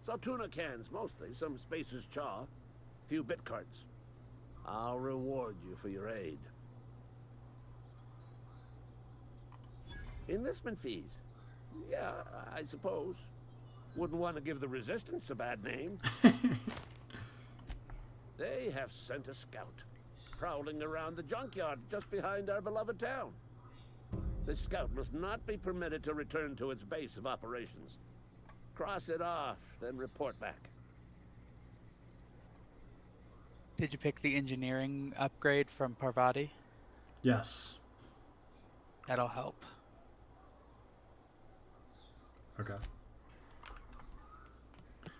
Saltuna cans, mostly. Some Spacer's chaw. Few bit cards. I'll reward you for your aid. Enlistment fees. Yeah, I suppose. Wouldn't want to give the Resistance a bad name. They have sent a scout, prowling around the junkyard just behind our beloved town. This scout must not be permitted to return to its base of operations. Cross it off, then report back. Did you pick the engineering upgrade from Parvati? Yes. That'll help. Okay.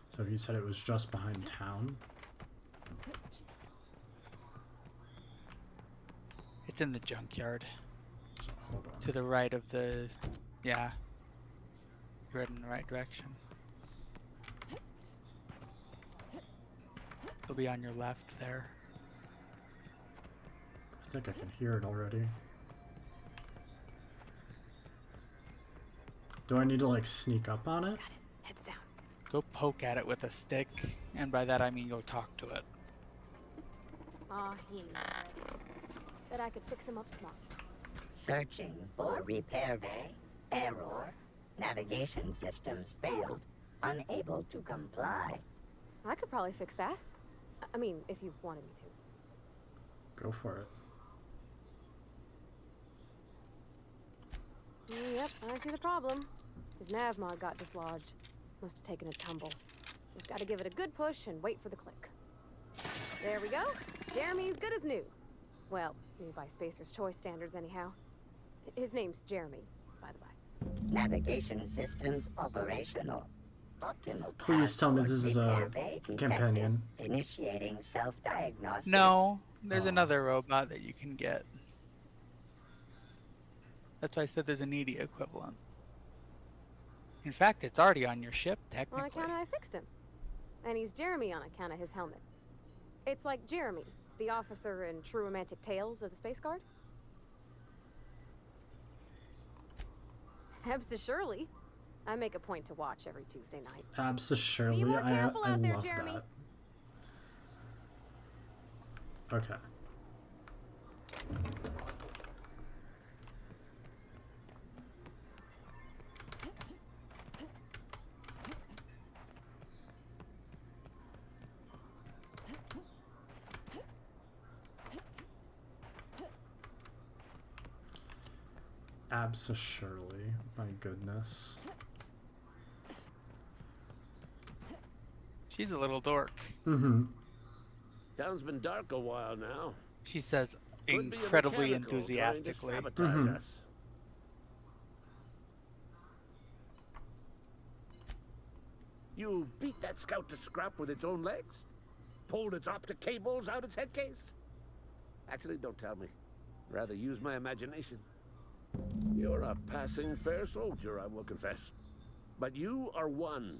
So he said it was just behind town? It's in the junkyard. So, hold on. To the right of the... Yeah. You're heading in the right direction. It'll be on your left there. I think I can hear it already. Do I need to like sneak up on it? Heads down. Go poke at it with a stick, and by that I mean go talk to it. Aw, he knows it. Bet I could fix him up smart. Searching for repair bay. Error. Navigation systems failed. Unable to comply. I could probably fix that. I mean, if you wanted me to. Go for it. Yep, I see the problem. His nav mod got dislodged. Must have taken a tumble. Just gotta give it a good push and wait for the click. There we go. Jeremy's good as new. Well, new by Spacer's Choice standards anyhow. His name's Jeremy, by the by. Navigation systems operational. Optimal Please tell me task this force is a repair bay detected. companion. Initiating self-diagnostics. No, there's another robot that you can get. That's why I said there's a needy equivalent. In fact, it's already on your ship, On technically. account I fixed him. And he's Jeremy on account of his helmet. It's like Jeremy, the officer in True Romantic Tales of the Space Guard. Hebsta Shirley. I make a point to watch every Tuesday night. Absolutely. Be more careful I out there, love Jeremy. that. Okay. Absolutely. My goodness. She's a little dork. Mm-hmm. Town's been dark a while now. She says Could be a incredibly mechanical trying to enthusiastically. sabotage us. You beat that scout to scrap with its own legs? Pulled its optic cables out its head case? Actually, don't tell me. Rather use my imagination. You're a passing fair soldier, I will confess. But you are one,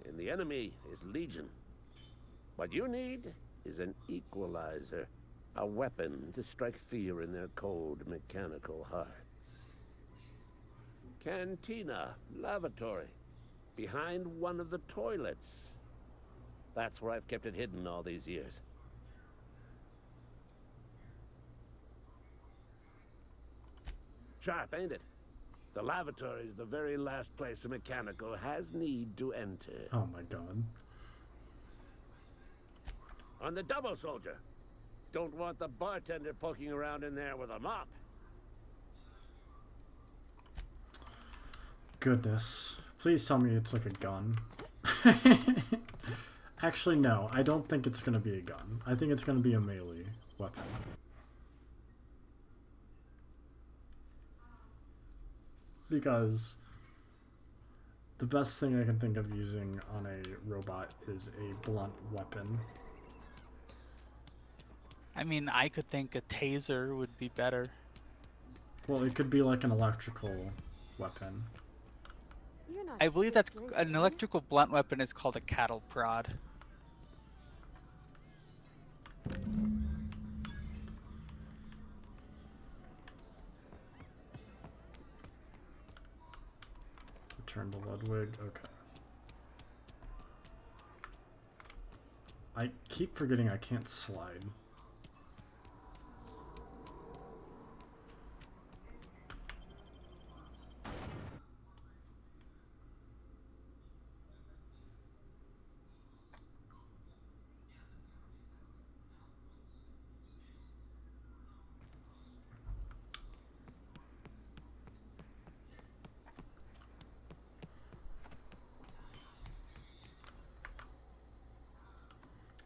and the enemy is legion. What you need is an equalizer, a weapon to strike fear in their cold mechanical hearts. Cantina, lavatory, behind one of the toilets. That's where I've kept it hidden all these years. Sharp, ain't it? The lavatory is the very last place a mechanical has need to enter. Oh my god. On the double, soldier. Don't want the bartender poking around in there with a mop. Goodness. Please tell me it's like a gun. Actually, no. I don't think it's gonna be a gun. I think it's gonna be a melee weapon. Because the best thing I can think of using on a robot is a blunt weapon. I mean, I could think a taser would be better. Well, it could be like an electrical weapon. I believe that's an electrical blunt weapon is called a cattle prod. Return to Ludwig. Okay. I keep forgetting I can't slide.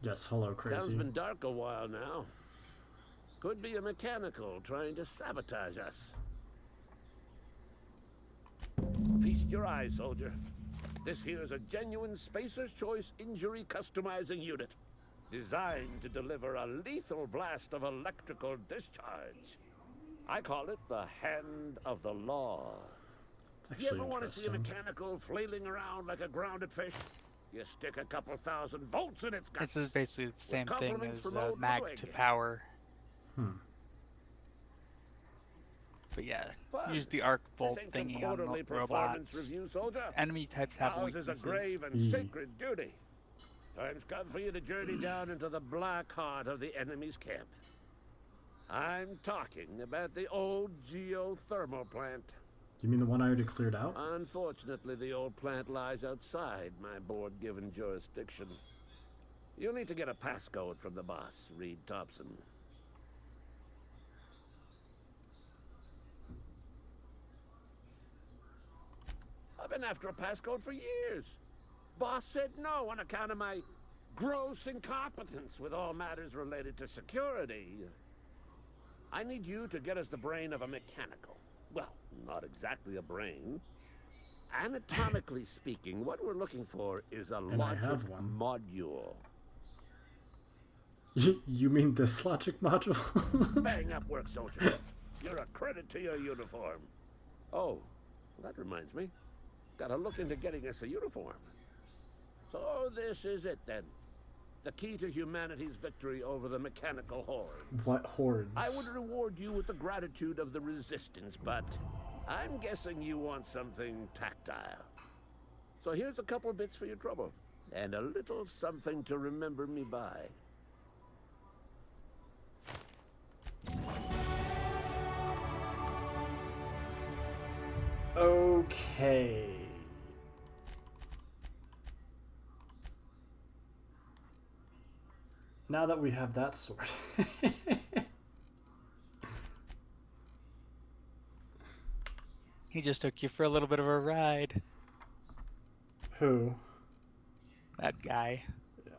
Yes, hello, crazy. Town's been dark a while now. Could be a mechanical trying to sabotage us. Feast your eyes, soldier. This here's a genuine Spacer's Choice injury customizing unit. Designed to deliver a lethal blast of electrical discharge. I call it the Hand of the Law. You ever want to see a mechanical flailing around like a grounded fish? You stick a couple thousand volts in its guts. This is basically the same thing compliments as from old mag Ludwig. to power. Hmm. But yeah, Fun. use the arc bolt This ain't some thingy on quarterly the performance robots. review, soldier. Enemy types have Ours is a weaknesses. grave and sacred duty. Time's come for you to journey down into the black heart of the enemy's camp. I'm talking about the old geothermal plant. You mean the one I already cleared out? Unfortunately, the old plant lies outside my board-given jurisdiction. You'll need to get a passcode from the boss, Reed Thompson. I've been after a passcode for years. Boss said no on account of my gross incompetence with all matters related to security. I need you to get us the brain of a mechanical. Well, not exactly a brain. Anatomically speaking, what we're looking for is a And I logic have one. module. You mean this logic module? Bang up work, soldier. You're a credit to your uniform. Oh, that reminds me. Gotta look into getting us a uniform. So this is it then. The key to humanity's victory over the mechanical horde. What hordes? I would reward you with the gratitude of the resistance, but I'm guessing you want something tactile. So here's a couple bits for your trouble, and a little something to remember me by. Okay. Now that we have that sorted. He just took you for a little bit of a ride. Who? That guy. Yeah.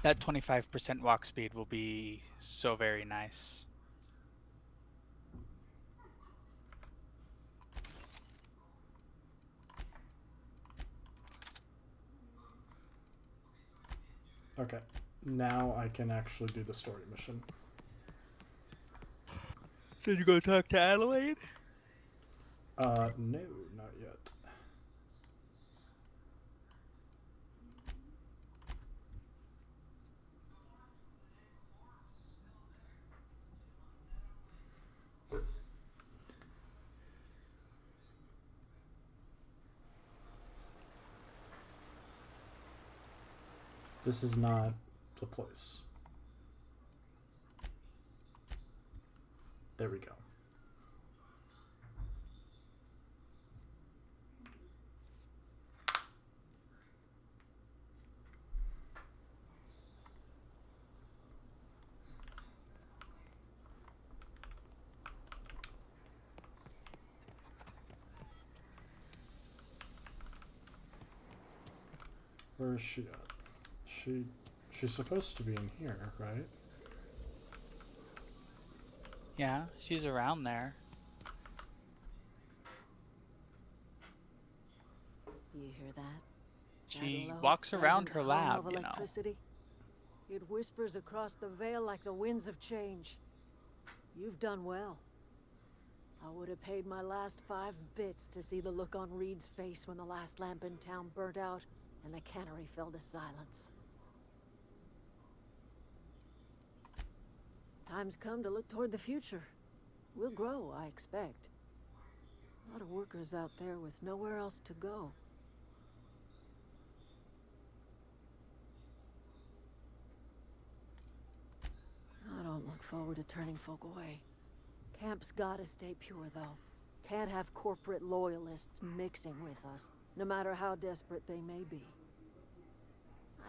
That 25% walk speed will be so very nice. Okay, now I can actually do the story mission. Did you go talk to Adelaide? No, not yet. This is not the place. There we go. Where is she at? She's supposed to be in here, right? Yeah, she's around there. You hear that? She That low, walks around pleasant her hum lab, of you know. electricity? It whispers across the veil like the winds of change. You've done well. I would have paid my last 5 bits to see the look on Reed's face when the last lamp in town burnt out and the cannery fell to silence. Time's come to look toward the future. We'll grow, I expect. A lot of workers out there with nowhere else to go. I don't look forward to turning folk away. Camp's gotta stay pure, though. Can't have corporate loyalists mixing with us, no matter how desperate they may be.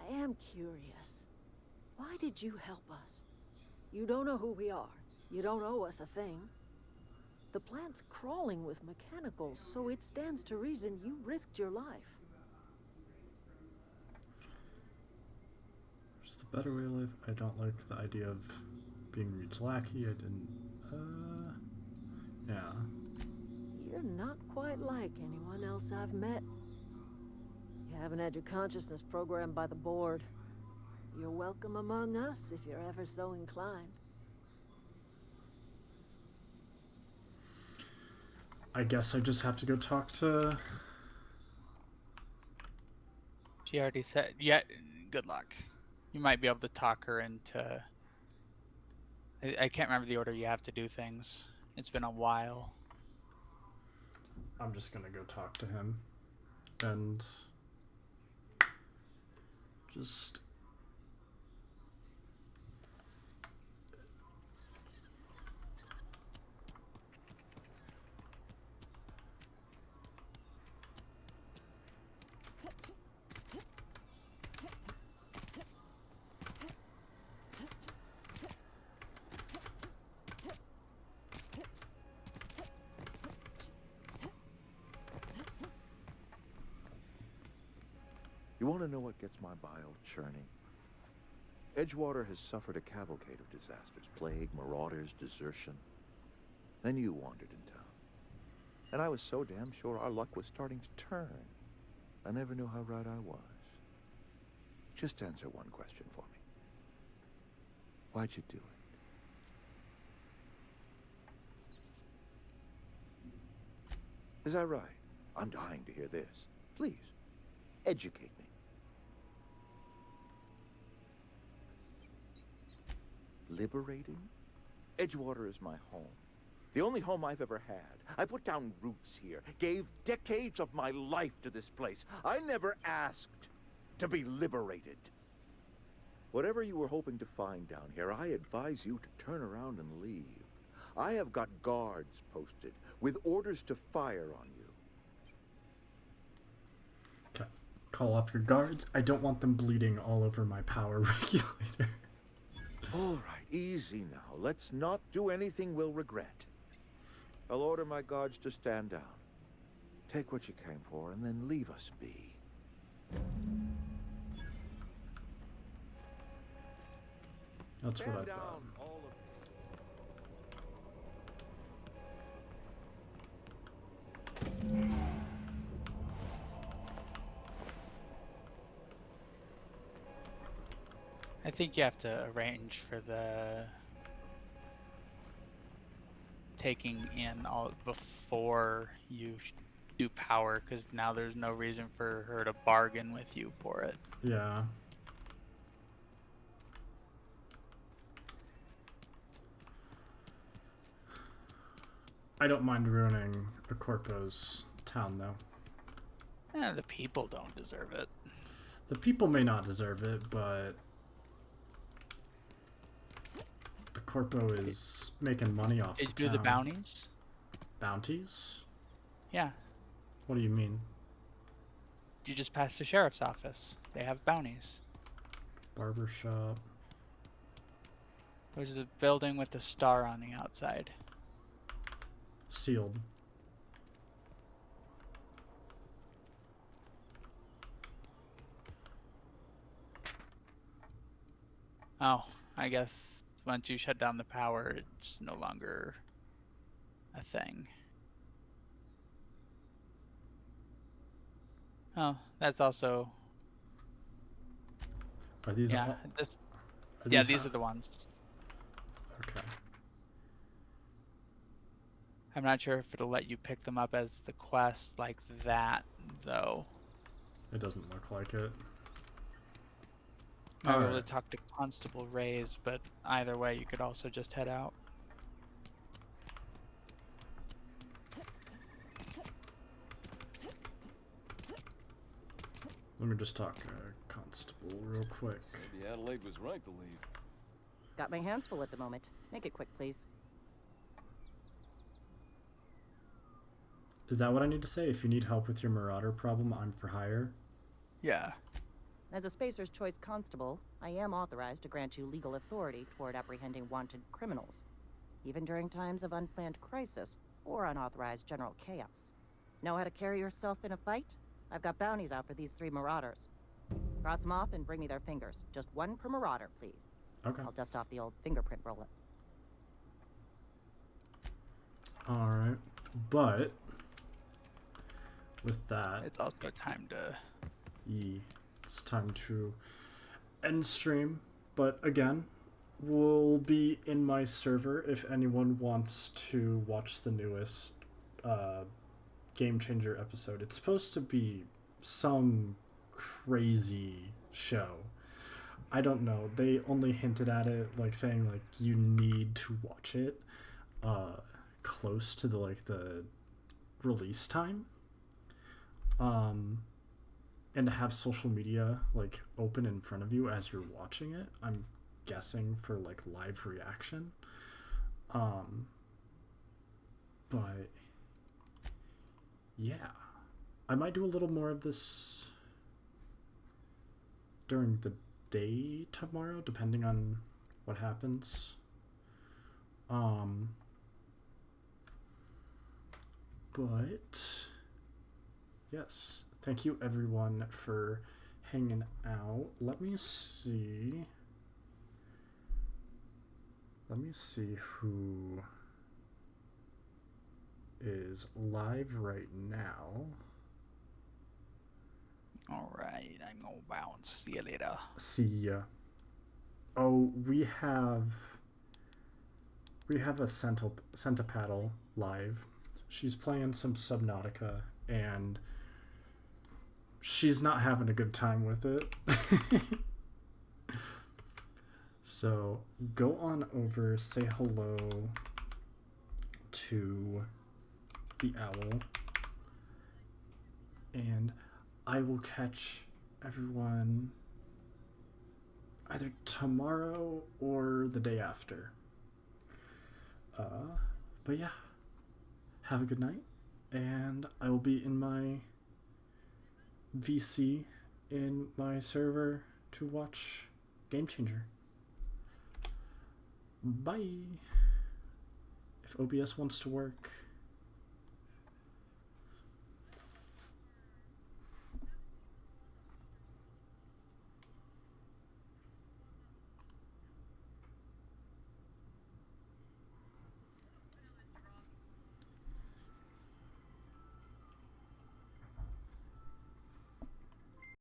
I am curious. Why did you help us? You don't know who we are. You don't owe us a thing. The plant's crawling with mechanicals, so it stands to reason you risked your life. Just a better way to live. I don't like the idea of being Reed's lackey. I didn't. Yeah. You're not quite like anyone else I've met. You haven't had your consciousness programmed by the board. You're welcome among us if you're ever so inclined. I guess I just have to go talk to... She already said, yeah, good luck. You might be able to talk her into... I can't remember the order you have to do things. It's been a while. I'm just gonna go talk to him. And... just... You want to know what gets my bile churning? Edgewater has suffered a cavalcade of disasters. Plague, marauders, desertion. Then you wandered in town. And I was so damn sure our luck was starting to turn. I never knew how right I was. Just answer one question for me. Why'd you do it? Is that right? I'm dying to hear this. Please, educate me. Liberating? Edgewater is my home. The only home I've ever had. I put down roots here, gave decades of my life to this place. I never asked to be liberated. Whatever you were hoping to find down here, I advise you to turn around and leave. I have got guards posted with orders to fire on you. Okay. Call off your guards. I don't want them bleeding all over my power regulator. All right, easy now. Let's not do anything we'll regret. I'll order my guards to stand down. Take what you came for and then leave us be. That's what I Stand thought. down, all of I think you have to arrange for the taking in all before you do power, because now there's no reason for her to bargain with you for it. Yeah. I don't mind ruining the Corpo's town, though. The people don't deserve it. The people may not deserve it, but the Corpo is making money off Did the you do the town. bounties? Bounties? Yeah. What do you mean? You just passed the sheriff's office. They have bounties. Barbershop. There's a building with a star on the outside. Sealed. Oh, I guess once you shut down the power, it's no longer a thing. Oh, that's also... Are these yeah, all- this, are yeah, these these ho- are the ones. Okay. I'm not sure if it'll let you pick them up as the quest like that, though. It doesn't look like it. Might be able Alright. to talk to Constable Reyes, but either way, you could also just head out. Let me just talk Constable real quick. Maybe Adelaide was right to leave. Got my hands full at the moment. Make it quick, please. Is that what I need to say? If you need help with your Marauder problem, I'm for hire? Yeah. As a Spacer's Choice Constable, I am authorized to grant you legal authority toward apprehending wanted criminals, even during times of unplanned crisis or unauthorized general chaos. Know how to carry yourself in a fight? I've got bounties out for these 3 marauders. Cross them off and bring me their fingers. Just 1 per marauder, please. Okay. I'll dust off the old fingerprint roller. Alright. But with that, It's also time to... it's time to end stream. But again, we'll be in my server if anyone wants to watch the newest Game Changer episode. It's supposed to be some crazy show. I don't know. They only hinted at it, like saying like you need to watch it close to the release time. And to have social media like open in front of you as you're watching it. I'm guessing for like live reaction. But yeah, I might do a little more of this during the day tomorrow, depending on what happens. But yes, thank you everyone for hanging out. Let me see who is live right now. Alright, I'm gonna bounce. See you later. See ya. Oh, we have a Centipaddle live. She's playing some Subnautica and she's not having a good time with it. So go on over, say hello to the owl, and I will catch everyone either tomorrow or the day after. But yeah, have a good night, and I will be in my VC in my server to watch Game Changer. Bye. If OBS wants to work,